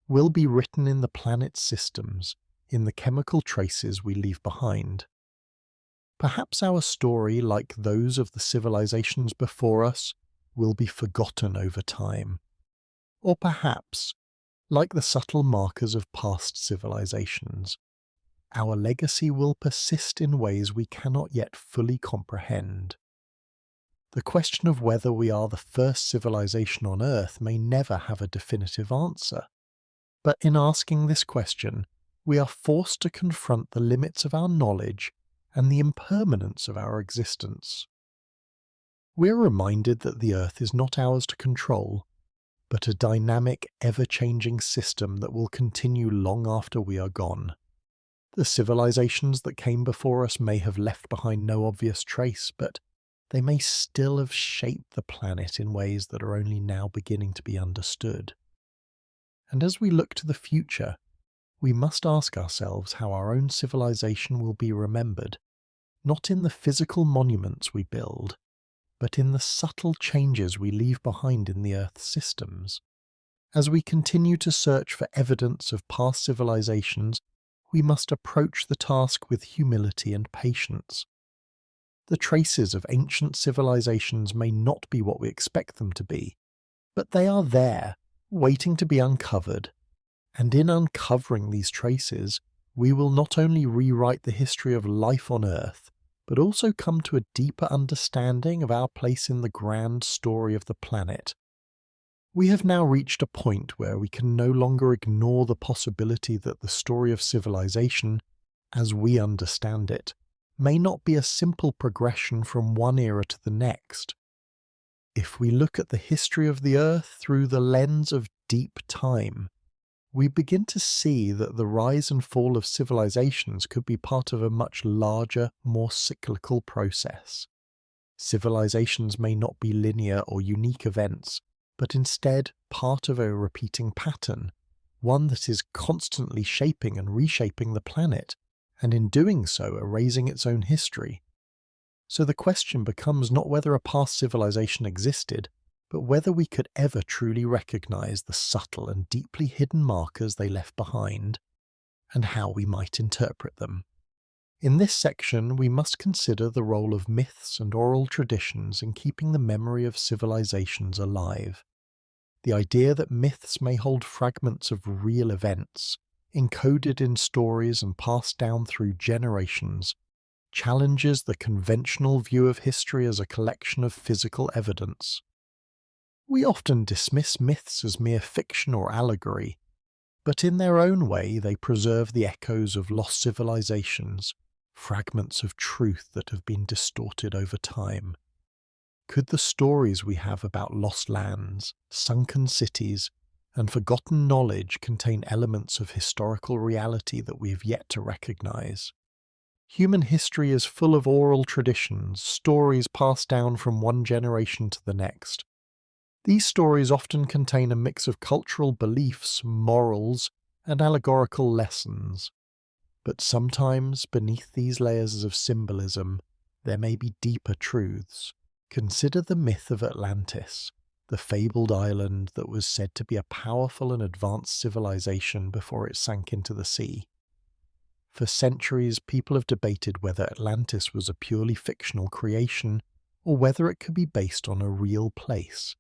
will be written in the planet's systems, in the chemical traces we leave behind. Perhaps our story, like those of the civilizations before us, will be forgotten over time. Or perhaps, like the subtle markers of past civilizations, our legacy will persist in ways we cannot yet fully comprehend. The question of whether we are the first civilization on Earth may never have a definitive answer. But in asking this question, we are forced to confront the limits of our knowledge and the impermanence of our existence. We are reminded that the Earth is not ours to control, but a dynamic, ever-changing system that will continue long after we are gone. The civilizations that came before us may have left behind no obvious trace, but they may still have shaped the planet in ways that are only now beginning to be understood. And as we look to the future, we must ask ourselves how our own civilization will be remembered, not in the physical monuments we build, but in the subtle changes we leave behind in the Earth's systems. As we continue to search for evidence of past civilizations, we must approach the task with humility and patience. The traces of ancient civilizations may not be what we expect them to be, but they are there, waiting to be uncovered. And in uncovering these traces, we will not only rewrite the history of life on Earth, but also come to a deeper understanding of our place in the grand story of the planet. We have now reached a point where we can no longer ignore the possibility that the story of civilization as we understand it, may not be a simple progression from one era to the next. If we look at the history of the Earth through the lens of deep time, we begin to see that the rise and fall of civilizations could be part of a much larger, more cyclical process. Civilizations may not be linear or unique events, but instead part of a repeating pattern, one that is constantly shaping and reshaping the planet, and in doing so erasing its own history. So the question becomes not whether a past civilization existed, but whether we could ever truly recognize the subtle and deeply hidden markers they left behind, and how we might interpret them. In this section, we must consider the role of myths and oral traditions in keeping the memory of civilizations alive. The idea that myths may hold fragments of real events, encoded in stories and passed down through generations, challenges the conventional view of history as a collection of physical evidence. We often dismiss myths as mere fiction or allegory, but in their own way they preserve the echoes of lost civilizations, fragments of truth that have been distorted over time. Could the stories we have about lost lands, sunken cities, and forgotten knowledge contain elements of historical reality that we have yet to recognize? Human history is full of oral traditions, stories passed down from one generation to the next. These stories often contain a mix of cultural beliefs, morals, and allegorical lessons. But sometimes, beneath these layers of symbolism, there may be deeper truths. Consider the myth of Atlantis, the fabled island that was said to be a powerful and advanced civilization before it sank into the sea. For centuries, people have debated whether Atlantis was a purely fictional creation, or whether it could be based on a real place,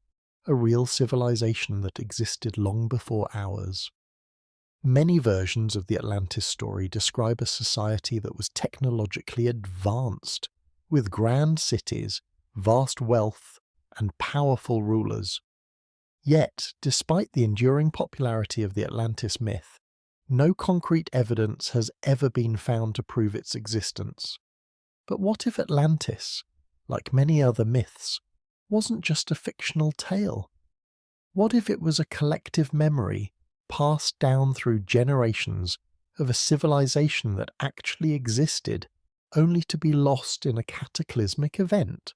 a real civilization that existed long before ours. Many versions of the Atlantis story describe a society that was technologically advanced, with grand cities, vast wealth, and powerful rulers. Yet, despite the enduring popularity of the Atlantis myth, no concrete evidence has ever been found to prove its existence. But what if Atlantis, like many other myths, wasn't just a fictional tale? What if it was a collective memory, passed down through generations, of a civilization that actually existed, only to be lost in a cataclysmic event?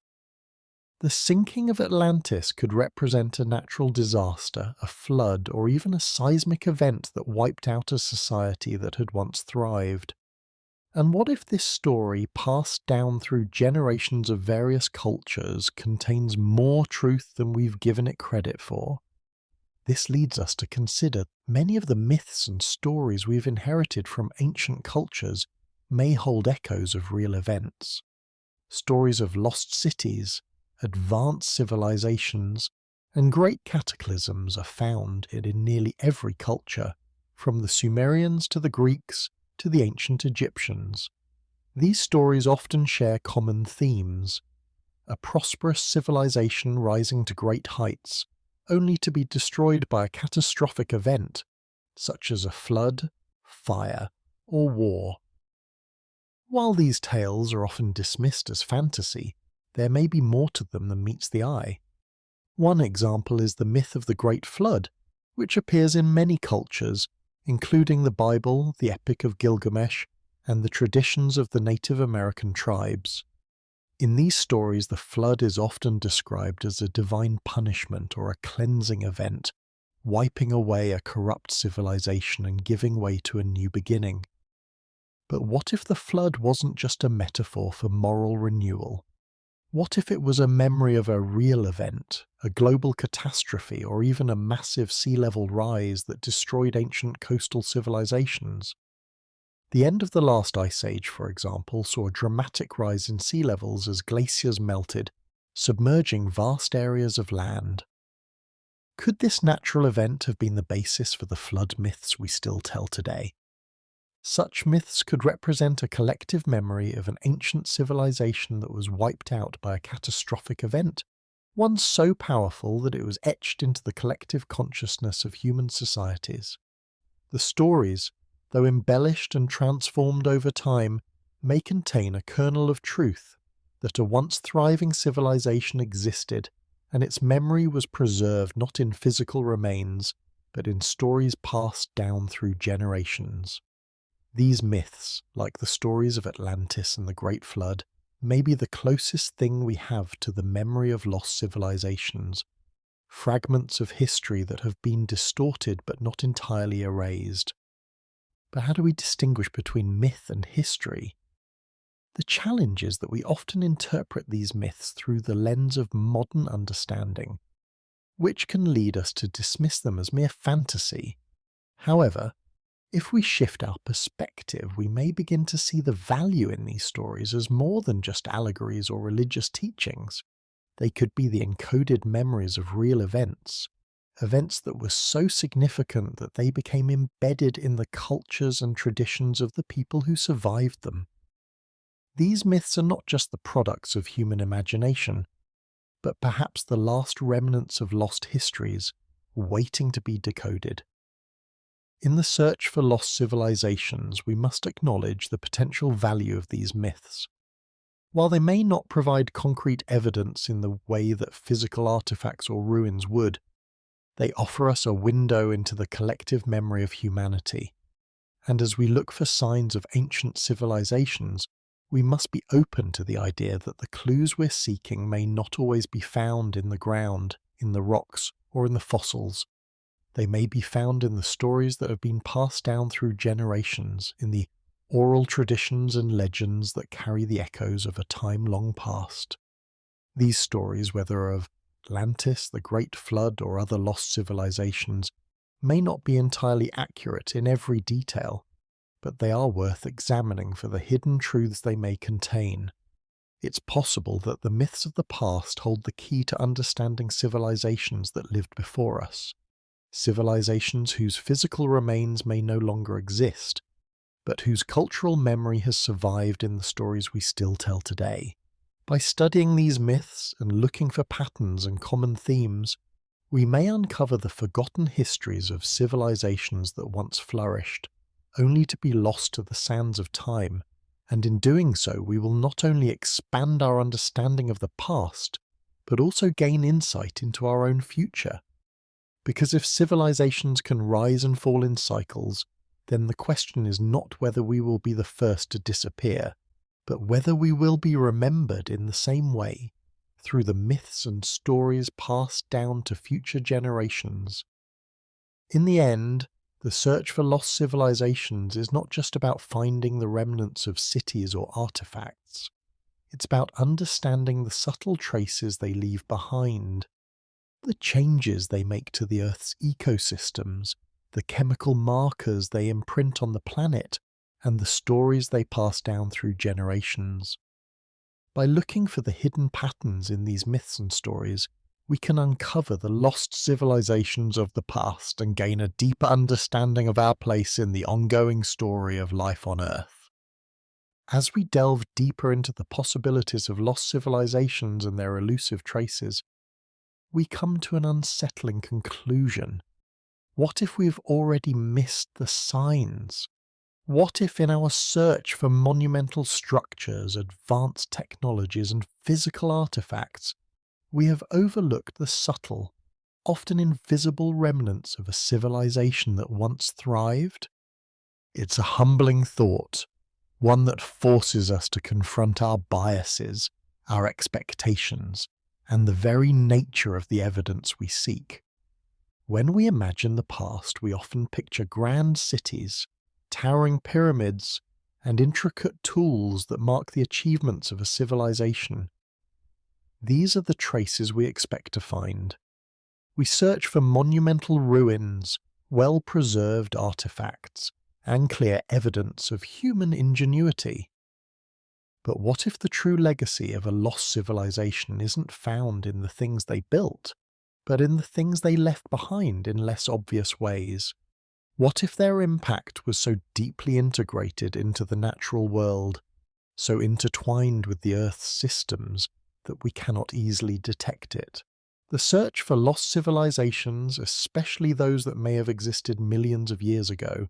The sinking of Atlantis could represent a natural disaster, a flood, or even a seismic event that wiped out a society that had once thrived. And what if this story, passed down through generations of various cultures, contains more truth than we've given it credit for? This leads us to consider many of the myths and stories we've inherited from ancient cultures may hold echoes of real events. Stories of lost cities, advanced civilizations, and great cataclysms are found in nearly every culture, from the Sumerians to the Greeks to the ancient Egyptians. These stories often share common themes: a prosperous civilization rising to great heights, only to be destroyed by a catastrophic event, such as a flood, fire, or war. While these tales are often dismissed as fantasy, there may be more to them than meets the eye. One example is the myth of the Great Flood, which appears in many cultures, including the Bible, the Epic of Gilgamesh, and the traditions of the Native American tribes. In these stories, the flood is often described as a divine punishment or a cleansing event, wiping away a corrupt civilization and giving way to a new beginning. But what if the flood wasn't just a metaphor for moral renewal? What if it was a memory of a real event, a global catastrophe, or even a massive sea level rise that destroyed ancient coastal civilizations? The end of the last ice age, for example, saw a dramatic rise in sea levels as glaciers melted, submerging vast areas of land. Could this natural event have been the basis for the flood myths we still tell today? Such myths could represent a collective memory of an ancient civilization that was wiped out by a catastrophic event, one so powerful that it was etched into the collective consciousness of human societies. The stories, though embellished and transformed over time, may contain a kernel of truth that a once thriving civilization existed, and its memory was preserved not in physical remains, but in stories passed down through generations. These myths, like the stories of Atlantis and the Great Flood, may be the closest thing we have to the memory of lost civilizations, fragments of history that have been distorted but not entirely erased. But how do we distinguish between myth and history? The challenge is that we often interpret these myths through the lens of modern understanding, which can lead us to dismiss them as mere fantasy. However, if we shift our perspective, we may begin to see the value in these stories as more than just allegories or religious teachings. They could be the encoded memories of real events, events that were so significant that they became embedded in the cultures and traditions of the people who survived them. These myths are not just the products of human imagination, but perhaps the last remnants of lost histories, waiting to be decoded. In the search for lost civilizations, we must acknowledge the potential value of these myths. While they may not provide concrete evidence in the way that physical artifacts or ruins would, they offer us a window into the collective memory of humanity. And as we look for signs of ancient civilizations, we must be open to the idea that the clues we're seeking may not always be found in the ground, in the rocks, or in the fossils. They may be found in the stories that have been passed down through generations, in the oral traditions and legends that carry the echoes of a time long past. These stories, whether of Atlantis, the Great Flood, or other lost civilizations, may not be entirely accurate in every detail, but they are worth examining for the hidden truths they may contain. It's possible that the myths of the past hold the key to understanding civilizations that lived before us. Civilizations whose physical remains may no longer exist, but whose cultural memory has survived in the stories we still tell today. By studying these myths and looking for patterns and common themes, we may uncover the forgotten histories of civilizations that once flourished, only to be lost to the sands of time, and in doing so we will not only expand our understanding of the past, but also gain insight into our own future. Because if civilizations can rise and fall in cycles, then the question is not whether we will be the first to disappear, but whether we will be remembered in the same way, through the myths and stories passed down to future generations. In the end, the search for lost civilizations is not just about finding the remnants of cities or artifacts. It's about understanding the subtle traces they leave behind, the changes they make to the Earth's ecosystems, the chemical markers they imprint on the planet, and the stories they pass down through generations. By looking for the hidden patterns in these myths and stories, we can uncover the lost civilizations of the past and gain a deeper understanding of our place in the ongoing story of life on Earth. As we delve deeper into the possibilities of lost civilizations and their elusive traces, we come to an unsettling conclusion. What if we've already missed the signs? What if in our search for monumental structures, advanced technologies, and physical artifacts, we have overlooked the subtle, often invisible remnants of a civilization that once thrived? It's a humbling thought, one that forces us to confront our biases, our expectations, and the very nature of the evidence we seek. When we imagine the past, we often picture grand cities, towering pyramids, and intricate tools that mark the achievements of a civilization. These are the traces we expect to find. We search for monumental ruins, well-preserved artifacts, and clear evidence of human ingenuity. But what if the true legacy of a lost civilization isn't found in the things they built, but in the things they left behind in less obvious ways? What if their impact was so deeply integrated into the natural world, so intertwined with the Earth's systems, that we cannot easily detect it? The search for lost civilizations, especially those that may have existed millions of years ago,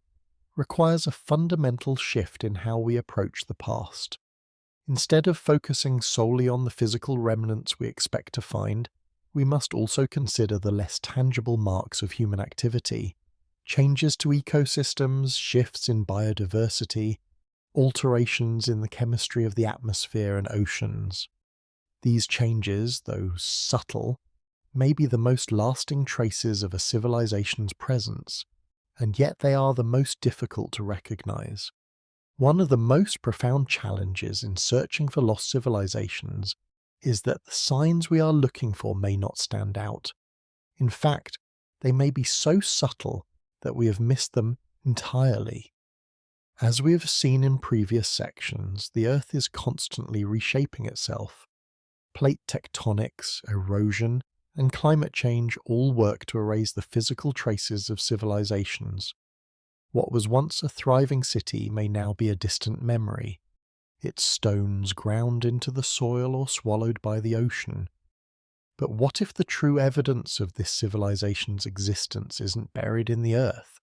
requires a fundamental shift in how we approach the past. Instead of focusing solely on the physical remnants we expect to find, we must also consider the less tangible marks of human activity: changes to ecosystems, shifts in biodiversity, alterations in the chemistry of the atmosphere and oceans. These changes, though subtle, may be the most lasting traces of a civilization's presence, and yet they are the most difficult to recognize. One of the most profound challenges in searching for lost civilizations is that the signs we are looking for may not stand out. In fact, they may be so subtle that we have missed them entirely. As we have seen in previous sections, the Earth is constantly reshaping itself. Plate tectonics, erosion, and climate change all work to erase the physical traces of civilizations. What was once a thriving city may now be a distant memory, its stones ground into the soil or swallowed by the ocean. But what if the true evidence of this civilization's existence isn't buried in the earth,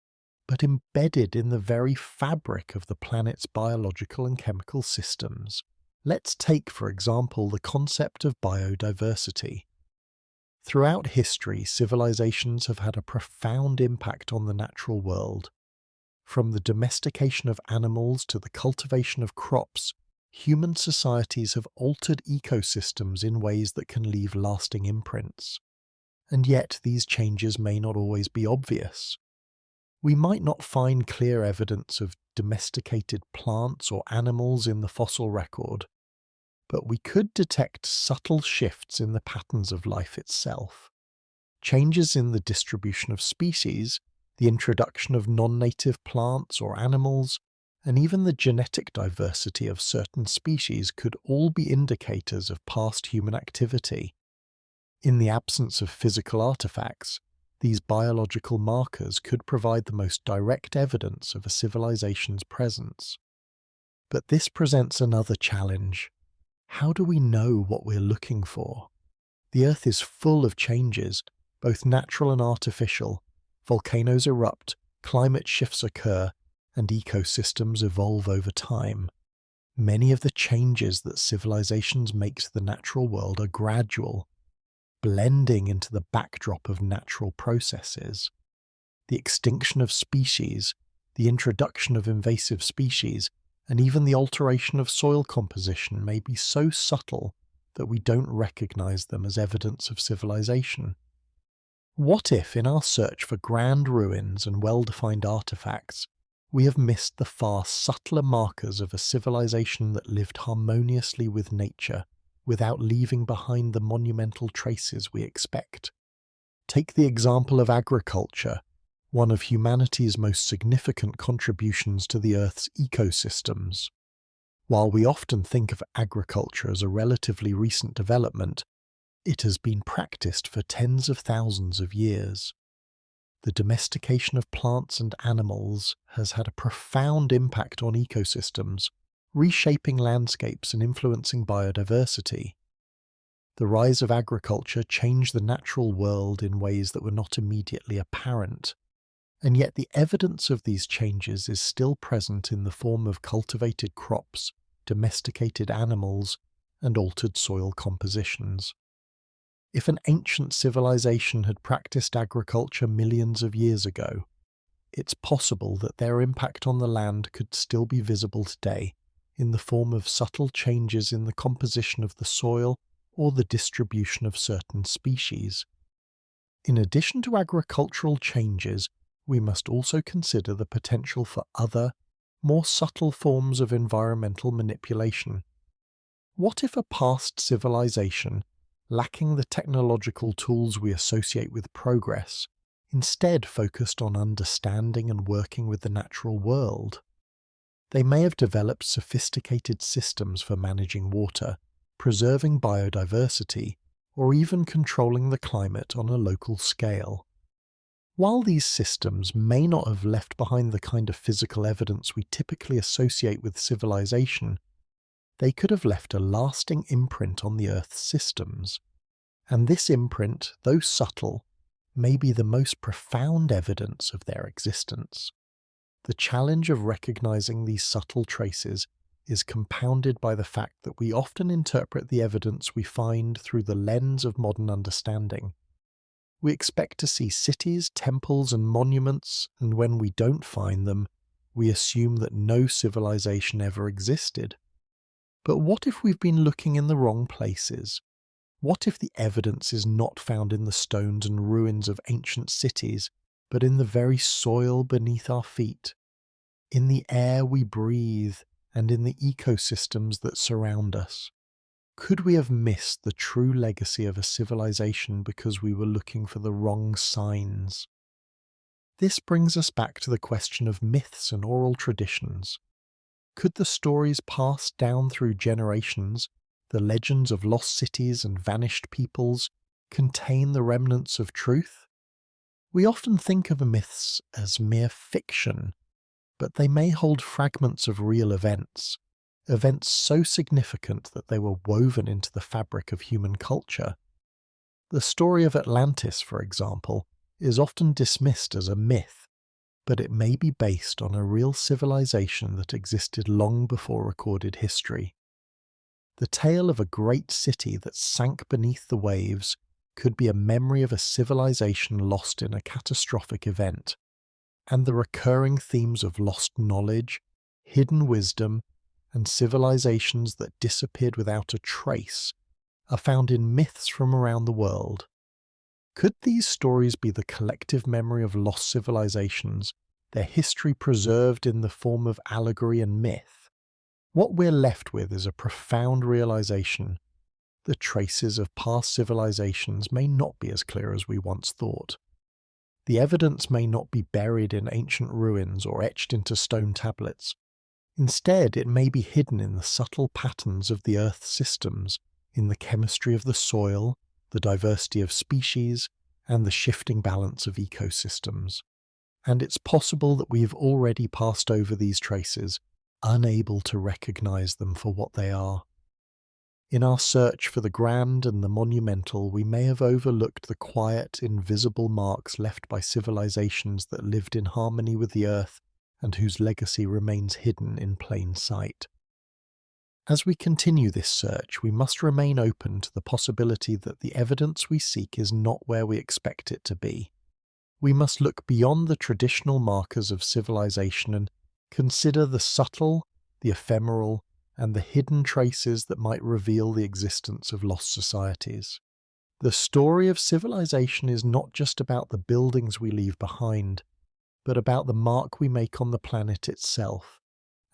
but embedded in the very fabric of the planet's biological and chemical systems? Let's take, for example, the concept of biodiversity. Throughout history, civilizations have had a profound impact on the natural world. From the domestication of animals to the cultivation of crops, human societies have altered ecosystems in ways that can leave lasting imprints. And yet these changes may not always be obvious. We might not find clear evidence of domesticated plants or animals in the fossil record, but we could detect subtle shifts in the patterns of life itself. Changes in the distribution of species, the introduction of non-native plants or animals, and even the genetic diversity of certain species could all be indicators of past human activity. In the absence of physical artifacts, these biological markers could provide the most direct evidence of a civilization's presence. But this presents another challenge. How do we know what we're looking for? The Earth is full of changes, both natural and artificial. Volcanoes erupt, climate shifts occur, and ecosystems evolve over time. Many of the changes that civilizations make to the natural world are gradual, blending into the backdrop of natural processes. The extinction of species, the introduction of invasive species, and even the alteration of soil composition may be so subtle that we don't recognize them as evidence of civilization. What if, in our search for grand ruins and well-defined artifacts, we have missed the far subtler markers of a civilization that lived harmoniously with nature, without leaving behind the monumental traces we expect? Take the example of agriculture, one of humanity's most significant contributions to the Earth's ecosystems. While we often think of agriculture as a relatively recent development, it has been practiced for tens of thousands of years. The domestication of plants and animals has had a profound impact on ecosystems, reshaping landscapes and influencing biodiversity. The rise of agriculture changed the natural world in ways that were not immediately apparent, and yet the evidence of these changes is still present in the form of cultivated crops, domesticated animals, and altered soil compositions. If an ancient civilization had practiced agriculture millions of years ago, it's possible that their impact on the land could still be visible today in the form of subtle changes in the composition of the soil or the distribution of certain species. In addition to agricultural changes, we must also consider the potential for other, more subtle forms of environmental manipulation. What if a past civilization, lacking the technological tools we associate with progress, instead focused on understanding and working with the natural world? They may have developed sophisticated systems for managing water, preserving biodiversity, or even controlling the climate on a local scale. While these systems may not have left behind the kind of physical evidence we typically associate with civilization, they could have left a lasting imprint on the Earth's systems. And this imprint, though subtle, may be the most profound evidence of their existence. The challenge of recognizing these subtle traces is compounded by the fact that we often interpret the evidence we find through the lens of modern understanding. We expect to see cities, temples, and monuments, and when we don't find them, we assume that no civilization ever existed. But what if we've been looking in the wrong places? What if the evidence is not found in the stones and ruins of ancient cities, but in the very soil beneath our feet, in the air we breathe, and in the ecosystems that surround us? Could we have missed the true legacy of a civilization because we were looking for the wrong signs? This brings us back to the question of myths and oral traditions. Could the stories passed down through generations, the legends of lost cities and vanished peoples, contain the remnants of truth? We often think of myths as mere fiction, but they may hold fragments of real events, events so significant that they were woven into the fabric of human culture. The story of Atlantis, for example, is often dismissed as a myth, but it may be based on a real civilization that existed long before recorded history. The tale of a great city that sank beneath the waves could be a memory of a civilization lost in a catastrophic event, and the recurring themes of lost knowledge, hidden wisdom, and civilizations that disappeared without a trace are found in myths from around the world. Could these stories be the collective memory of lost civilizations, their history preserved in the form of allegory and myth? What we're left with is a profound realization: the traces of past civilizations may not be as clear as we once thought. The evidence may not be buried in ancient ruins or etched into stone tablets. Instead, it may be hidden in the subtle patterns of the Earth's systems, in the chemistry of the soil, the diversity of species, and the shifting balance of ecosystems. And it's possible that we've already passed over these traces, unable to recognize them for what they are. In our search for the grand and the monumental, we may have overlooked the quiet, invisible marks left by civilizations that lived in harmony with the Earth and whose legacy remains hidden in plain sight. As we continue this search, we must remain open to the possibility that the evidence we seek is not where we expect it to be. We must look beyond the traditional markers of civilization and consider the subtle, the ephemeral, and the hidden traces that might reveal the existence of lost societies. The story of civilization is not just about the buildings we leave behind, but about the mark we make on the planet itself,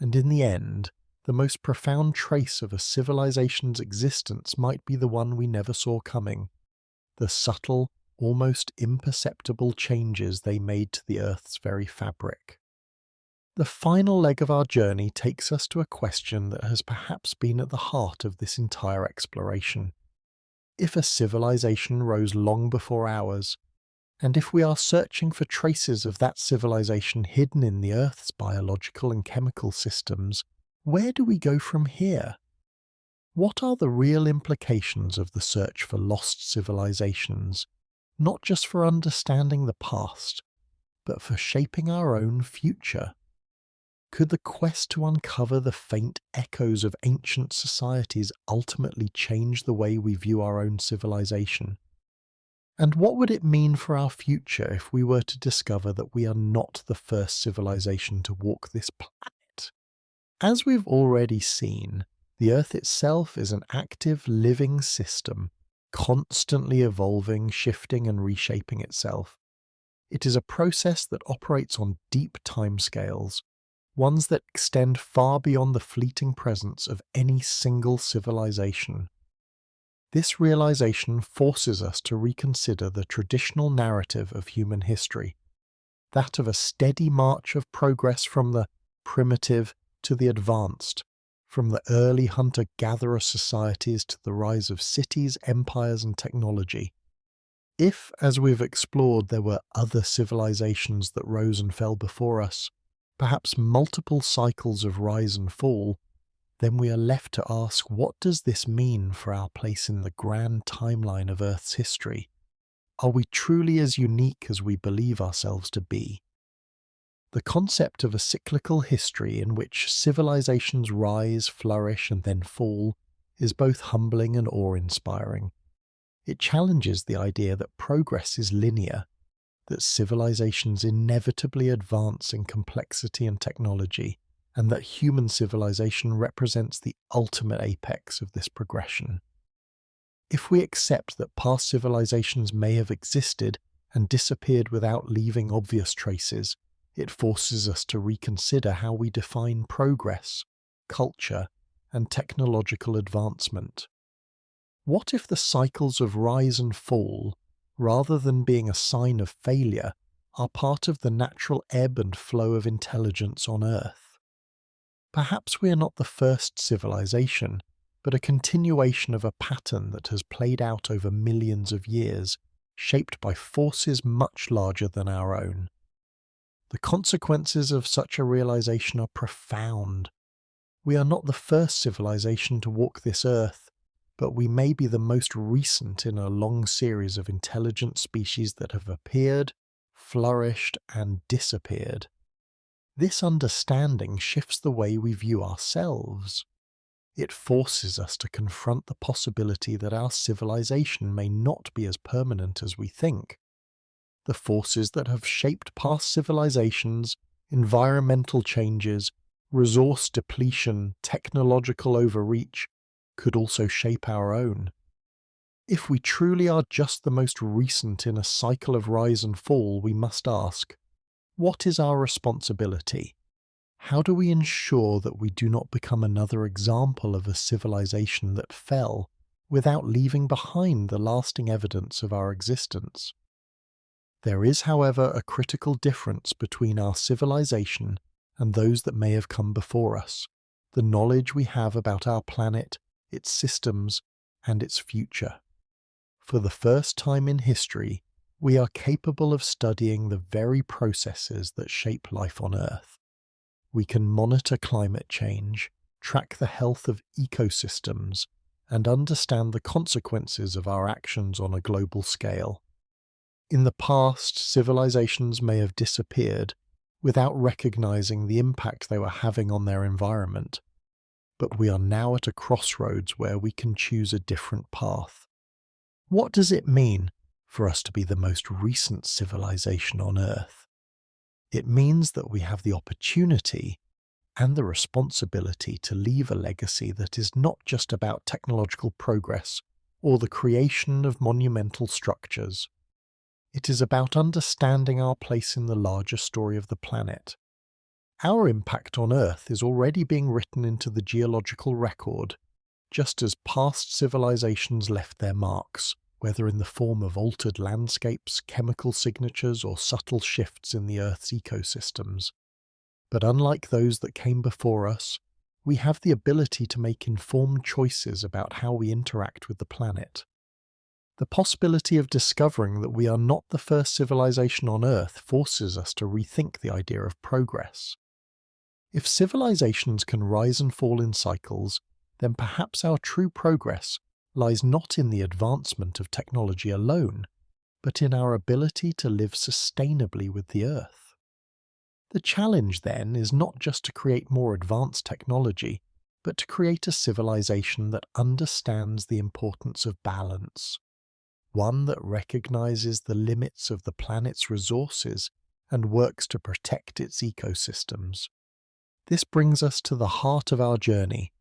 and in the end, the most profound trace of a civilization's existence might be the one we never saw coming: the subtle, almost imperceptible changes they made to the Earth's very fabric. The final leg of our journey takes us to a question that has perhaps been at the heart of this entire exploration. If a civilization rose long before ours, and if we are searching for traces of that civilization hidden in the Earth's biological and chemical systems, where do we go from here? What are the real implications of the search for lost civilizations, not just for understanding the past, but for shaping our own future? Could the quest to uncover the faint echoes of ancient societies ultimately change the way we view our own civilization? And what would it mean for our future if we were to discover that we are not the first civilization to walk this planet? As we've already seen, the Earth itself is an active, living system, constantly evolving, shifting, and reshaping itself. It is a process that operates on deep timescales, ones that extend far beyond the fleeting presence of any single civilization. This realization forces us to reconsider the traditional narrative of human history, that of a steady march of progress from the primitive to the advanced, from the early hunter-gatherer societies to the rise of cities, empires, and technology. If, as we've explored, there were other civilizations that rose and fell before us, perhaps multiple cycles of rise and fall, then we are left to ask, what does this mean for our place in the grand timeline of Earth's history? Are we truly as unique as we believe ourselves to be? The concept of a cyclical history in which civilizations rise, flourish, and then fall is both humbling and awe-inspiring. It challenges the idea that progress is linear, that civilizations inevitably advance in complexity and technology, and that human civilization represents the ultimate apex of this progression. If we accept that past civilizations may have existed and disappeared without leaving obvious traces, it forces us to reconsider how we define progress, culture, and technological advancement. What if the cycles of rise and fall, rather than being a sign of failure, are part of the natural ebb and flow of intelligence on Earth? Perhaps we are not the first civilization, but a continuation of a pattern that has played out over millions of years, shaped by forces much larger than our own. The consequences of such a realization are profound. We are not the first civilization to walk this earth, but we may be the most recent in a long series of intelligent species that have appeared, flourished, and disappeared. This understanding shifts the way we view ourselves. It forces us to confront the possibility that our civilization may not be as permanent as we think. The forces that have shaped past civilizations, environmental changes, resource depletion, technological overreach, could also shape our own. If we truly are just the most recent in a cycle of rise and fall, we must ask, what is our responsibility? How do we ensure that we do not become another example of a civilization that fell without leaving behind the lasting evidence of our existence? There is, however, a critical difference between our civilization and those that may have come before us, the knowledge we have about our planet, its systems, and its future. For the first time in history, we are capable of studying the very processes that shape life on Earth. We can monitor climate change, track the health of ecosystems, and understand the consequences of our actions on a global scale. In the past, civilizations may have disappeared without recognizing the impact they were having on their environment, but we are now at a crossroads where we can choose a different path. What does it mean for us to be the most recent civilization on Earth? It means that we have the opportunity and the responsibility to leave a legacy that is not just about technological progress or the creation of monumental structures. It is about understanding our place in the larger story of the planet. Our impact on Earth is already being written into the geological record, just as past civilizations left their marks, whether in the form of altered landscapes, chemical signatures, or subtle shifts in the Earth's ecosystems. But unlike those that came before us, we have the ability to make informed choices about how we interact with the planet. The possibility of discovering that we are not the first civilization on Earth forces us to rethink the idea of progress. If civilizations can rise and fall in cycles, then perhaps our true progress lies not in the advancement of technology alone, but in our ability to live sustainably with the Earth. The challenge, then, is not just to create more advanced technology, but to create a civilization that understands the importance of balance, one that recognizes the limits of the planet's resources and works to protect its ecosystems. This brings us to the heart of our journey.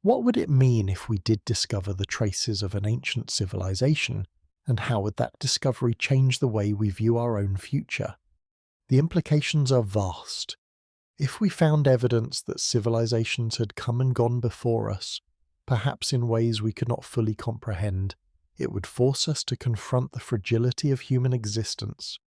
What would it mean if we did discover the traces of an ancient civilization, and how would that discovery change the way we view our own future? The implications are vast. If we found evidence that civilizations had come and gone before us, perhaps in ways we could not fully comprehend, it would force us to confront the fragility of human existence.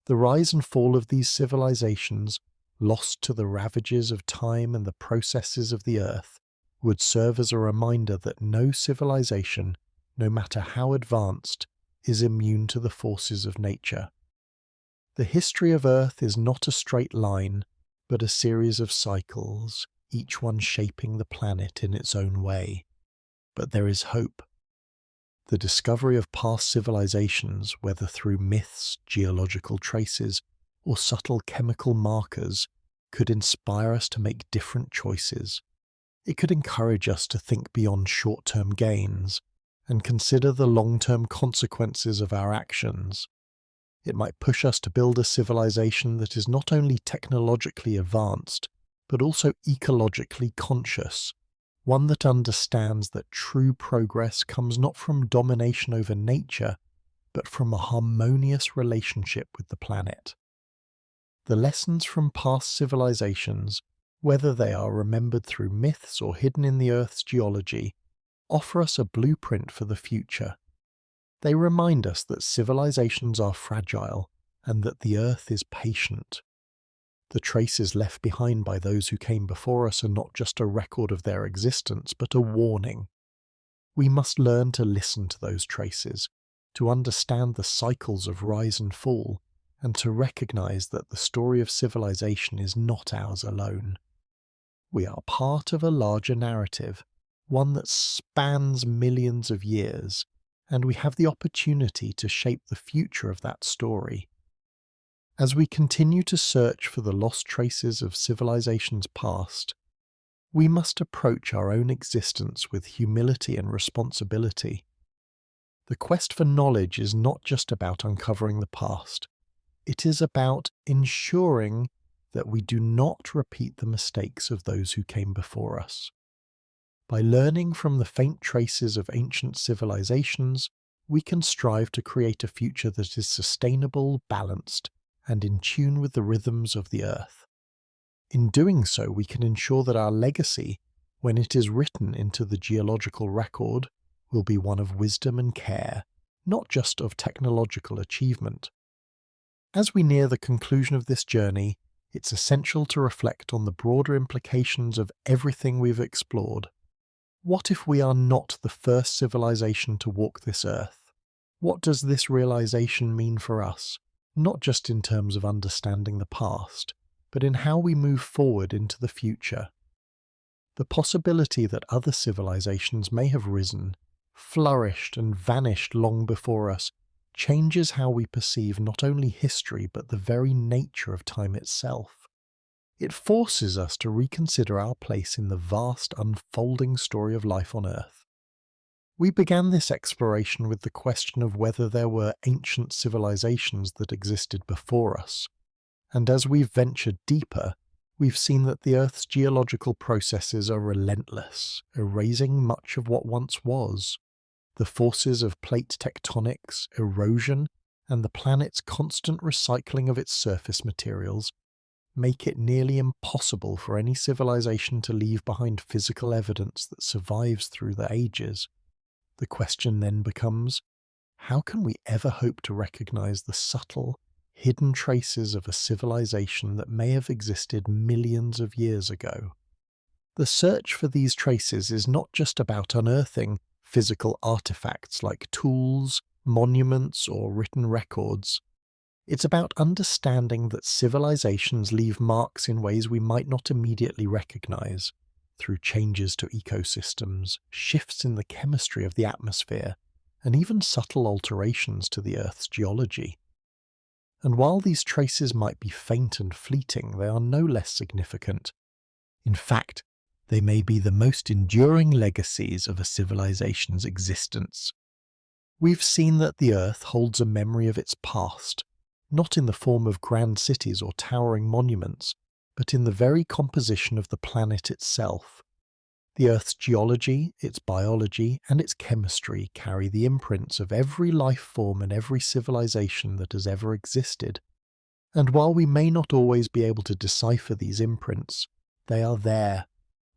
The rise and fall of these civilizations, lost to the ravages of time and the processes of the Earth, would serve as a reminder that no civilization, no matter how advanced, is immune to the forces of nature. The history of Earth is not a straight line, but a series of cycles, each one shaping the planet in its own way. But there is hope. The discovery of past civilizations, whether through myths, geological traces, or subtle chemical markers could inspire us to make different choices. It could encourage us to think beyond short-term gains and consider the long-term consequences of our actions. It might push us to build a civilization that is not only technologically advanced, but also ecologically conscious, one that understands that true progress comes not from domination over nature, but from a harmonious relationship with the planet. The lessons from past civilizations, whether they are remembered through myths or hidden in the Earth's geology, offer us a blueprint for the future. They remind us that civilizations are fragile and that the Earth is patient. The traces left behind by those who came before us are not just a record of their existence, but a warning. We must learn to listen to those traces, to understand the cycles of rise and fall, and to recognize that the story of civilization is not ours alone. We are part of a larger narrative, one that spans millions of years, and we have the opportunity to shape the future of that story. As we continue to search for the lost traces of civilizations past, we must approach our own existence with humility and responsibility. The quest for knowledge is not just about uncovering the past. It is about ensuring that we do not repeat the mistakes of those who came before us. By learning from the faint traces of ancient civilizations, we can strive to create a future that is sustainable, balanced, and in tune with the rhythms of the Earth. In doing so, we can ensure that our legacy, when it is written into the geological record, will be one of wisdom and care, not just of technological achievement. As we near the conclusion of this journey, it's essential to reflect on the broader implications of everything we've explored. What if we are not the first civilization to walk this Earth? What does this realization mean for us, not just in terms of understanding the past, but in how we move forward into the future? The possibility that other civilizations may have risen, flourished, and vanished long before us changes how we perceive not only history but the very nature of time itself. It forces us to reconsider our place in the vast unfolding story of life on Earth. We began this exploration with the question of whether there were ancient civilizations that existed before us, and as we've ventured deeper, we've seen that the Earth's geological processes are relentless, erasing much of what once was. The forces of plate tectonics, erosion, and the planet's constant recycling of its surface materials make it nearly impossible for any civilization to leave behind physical evidence that survives through the ages. The question then becomes, how can we ever hope to recognize the subtle, hidden traces of a civilization that may have existed millions of years ago? The search for these traces is not just about unearthing physical artifacts like tools, monuments, or written records. It's about understanding that civilizations leave marks in ways we might not immediately recognize, through changes to ecosystems, shifts in the chemistry of the atmosphere, and even subtle alterations to the Earth's geology. And while these traces might be faint and fleeting, they are no less significant. In fact, they may be the most enduring legacies of a civilization's existence. We've seen that the Earth holds a memory of its past, not in the form of grand cities or towering monuments, but in the very composition of the planet itself. The Earth's geology, its biology, and its chemistry carry the imprints of every life form and every civilization that has ever existed. And while we may not always be able to decipher these imprints, they are there,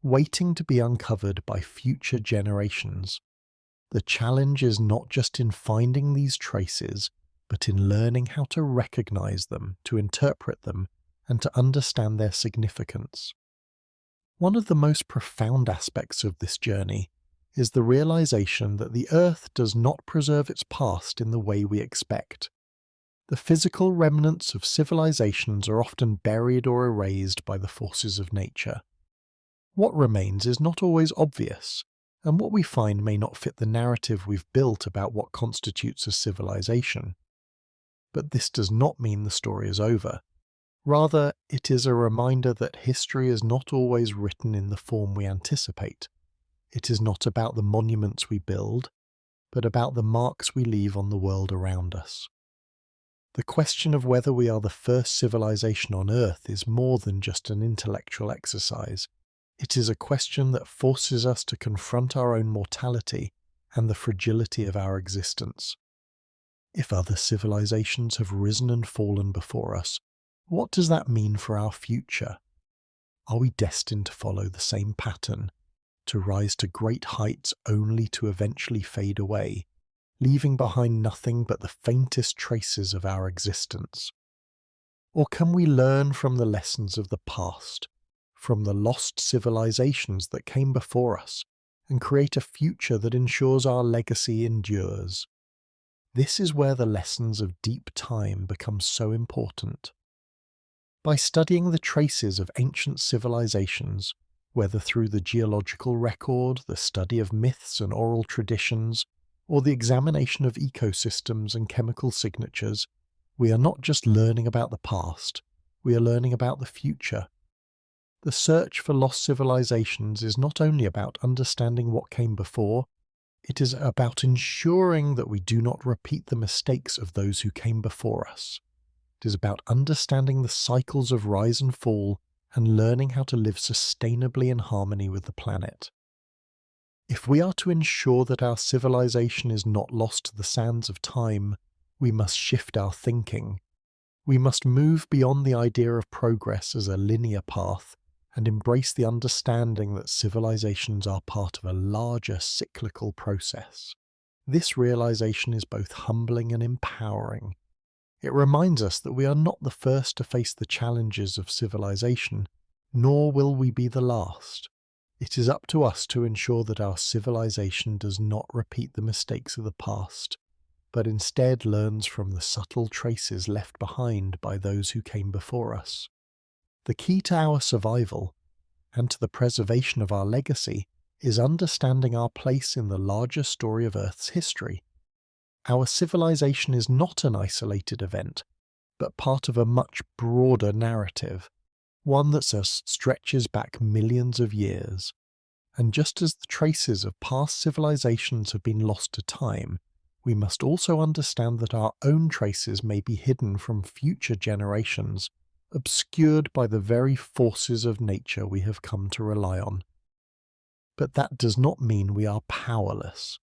waiting to be uncovered by future generations. The challenge is not just in finding these traces, but in learning how to recognize them, to interpret them, and to understand their significance. One of the most profound aspects of this journey is the realization that the Earth does not preserve its past in the way we expect. The physical remnants of civilizations are often buried or erased by the forces of nature. What remains is not always obvious, and what we find may not fit the narrative we've built about what constitutes a civilization. But this does not mean the story is over. Rather, it is a reminder that history is not always written in the form we anticipate. It is not about the monuments we build, but about the marks we leave on the world around us. The question of whether we are the first civilization on Earth is more than just an intellectual exercise. It is a question that forces us to confront our own mortality and the fragility of our existence. If other civilizations have risen and fallen before us, what does that mean for our future? Are we destined to follow the same pattern, to rise to great heights only to eventually fade away, leaving behind nothing but the faintest traces of our existence? Or can we learn from the lessons of the past, from the lost civilizations that came before us, and create a future that ensures our legacy endures? This is where the lessons of deep time become so important. By studying the traces of ancient civilizations, whether through the geological record, the study of myths and oral traditions, or the examination of ecosystems and chemical signatures, we are not just learning about the past, we are learning about the future. The search for lost civilizations is not only about understanding what came before, it is about ensuring that we do not repeat the mistakes of those who came before us. It is about understanding the cycles of rise and fall and learning how to live sustainably in harmony with the planet. If we are to ensure that our civilization is not lost to the sands of time, we must shift our thinking. We must move beyond the idea of progress as a linear path and embrace the understanding that civilizations are part of a larger cyclical process. This realization is both humbling and empowering. It reminds us that we are not the first to face the challenges of civilization, nor will we be the last. It is up to us to ensure that our civilization does not repeat the mistakes of the past, but instead learns from the subtle traces left behind by those who came before us. The key to our survival, and to the preservation of our legacy, is understanding our place in the larger story of Earth's history. Our civilization is not an isolated event, but part of a much broader narrative, one that stretches back millions of years. And just as the traces of past civilizations have been lost to time, we must also understand that our own traces may be hidden from future generations, obscured by the very forces of nature we have come to rely on. But that does not mean we are powerless.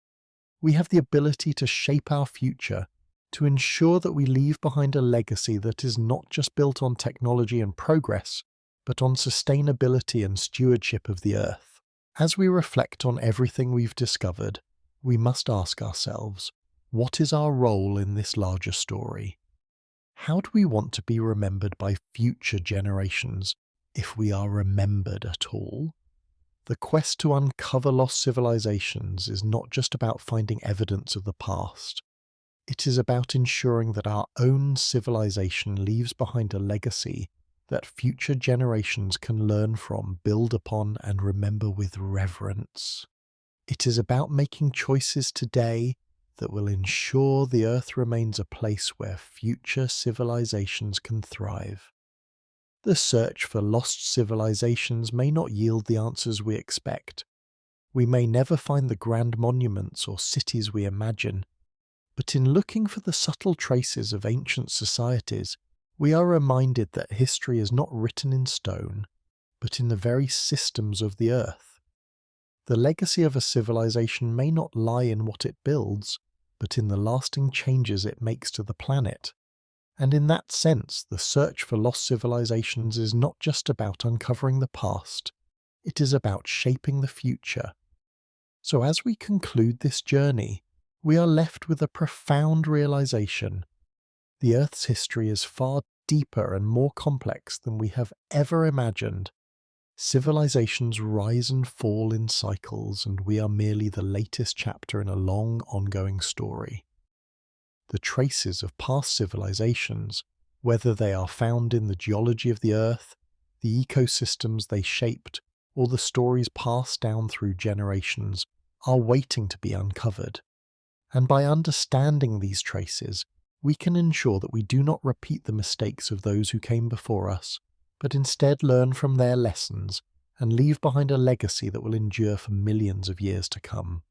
We have the ability to shape our future, to ensure that we leave behind a legacy that is not just built on technology and progress, but on sustainability and stewardship of the Earth. As we reflect on everything we've discovered, we must ask ourselves, what is our role in this larger story? How do we want to be remembered by future generations, if we are remembered at all? The quest to uncover lost civilizations is not just about finding evidence of the past. It is about ensuring that our own civilization leaves behind a legacy that future generations can learn from, build upon, and remember with reverence. It is about making choices today that will ensure the Earth remains a place where future civilizations can thrive. The search for lost civilizations may not yield the answers we expect. We may never find the grand monuments or cities we imagine, but in looking for the subtle traces of ancient societies, we are reminded that history is not written in stone, but in the very systems of the Earth. The legacy of a civilization may not lie in what it builds, but in the lasting changes it makes to the planet. And in that sense, the search for lost civilizations is not just about uncovering the past, it is about shaping the future. So as we conclude this journey, we are left with a profound realization. The Earth's history is far deeper and more complex than we have ever imagined. Civilizations rise and fall in cycles, and we are merely the latest chapter in a long, ongoing story. The traces of past civilizations, whether they are found in the geology of the Earth, the ecosystems they shaped, or the stories passed down through generations, are waiting to be uncovered. And by understanding these traces, we can ensure that we do not repeat the mistakes of those who came before us, but instead learn from their lessons and leave behind a legacy that will endure for millions of years to come.